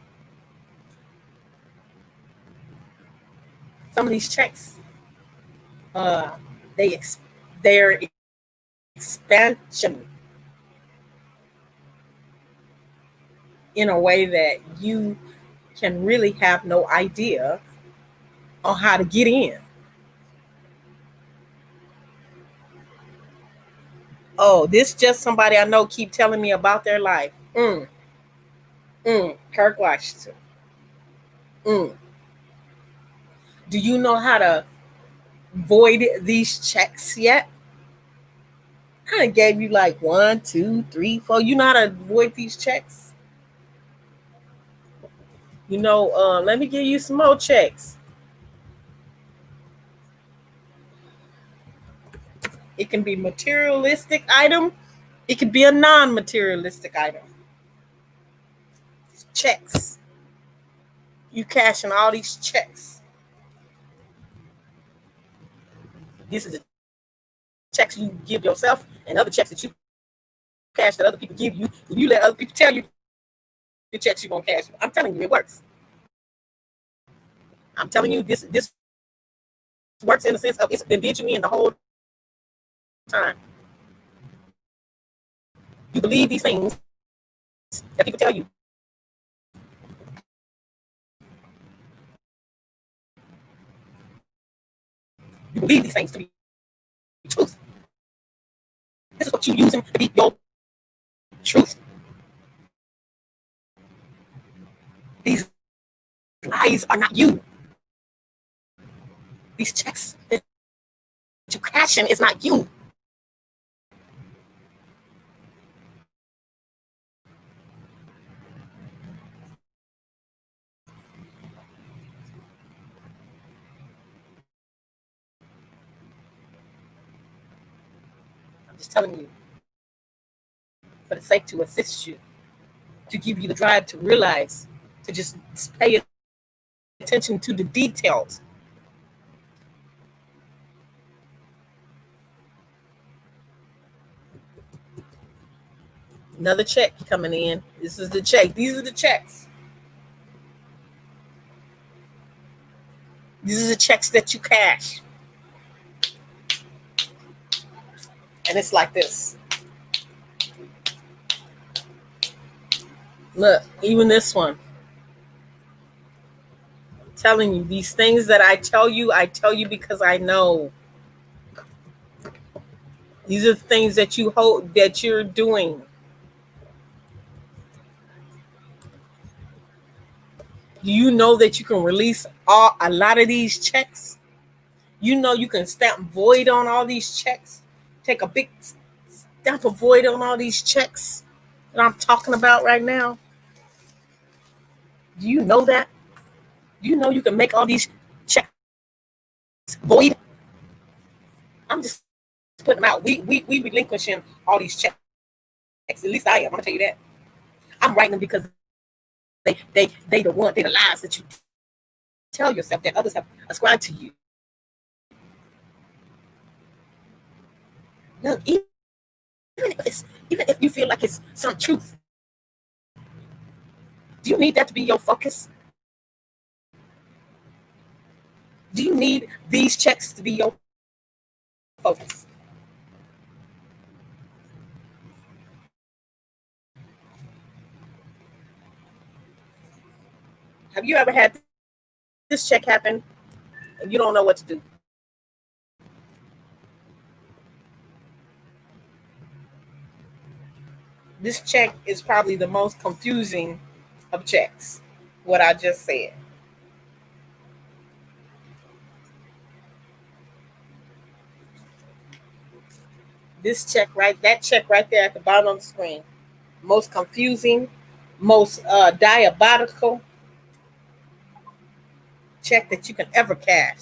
Some of these checks, their expansion in a way that you can really have no idea on how to get in. Oh, this just somebody I know keep telling me about their life. Kirk Washington. Do you know how to void these checks yet? I done gave you like 1, 2, 3, 4. You know how to void these checks? Let me give you some more checks. It can be materialistic item. It could be a non-materialistic item. Checks. You cashing all these checks. This is the checks you give yourself and other checks that you cash that other people give you. And you let other people tell you the checks you're going to cash. I'm telling you, it works. I'm telling you, this works in the sense of it's been did you in the whole time. You believe these things that people tell you. You believe these things to be truth. This is what you use them to be your truth. These lies are not you. These checks that you cashing is not you. I'm just telling you, for the sake to assist you, to give you the drive to realize, to just pay attention to the details. Another check coming in. This is the check. These are the checks. These are the checks that you cash. And it's like this. Look, even this one. I'm telling you, these things that I tell you because I know. These are the things that you hope that you're doing. Do you know that you can release a lot of these checks? You know you can stamp void on all these checks. Take a big stamp of void on all these checks that I'm talking about right now. Do you know that? Do you know you can make all these checks void? I'm just putting them out. We relinquishing all these checks. At least I am. I'm gonna tell you that. I'm writing them because they the lies that you tell yourself that others have ascribed to you. Look, even if you feel like it's some truth, do you need that to be your focus? Do you need these checks to be your focus? Have you ever had this check happen and you don't know what to do? This check is probably the most confusing of checks, what I just said. That check right there at the bottom of the screen, most confusing, most diabolical check that you can ever cash.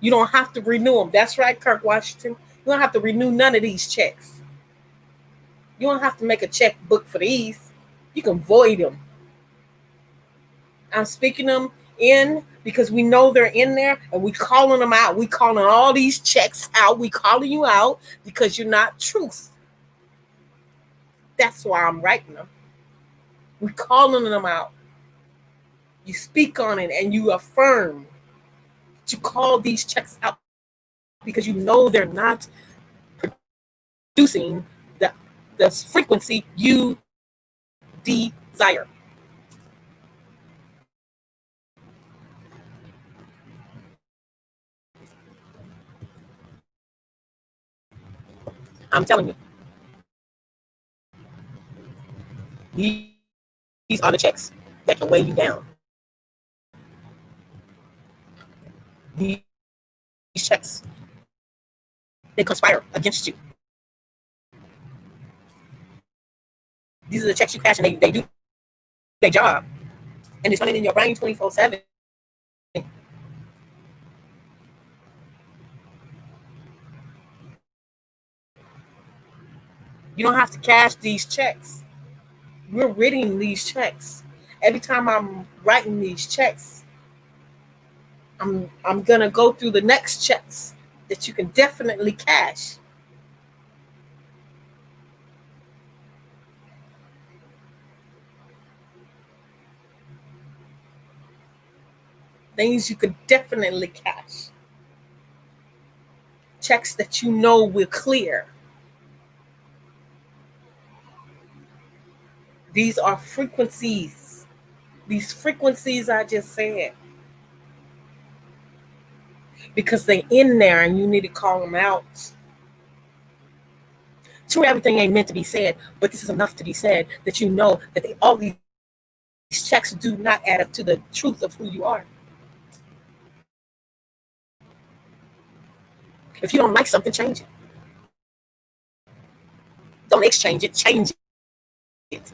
You don't have to renew them. That's right, Kirk Washington. You don't have to renew none of these checks. You don't have to make a checkbook for these. You can void them. I'm speaking them in because we know they're in there and we calling them out. We calling all these checks out. We calling you out because you're not truth. That's why I'm writing them. We calling them out. You speak on it and you affirm. You call these checks out because you know they're not producing the frequency you desire. I'm telling you, these are the checks that can weigh you down. These checks, they conspire against you. These are the checks you cash and they do their job. And it's running in your brain 24/7. You don't have to cash these checks. We're reading these checks. Every time I'm writing these checks, I'm gonna go through the next checks that you can definitely cash. Things you could definitely cash. Checks that you know will clear. These are frequencies. These frequencies I just said. Because they're in there and you need to call them out. Sure, everything ain't meant to be said, but this is enough to be said that you know that all these checks do not add up to the truth of who you are. If you don't like something, change it. Don't exchange it, change it.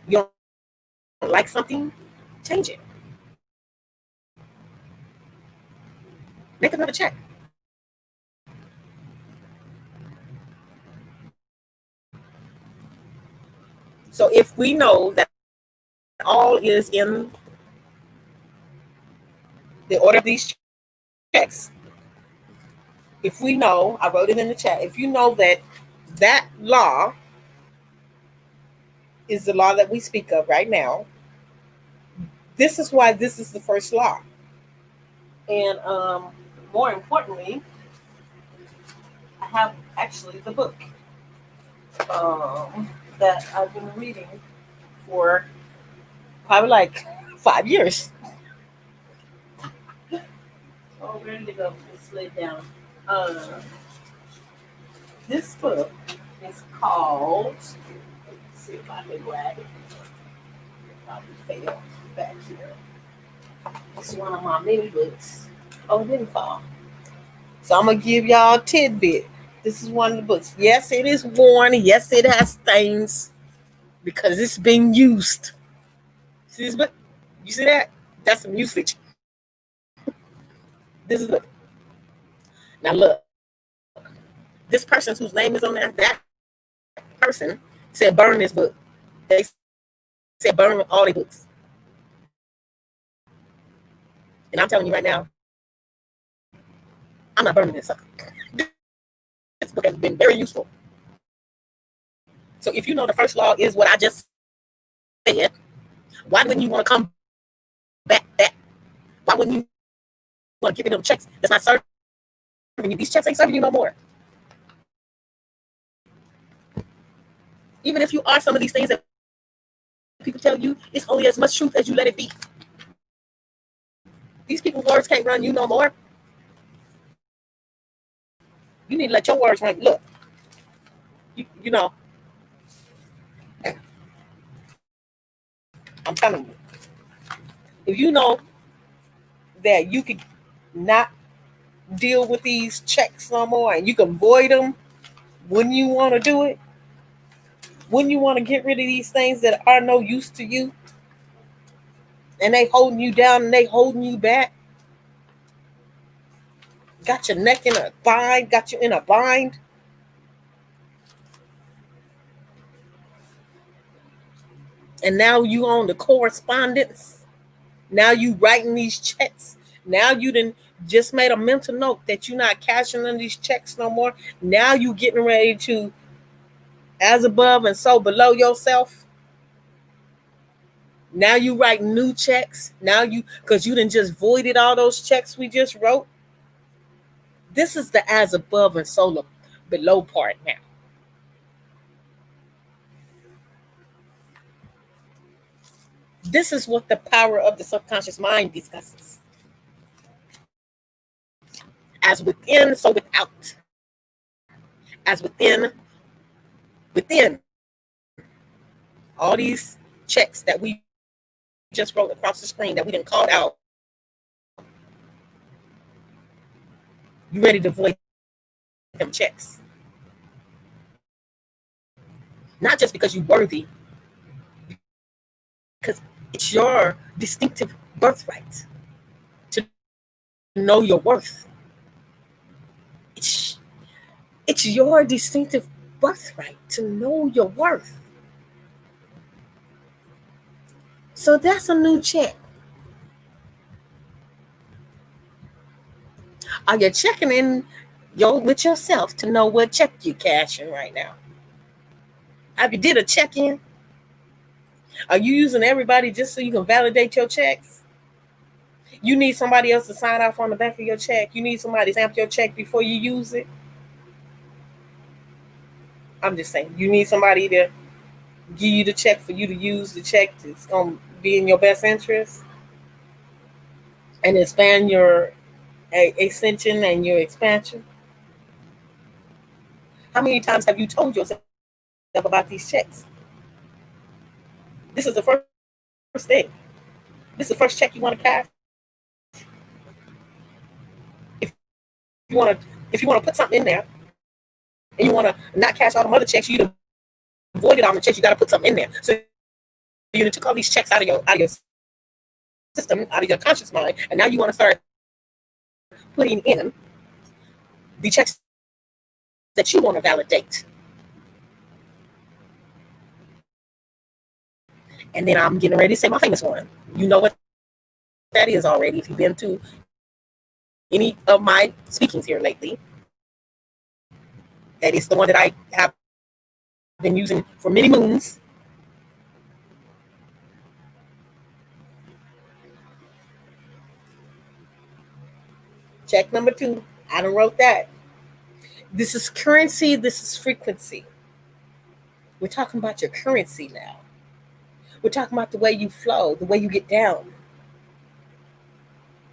You don't like something, change it. Make another check. So if we know that all is in the order of these checks, if we know, I wrote it in the chat, if you know that that law is the law that we speak of right now, this is why this is the first law. And more importantly, I have actually the book that I've been reading for probably like 5 years. Oh, ready to go. It slid down. This book is called. Let's see if I can grab it. Probably fail back here. It's one of my mini books. Oh, it didn't fall. So I'm gonna give y'all a tidbit. This is one of the books. Yes, it is worn. Yes, it has stains because it's being used. See this book? You see that? That's some usage. This is the now look. This person whose name is on there, that person said burn this book. They said burn all the books. And I'm telling you right now, I'm not burning this sucker. This book has been very useful. So if you know the first law is what I just said, why wouldn't you want to come back that? Why wouldn't you want to give me them checks? That's not serving you. These checks ain't serving you no more. Even if you are some of these things that people tell you, it's only as much truth as you let it be. These people's words can't run you no more. You need to let your words run. Look, you know, I'm telling you, if you know that you could not deal with these checks no more and you can void them, wouldn't you want to do it? Wouldn't you want to get rid of these things that are no use to you? And they holding you down and they holding you back. Got your neck in a bind, got you in a bind. And now you on the correspondence. Now you writing these checks. Now you done just made a mental note that you're not cashing in these checks no more. Now you getting ready to as above and so below yourself. Now you write new checks. Now you, because you done just voided all those checks we just wrote. This is the as above and so below part now. This is what the power of the subconscious mind discusses. As within, so without. As within. All these checks that we just wrote across the screen that we didn't call out. You ready to void them checks? Not just because you're worthy, because it's your distinctive birthright to know your worth. It's your distinctive birthright to know your worth. So that's a new check. Are you checking in with yourself to know what check you're cashing right now? Have you did a check-in? Are you using everybody just so you can validate your checks? You need somebody else to sign off on the back of your check. You need somebody to stamp your check before you use it. I'm just saying, you need somebody to give you the check for you to use the check that's going to be in your best interest and expand your ascension and your expansion. How many times have you told yourself about these checks? This is the first thing. This is the first check you want to cash. If you want to put something in there and you want to not cash all the other checks, you avoided all the checks. You got to put something in there. So you took all these checks out of your system, out of your conscious mind, and now you want to start putting in the checks that you want to validate. And then I'm getting ready to say my famous one. You know what that is already if you've been to any of my speakings here lately. That is the one that I have been using for many moons. Check number 2. I done wrote that. This is currency. This is frequency. We're talking about your currency now. We're talking about the way you flow, the way you get down.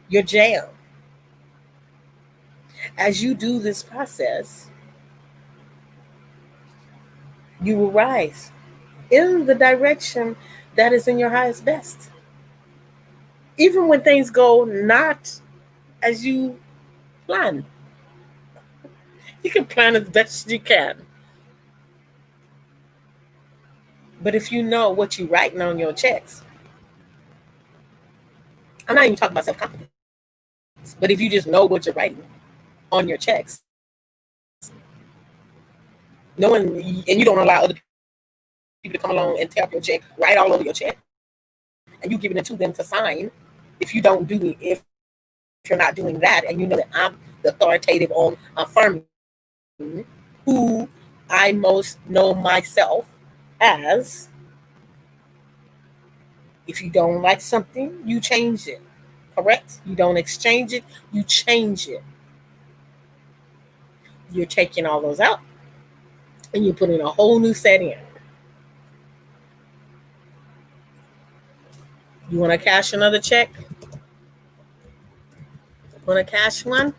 Your jam. as you do this process, you will rise in the direction that is in your highest best. Even when things go not as you plan, you can plan as best as you can. But if you know what you're writing on your checks, I'm not even talking about self confidence, but if you just know what you're writing on your checks, knowing, and you don't allow other people to come along and tear up your check, write all over your check, and you giving it to them to sign. If you don't do it, if you're not doing that, and you know that I'm the authoritative on affirming who I most know myself as, if you don't like something, you change it. Correct? You don't exchange it, you change it. You're taking all those out and you're putting a whole new set in. You want to cash another check? Want to cash one?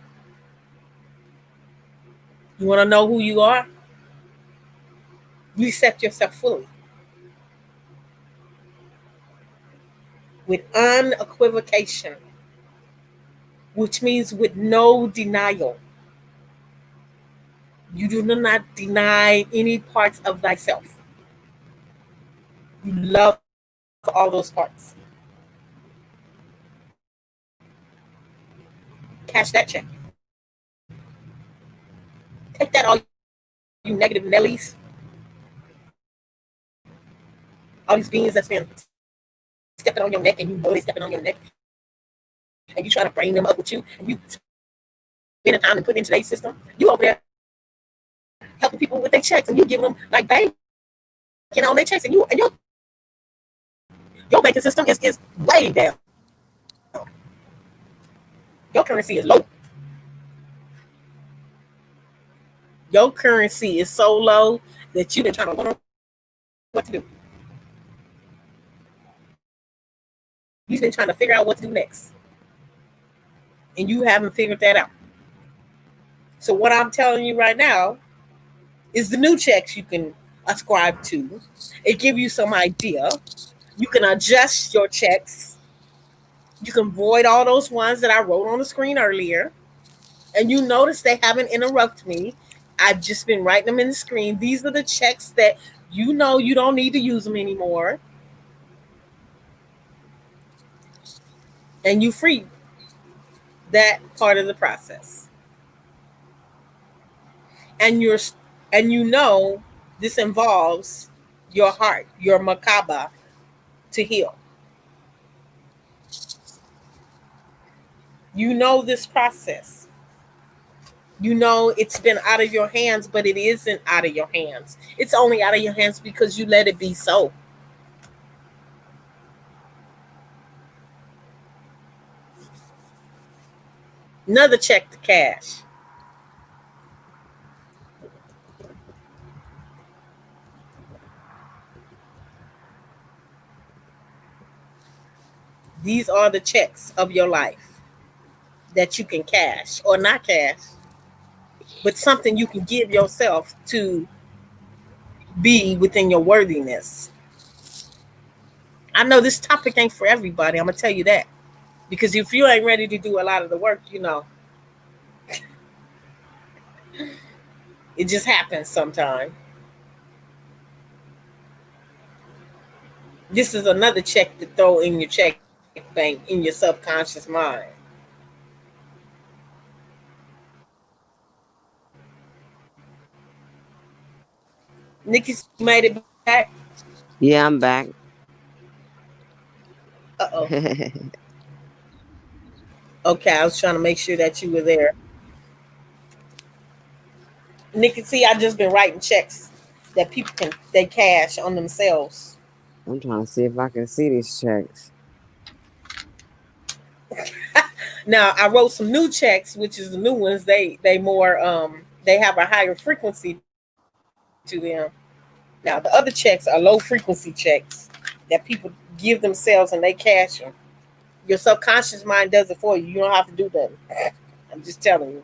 You want to know who you are? You accept yourself fully with unequivocation, which means with no denial. You do not deny any parts of thyself. You love all those parts. Cash that check. Take that, all you negative Nellies, all these beings that's been stepping on your neck and you know they stepping on your neck and you try to bring them up with you and you spend the time and put into their system. You over there helping people with their checks and you giving them like bank, on their checks, and your banking system is way down. Your currency is low. Your currency is so low that you've been trying to learn what to do. You've been trying to figure out what to do next. And you haven't figured that out. So what I'm telling you right now is the new checks you can ascribe to. It gives you some idea. You can adjust your checks. You can void all those ones that I wrote on the screen earlier. And you notice they haven't interrupted me. I've just been writing them in the screen. These are the checks that you know you don't need to use them anymore. And you free that part of the process. And you know this involves your heart, your makaba, to heal. You know this process. You know it's been out of your hands, but it isn't out of your hands. It's only out of your hands because you let it be so. Another check to cash. These are the checks of your life that you can cash or not cash, but something you can give yourself to be within your worthiness. I know this topic ain't for everybody. I'm going to tell you that. Because if you ain't ready to do a lot of the work, it just happens sometime. This is another check to throw in your check bank, in your subconscious mind. Nikki made it back. Yeah, I'm back. Uh-oh. Okay, I was trying to make sure that you were there. Nikki, see, I just been writing checks that people they cash on themselves. I'm trying to see if I can see these checks. Now I wrote some new checks, which is the new ones. They more they have a higher frequency to them. Now the other checks are low frequency checks that people give themselves and they cash them. Your subconscious mind does it for you. You don't have to do that. I'm just telling you.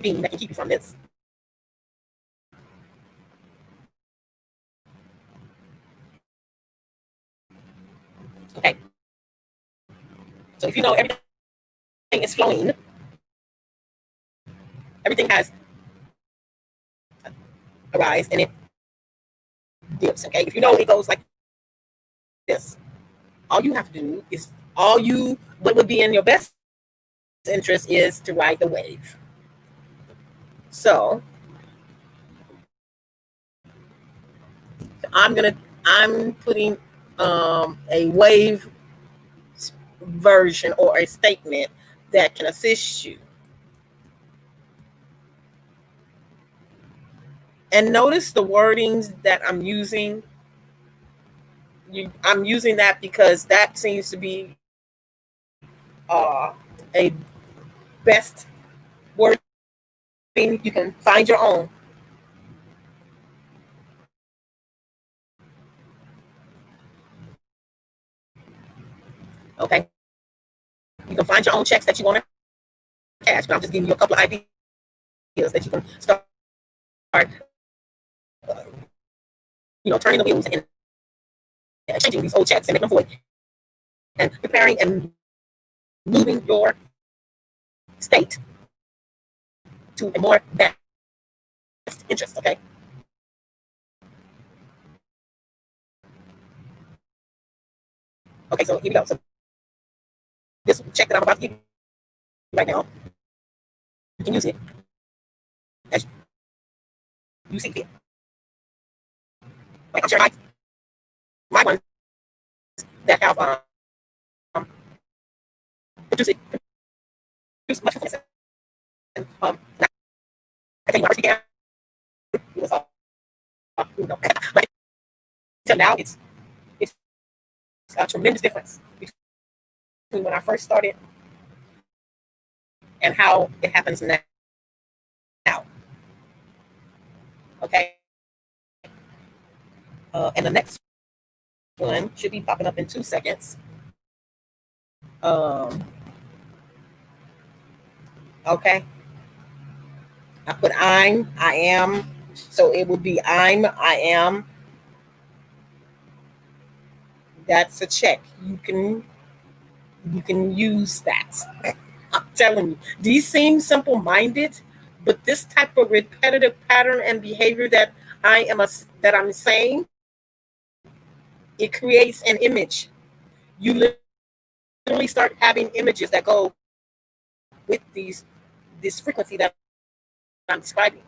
being that can keep you from this. Okay. So if you know everything is flowing, everything has a rise and it dips. Okay. If you know it goes like this, all you have to do is what would be in your best interest is to ride the wave. So I'm putting a wave version or a statement that can assist you. And notice the wordings that I'm using. I'm using that because that seems to be a best wording. You can find your own. Okay. You can find your own checks that you want to cash, but I'm just giving you a couple of ideas that you can start, turning the wheels and changing these old checks and making them void, and preparing and moving your state to a more best interest. Okay. Okay. So here we go. So this check that I'm about to give you right now, you can use it as you see fit. Like I'm sharing my ones that have produced much of this. And, I think my first began, it was but until now it's a tremendous difference between when I first started and how it happens now. Okay. And the next one should be popping up in 2 seconds. Okay. I put I am, so it would be I am. That's a check. You can use that. I'm telling you, these seem simple-minded, but this type of repetitive pattern and behavior that I'm saying, it creates an image. You literally start having images that go with this frequency that I'm describing.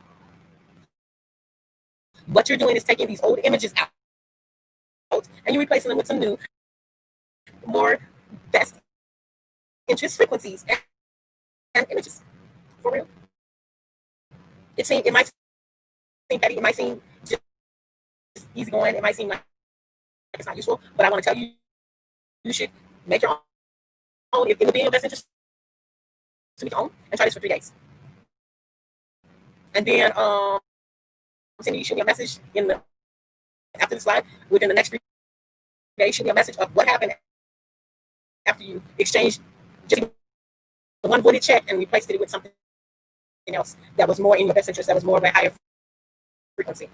What you're doing is taking these old images out and you're replacing them with some new, more best interest frequencies and images. For real. It might seem petty, it might seem just easy going, it might seem like it's not useful, but I want to tell you, you should make your own. It would be in your best interest to make your own and try this for 3 days. And then send you shoot me a message after this live. Within the next 3 days, shoot me a message of what happened after you exchanged just one voided check and replaced it with something else that was more in your best interest, that was more of a higher frequency.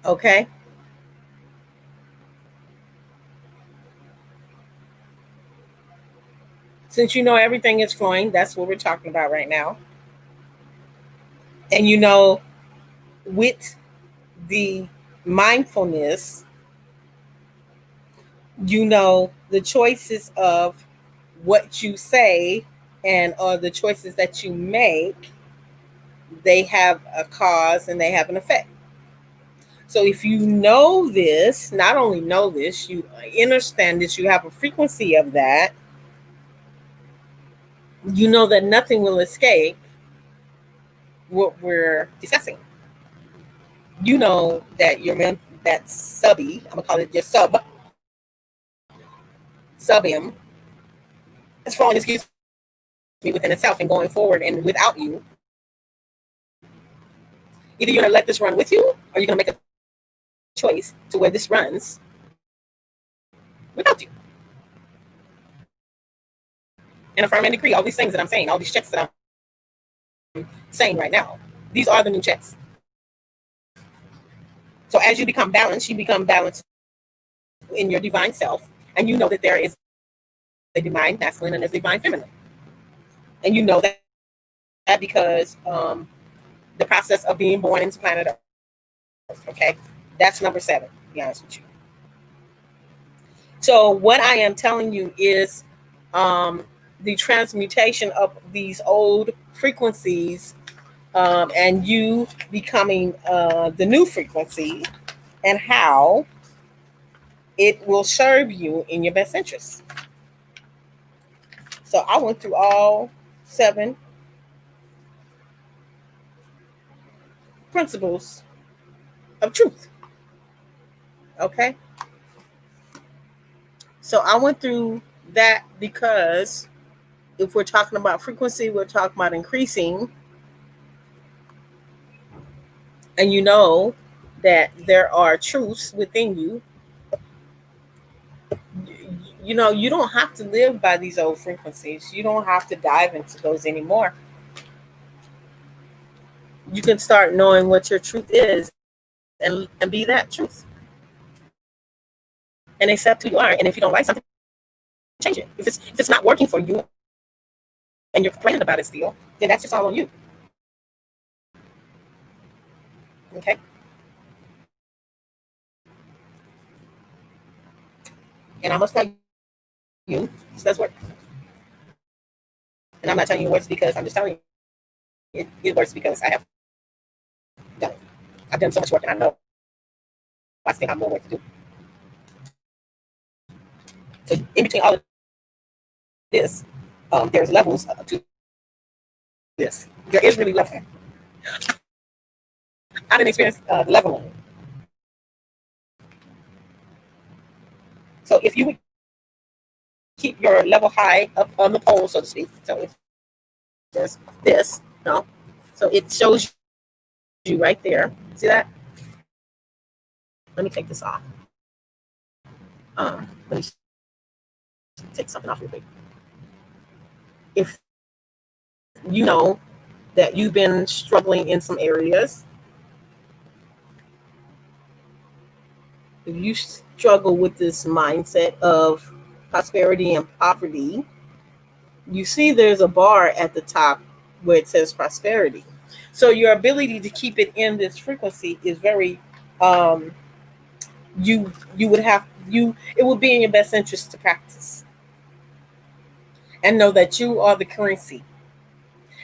Okay. Since you know everything is flowing, that's what we're talking about right now. And with the mindfulness, the choices of what you say and the choices that you make, they have a cause and they have an effect. So if you know this, not only know this, you understand this, you have a frequency of that, you know that nothing will escape what we're discussing. You know that that subby, I'm gonna call it just sub-him, is falling excuse me within itself and going forward and without you. Either you're gonna let this run with you or you're gonna make a choice to where this runs without you. and affirm and decree all these things that I'm saying, all these checks that I'm saying right now. These are the new checks. So as you become balanced in your divine self, and you know that there is a divine masculine and a divine feminine. And you know that because the process of being born into planet Earth. Okay, that's number 7. To be honest with you. So what I am telling you is the transmutation of these old frequencies and you becoming the new frequency, and how it will serve you in your best interest. So I went through all 7 principles of truth. Okay. So I went through that because if we're talking about frequency, we're talking about increasing. And you know that there are truths within you. You know, you don't have to live by these old frequencies. You don't have to dive into those anymore. You can start knowing what your truth is and be that truth. And accept who you are. And if you don't like something, change it. If it's not working for you and you're complaining about it still, then that's just all on you. Okay? And I must tell you, this does work. And I'm not telling you it works because I'm just telling you it works because I have done it. I've done so much work and I know I still have more work to do. So in between all of this, there's levels to this. There is really leveling. I didn't experience the leveling. So if you would keep your level high up on the pole, so to speak. So if there's this, no, so it shows you right there. See that? Let me take this off. Let me take something off real quick. If you know that you've been struggling in some areas, if you struggle with this mindset of prosperity and poverty, you see there's a bar at the top where it says prosperity. So your ability to keep it in this frequency is very you would have it would be in your best interest to practice and know that you are the currency,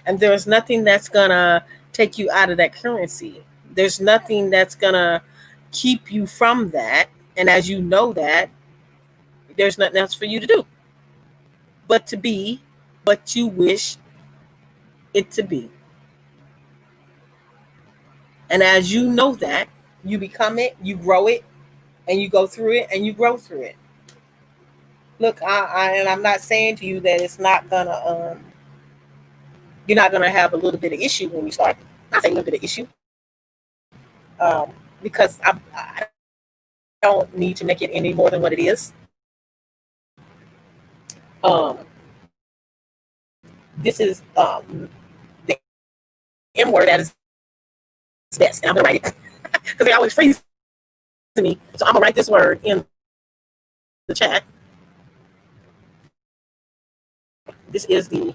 and there's nothing that's gonna take you out of that currency. There's nothing that's gonna keep you from that, and as you know that, there's nothing else for you to do but to be what you wish it to be. And as you know that, you become it, you grow it, and you go through it, and you grow through it. Look, and I'm not saying to you that it's not gonna you're not gonna have a little bit of issue when you start. I say a little bit of issue because I don't need to make it any more than what it is. This is the M word at its best, and I'm gonna write it because they always freeze to me. So I'm gonna write this word in the chat. This is the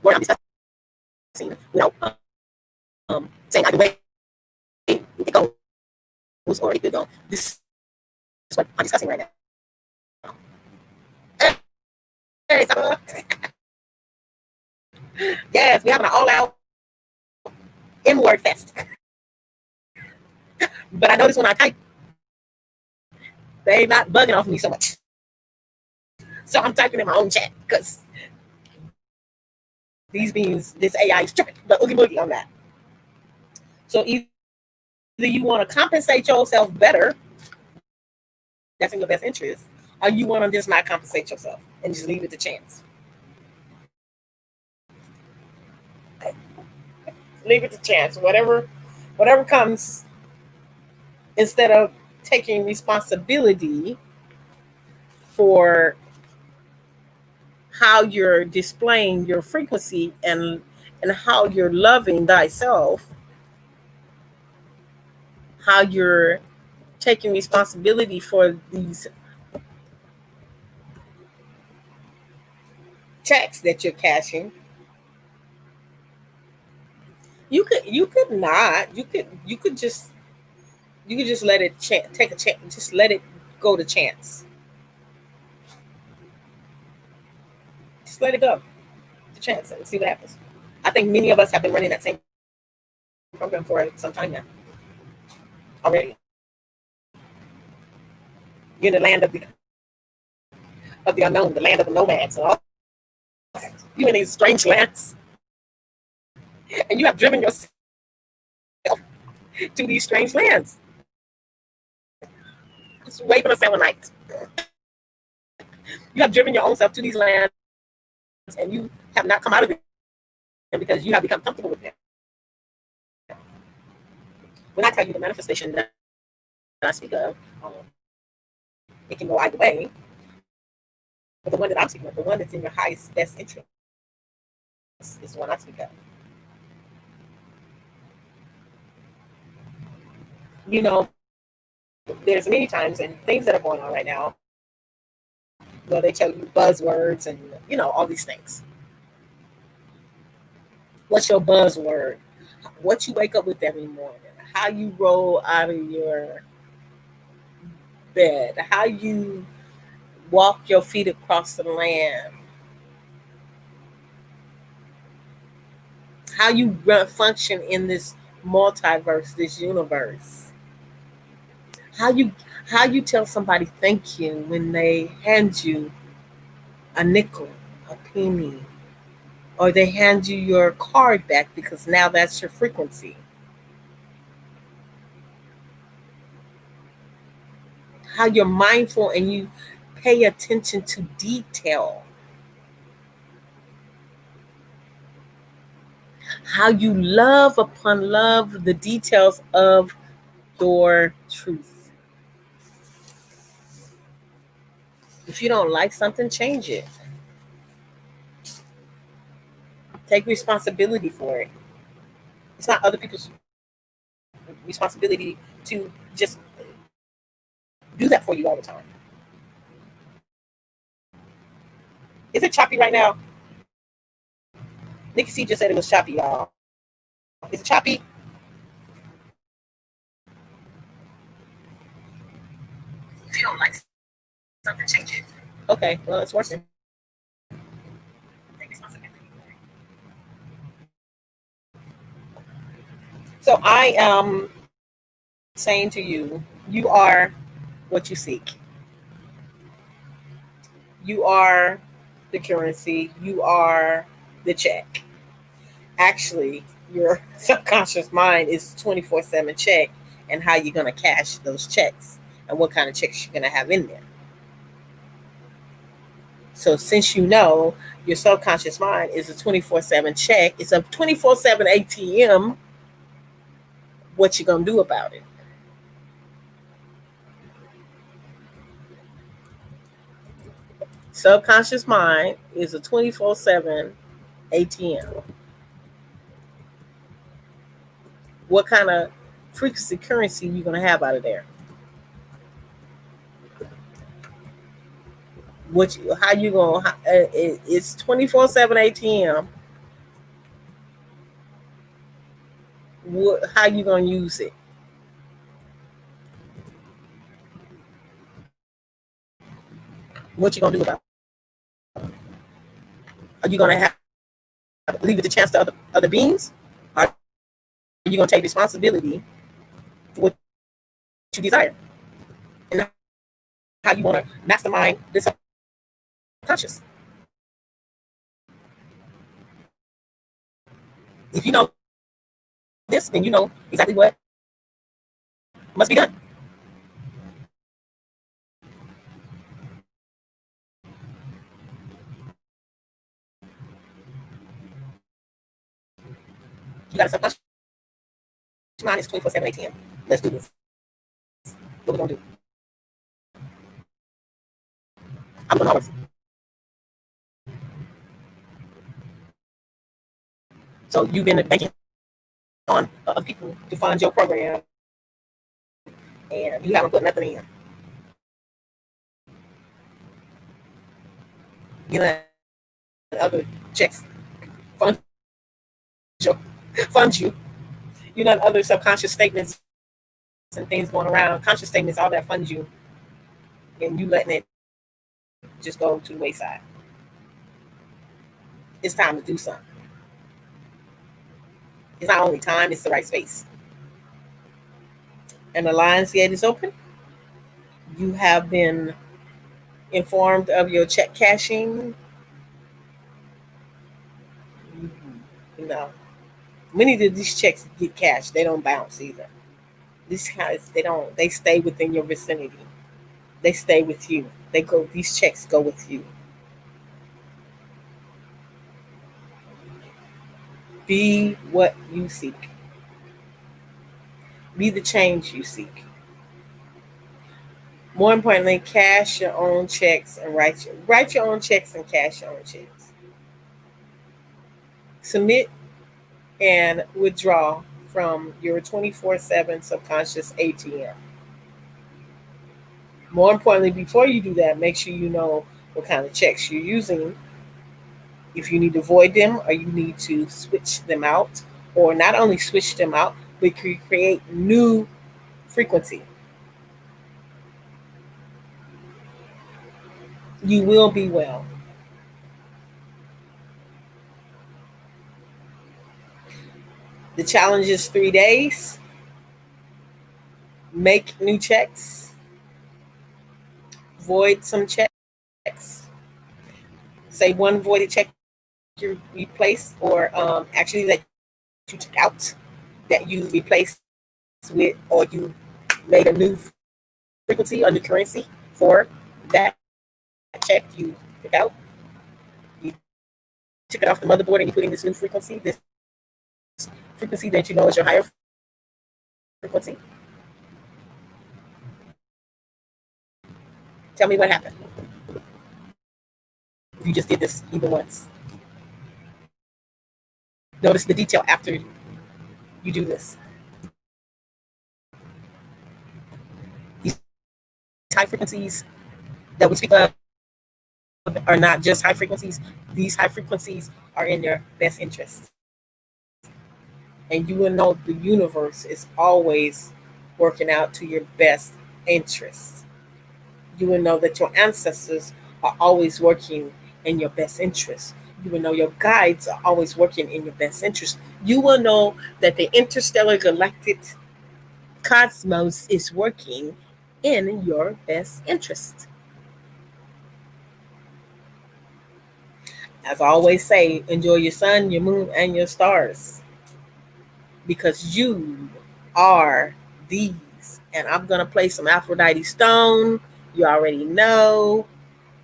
word I'm discussing. You know, saying either way it goes or it could go. This is what I'm discussing right now. Hey, yes, we're having an all-out M-word fest. But I notice when I type, they not bugging off me so much. So I'm typing in my own chat because this AI is tripping, the oogie boogie on that. So either you want to compensate yourself better, that's in your best interest, or you want to just not compensate yourself and just leave it to chance. Leave it to chance. Whatever comes, instead of taking responsibility for how you're displaying your frequency and how you're loving thyself, how you're taking responsibility for these checks that you're cashing. You could not you could just let it take a chance, just let it go to chance, just let it go to chance and see what happens. I think many of us have been running that same program for some time now already. You're in the land of the unknown, the land of the nomads, and all. You're in these strange lands, and you have driven yourself to these strange lands. It's waving a Selenite. You have driven your own self to these lands, and you have not come out of it because you have become comfortable with them. When I tell you the manifestation that I speak of, it can go either way. But the one that I'm speaking of, the one that's in your highest best interest, is the one I speak of. You know, there's many times and things that are going on right now where they tell you buzzwords and all these things. What's your buzzword? What you wake up with every morning? How you roll out of your bed? How you walk your feet across the land? How you function in this multiverse, this universe? How you tell somebody thank you when they hand you a nickel, a penny, or they hand you your card back because now that's your frequency. How you're mindful and you pay attention to detail. How you love upon love the details of your truth. If you don't like something, change it. Take responsibility for it. It's not other people's responsibility to just do that for you all the time. Is it choppy right now? Nikki C just said it was choppy, y'all. Is it choppy? If you don't like something, change it. Okay, well, it's working. Take responsibility for it. So I am saying to you, you are what you seek. You are the currency. You are the check. Actually, your subconscious mind is 24/7 check and how you're going to cash those checks and what kind of checks you're going to have in there. So since you know your subconscious mind is a 24/7 check, it's a 24/7 ATM, what you going to do about it? Subconscious mind is a 24/7 ATM. What kind of frequency currency you going to have out of there? How you going to, it's 24/7 ATM. How you going to use it? What you going to do about it? Are you going to leave it to chance to other beings? Or are you going to take responsibility for what you desire? And how you want to mastermind this conscious? If you know this, then you know exactly what must be done. You got a subconscious mind is 24/7 ATM. Let's do this. What we're gonna do? I'm gonna always. So you've been banking on other people to fund your program, and you haven't put nothing in. You let other checks fund you. Fund you. You let other subconscious statements and things going around, conscious statements, all that fund you, and you letting it just go to the wayside. It's time to do something. It's not only time, it's the right space. And the Lions Gate is open. You have been informed of your check cashing. No. Many of these checks get cashed. They don't bounce either. These guys, they stay within your vicinity. They stay with you. These checks go with you. Be what you seek. Be the change you seek. More importantly, cash your own checks and write your own checks and cash your own checks. Submit and withdraw from your 24/7 subconscious ATM. More importantly, before you do that, make sure you know what kind of checks you're using. If you need to void them or you need to switch them out, or not only switch them out, but create new frequency. You will be well. The challenge is 3 days. Make new checks. Void some checks. Say one voided check you replaced, or actually that you took out, that you replaced with, or you made a new frequency, a new currency for that check you took out. You took it off the motherboard and you put in this new frequency, this frequency that you know is your higher frequency. Tell me what happened. You just did this even once. Notice the detail after you do this. These high frequencies that we speak of are not just high frequencies. These high frequencies are in your best interest. And you will know the universe is always working out to your best interest. You will know that your ancestors are always working in your best interest. You will know your guides are always working in your best interest. You will know that the interstellar galactic cosmos is working in your best interest. As I always say, enjoy your sun, your moon, and your stars, because you are these. And I'm going to play some Afrodeity Stone. You already know.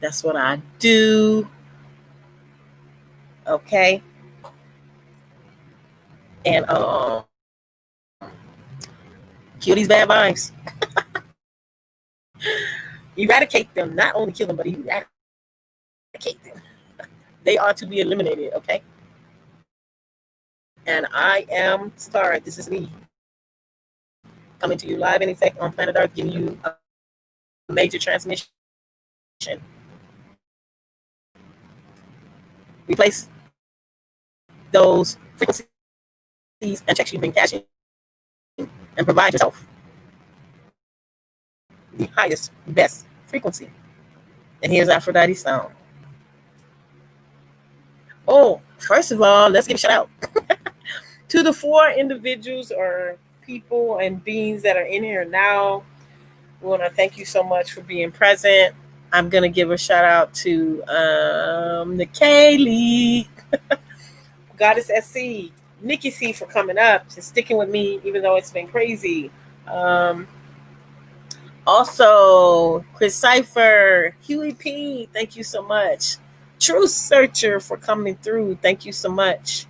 That's what I do. Okay. And kill these bad vibes. Eradicate them. Not only kill them, but eradicate them. They are to be eliminated, okay? And I am Star. This is me, coming to you live in effect on planet Earth, giving you a major transmission. Replace those frequencies and checks you've been cashing, and provide yourself the highest, best frequency. And here's Aphrodite sound. Oh, first of all, let's give a shout out to the 4 individuals or people and beings that are in here now. We want to thank you so much for being present. I'm going to give a shout out to Nikaylee, Goddess SC, Nikki C for coming up and sticking with me, even though it's been crazy. Also, Chris Cypher, Huey P, thank you so much. Truth Searcher for coming through, thank you so much.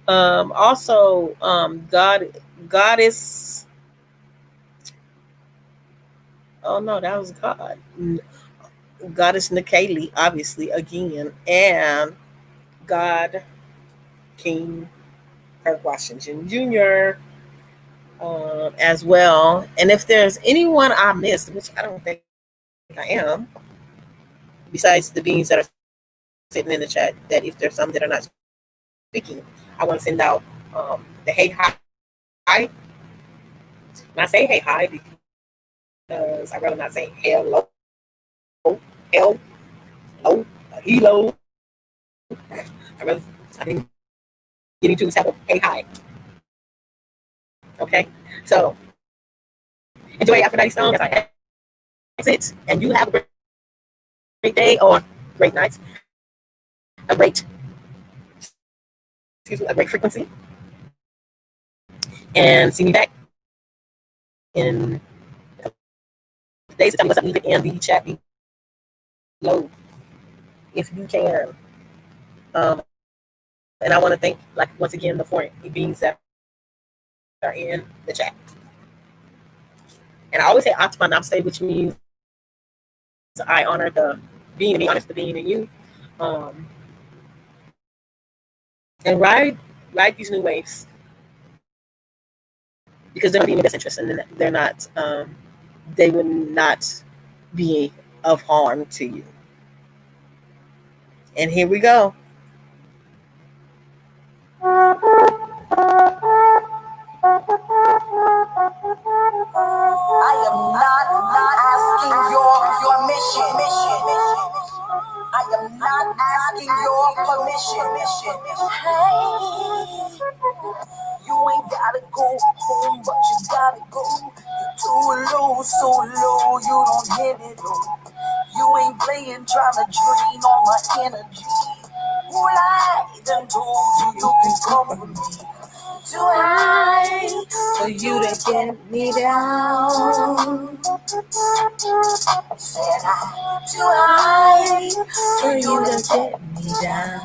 Also, Goddess. Oh no, that was God. Goddess Nikaylee, obviously, again, and God King Kirk Washington Jr. As well. And if there's anyone I missed, which I don't think I am, besides the beings that are sitting in the chat, that if there's some that are not speaking, I want to send out the hey hi. When I say hey hi, because I rather not say hello, hello, hello. I rather I think getting to the type of hey hi. Okay, so enjoy Aphrodite song as I exit, and you have a great day or great night, a great a great frequency, and see me back in days to tell me what's up. Leave it in the chat below if you can. And I want to thank, like, once again, the four beings that are in the chat. And I always say Atma Namaste, which means I honor the being in me, honor the being in you. And ride these new waves, because they're not being in your best interest, and they're not, they would not be of harm to you. And here we go. I am not asking your mission. I am not asking your permission. Hey, you ain't gotta go home, but you gotta go. You're too low, so low, you don't hit it. You ain't playing, trying to drain all my energy. Who lied and told you you can come with me? Too high for you to get me down. Said I'm too high for you to get me down.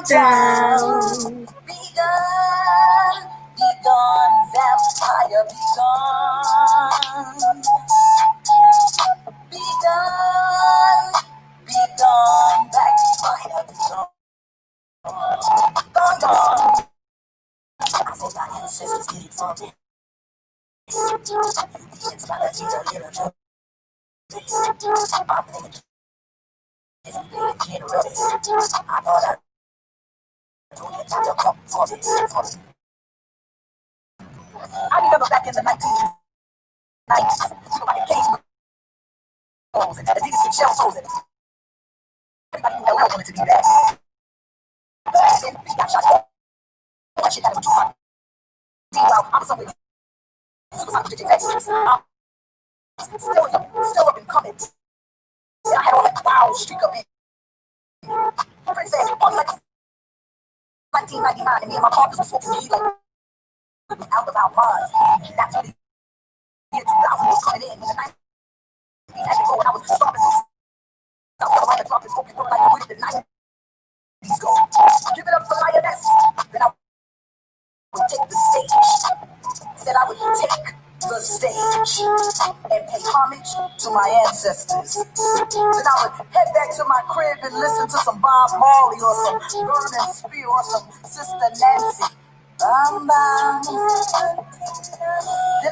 Down. Be gone, vampire, be gone. Be gone, backfire, be gone. Gone. I said my ancestors get it from me. It's my little I'm thinking it's generous. I thought I told you to come for me. I remember back in the 1990s, somebody came and Adidas and shell toes, and everybody knew LL wanted to be that. Then he got shot dead. That shit happened too hard. Meanwhile, I'm somewhere suicide with JJ. Still up and coming. And I had all that cloud streak up in. Prince said, oh, like 1999, and me and my partners were smoking weed like out of our minds. That's when the year 2000 was coming in. When the 90s had to go, and I was starting to South Carolina club and smoking like with the 90s go. Give it up for Lioness. Then I would take the stage. Said I would take the stage and pay homage to my ancestors. Then I would head back to my crib and listen to some Bob Marley or some Vernon Spear or some Sister Nancy. Then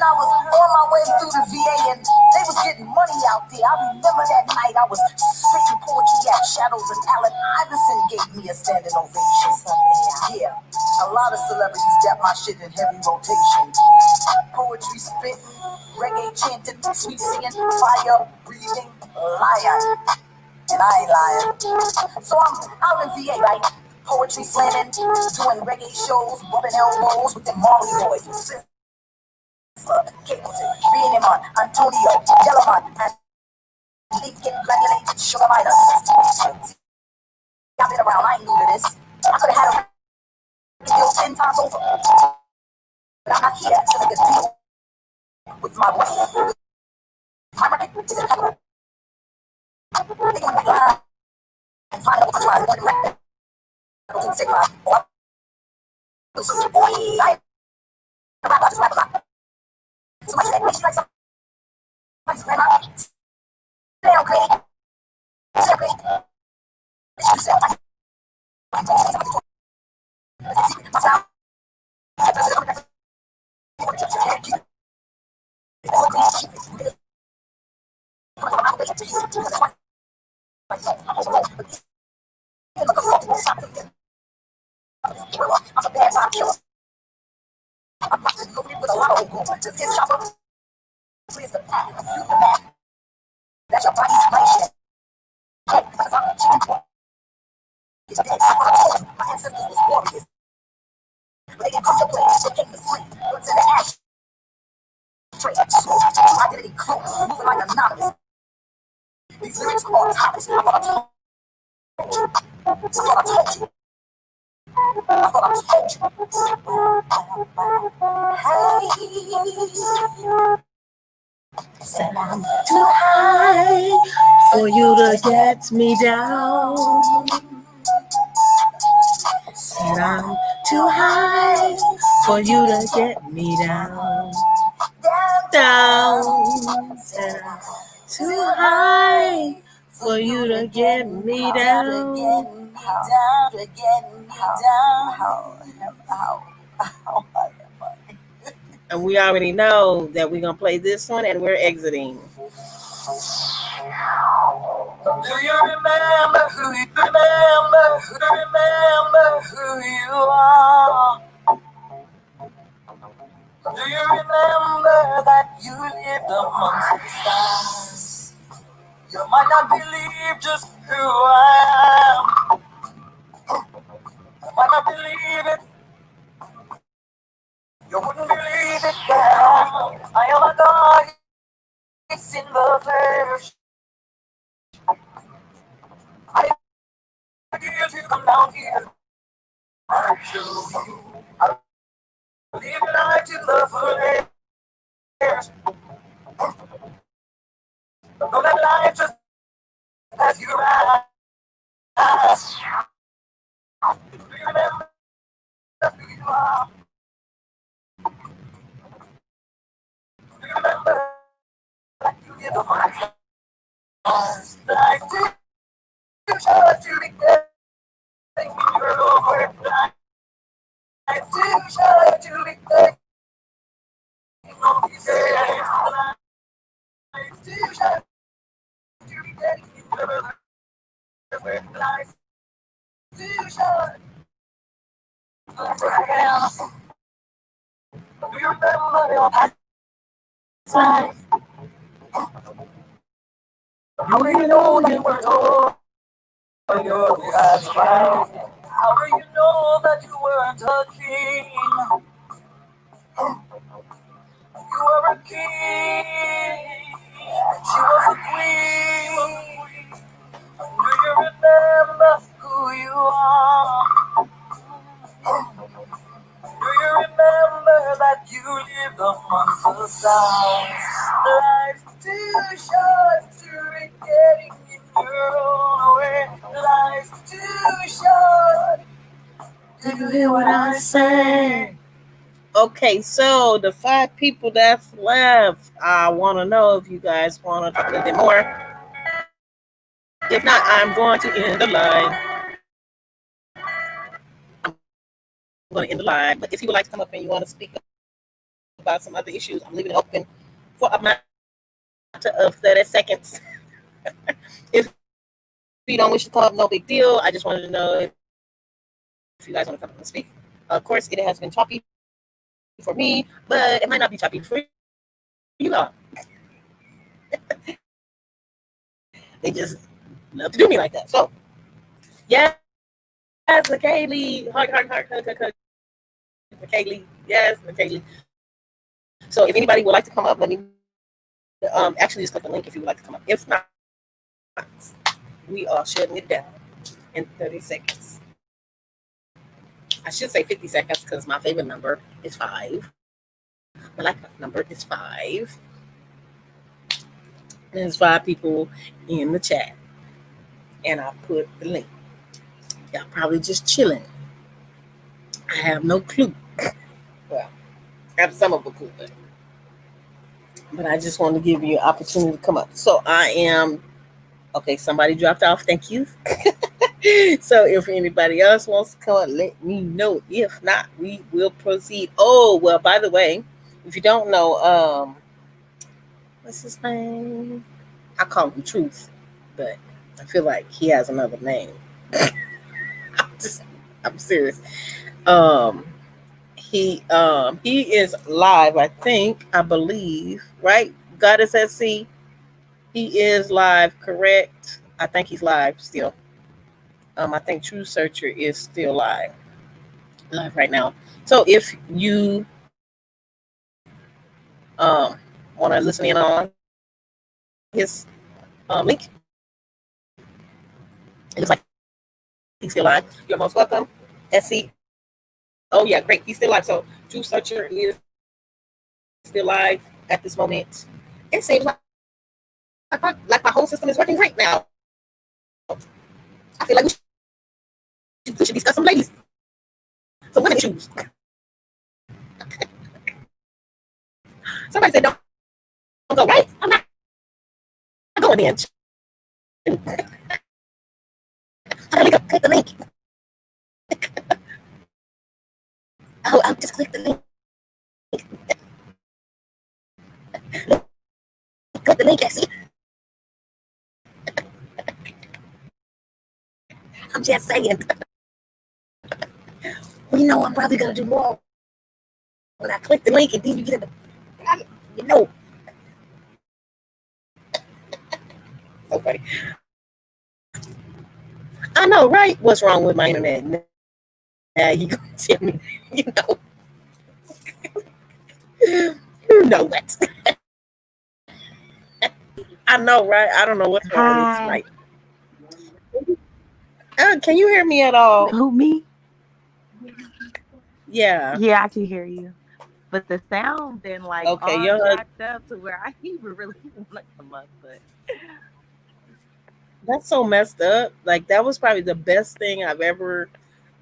I was on my way through the VA and they was getting money out there. I remember that night I was spitting poetry at Shadows and Allen Iverson gave me a standing ovation. Yeah, a lot of celebrities got my shit in heavy rotation. Poetry spitting, reggae chanting, sweet singing, fire breathing, lion. And I ain't lying. So I'm out in VA, right? Poetry slamming, doing reggae shows, bumping elbows with the Marley boys. Capleton, being him on Antonio, Yellowman, and Lincoln, Gladiator, Sugar Minor. I've been around, I ain't new to this. I could have had a deal 10 times over. But I'm not here to make a deal with my wife. My record is impeccable. They gonna make a line and find out what's right. One record. I don't say right. Or I rap, I just rap a lot. Somebody said, she like somebody's grandma. Damn, great. Damn, great. You said, my style. Identity cloak, moving like a novice. These lyrics are all topics. I thought I told you. I thought I told you. Hey, said I'm too high For you to get me down. Said I'm too high for you to get me down. Down. Said I'm too high for you to get me down. And we already know that we're going to play this one and we're exiting. Do you remember who you are? Do you remember that you lived amongst the stars? You might not believe just who I am. You might not believe it. You wouldn't believe it, girl. I am a God. It's in the flesh. I need you to come down here. I show you. I live life in the flesh. Don't let life just pass you by. Do you remember who you are? Do you remember that you give the heart? Life too short to be taking your over. Life too short to be taking on these days. Life too short to be taking your over. Life too short. Do you remember your past life? How do you know you were told your past life? How do you know that you weren't a king? You were a king. She was a queen. Do you remember who you are? Do you remember that you lived amongst the stars? Life's too short to be getting in your own way. Life's too short. Do you hear what I say? Okay, so the 5 people that's left, I want to know if you guys want to talk a little bit more. If not, I'm going to end the line. I'm going to end the line. But if you would like to come up and you want to speak about some other issues, I'm leaving it open for a matter of 30 seconds. If you don't wish to come up, no big deal. I just wanted to know if you guys want to come up and speak. Of course, it has been choppy for me, but it might not be choppy for you all. They just love to do me like that. So, yes, McKaylee. Hug. McKaylee. Yes, McKaylee. So, if anybody would like to come up, let me actually just click the link if you would like to come up. If not, we are shutting it down in 30 seconds. I should say 50 seconds because my favorite number is 5. My like number is 5. There's 5 people in the chat. And I put the link. Y'all probably just chilling. I have no clue. Well, I have some of a clue, but I just want to give you an opportunity to come up. So I am, okay, somebody dropped off. Thank you. So if anybody else wants to come up, let me know. If not, we will proceed. Oh, well, by the way, if you don't know, what's his name? I call him Truth, but I feel like he has another name. I'm serious. Um, he is live. I believe, right? Goddess at Sea. He is live, correct? I think he's live still. I think True Searcher is still live right now. So if you want to listen in on his link, it looks like he's still live. You're most welcome. SC. Oh yeah, great. He's still live. So True Searcher is still live at this moment. It seems like my whole system is working great now. I feel like we should discuss some ladies, some women issues. Somebody said don't go right. I'm not going in. Click the link. Oh, I'll just click the link. Click the link, see? I'm just saying. Well, I'm probably gonna do more when I click the link and then you get it. You know. So funny. I know, right? What's wrong with my internet? Now you gonna tell me, you know what? I know, right? I don't know what's wrong with tonight. Can you hear me at all? Who, me? Yeah. Yeah, I can hear you. But the sound then all jacked up to where I even really want to come up, but that's so messed up. Like that was probably the best thing I've ever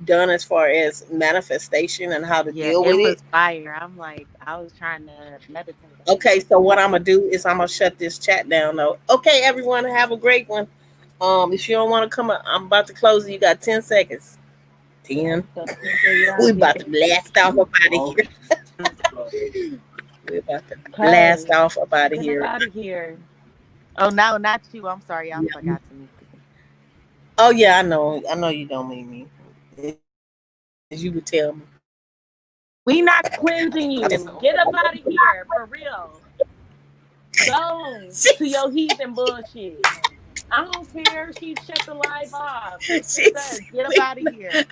done as far as manifestation and how to deal with it. It was fire. I'm like, I was trying to meditate. Okay, so what I'm gonna do is I'm gonna shut this chat down though. Okay, everyone, have a great one. If you don't want to come up, I'm about to close it. You got 10 seconds. 10. We about to blast off up out of here. We're about to blast off up out of here. Out of here. Oh no, not you. I'm sorry, I forgot to meet you. Oh yeah, I know you don't mean me. As you would tell me. We not cleansing you. Get up out of here, for real. Go to your heathen bullshit. I don't care. She shut the live off. Get up out of here.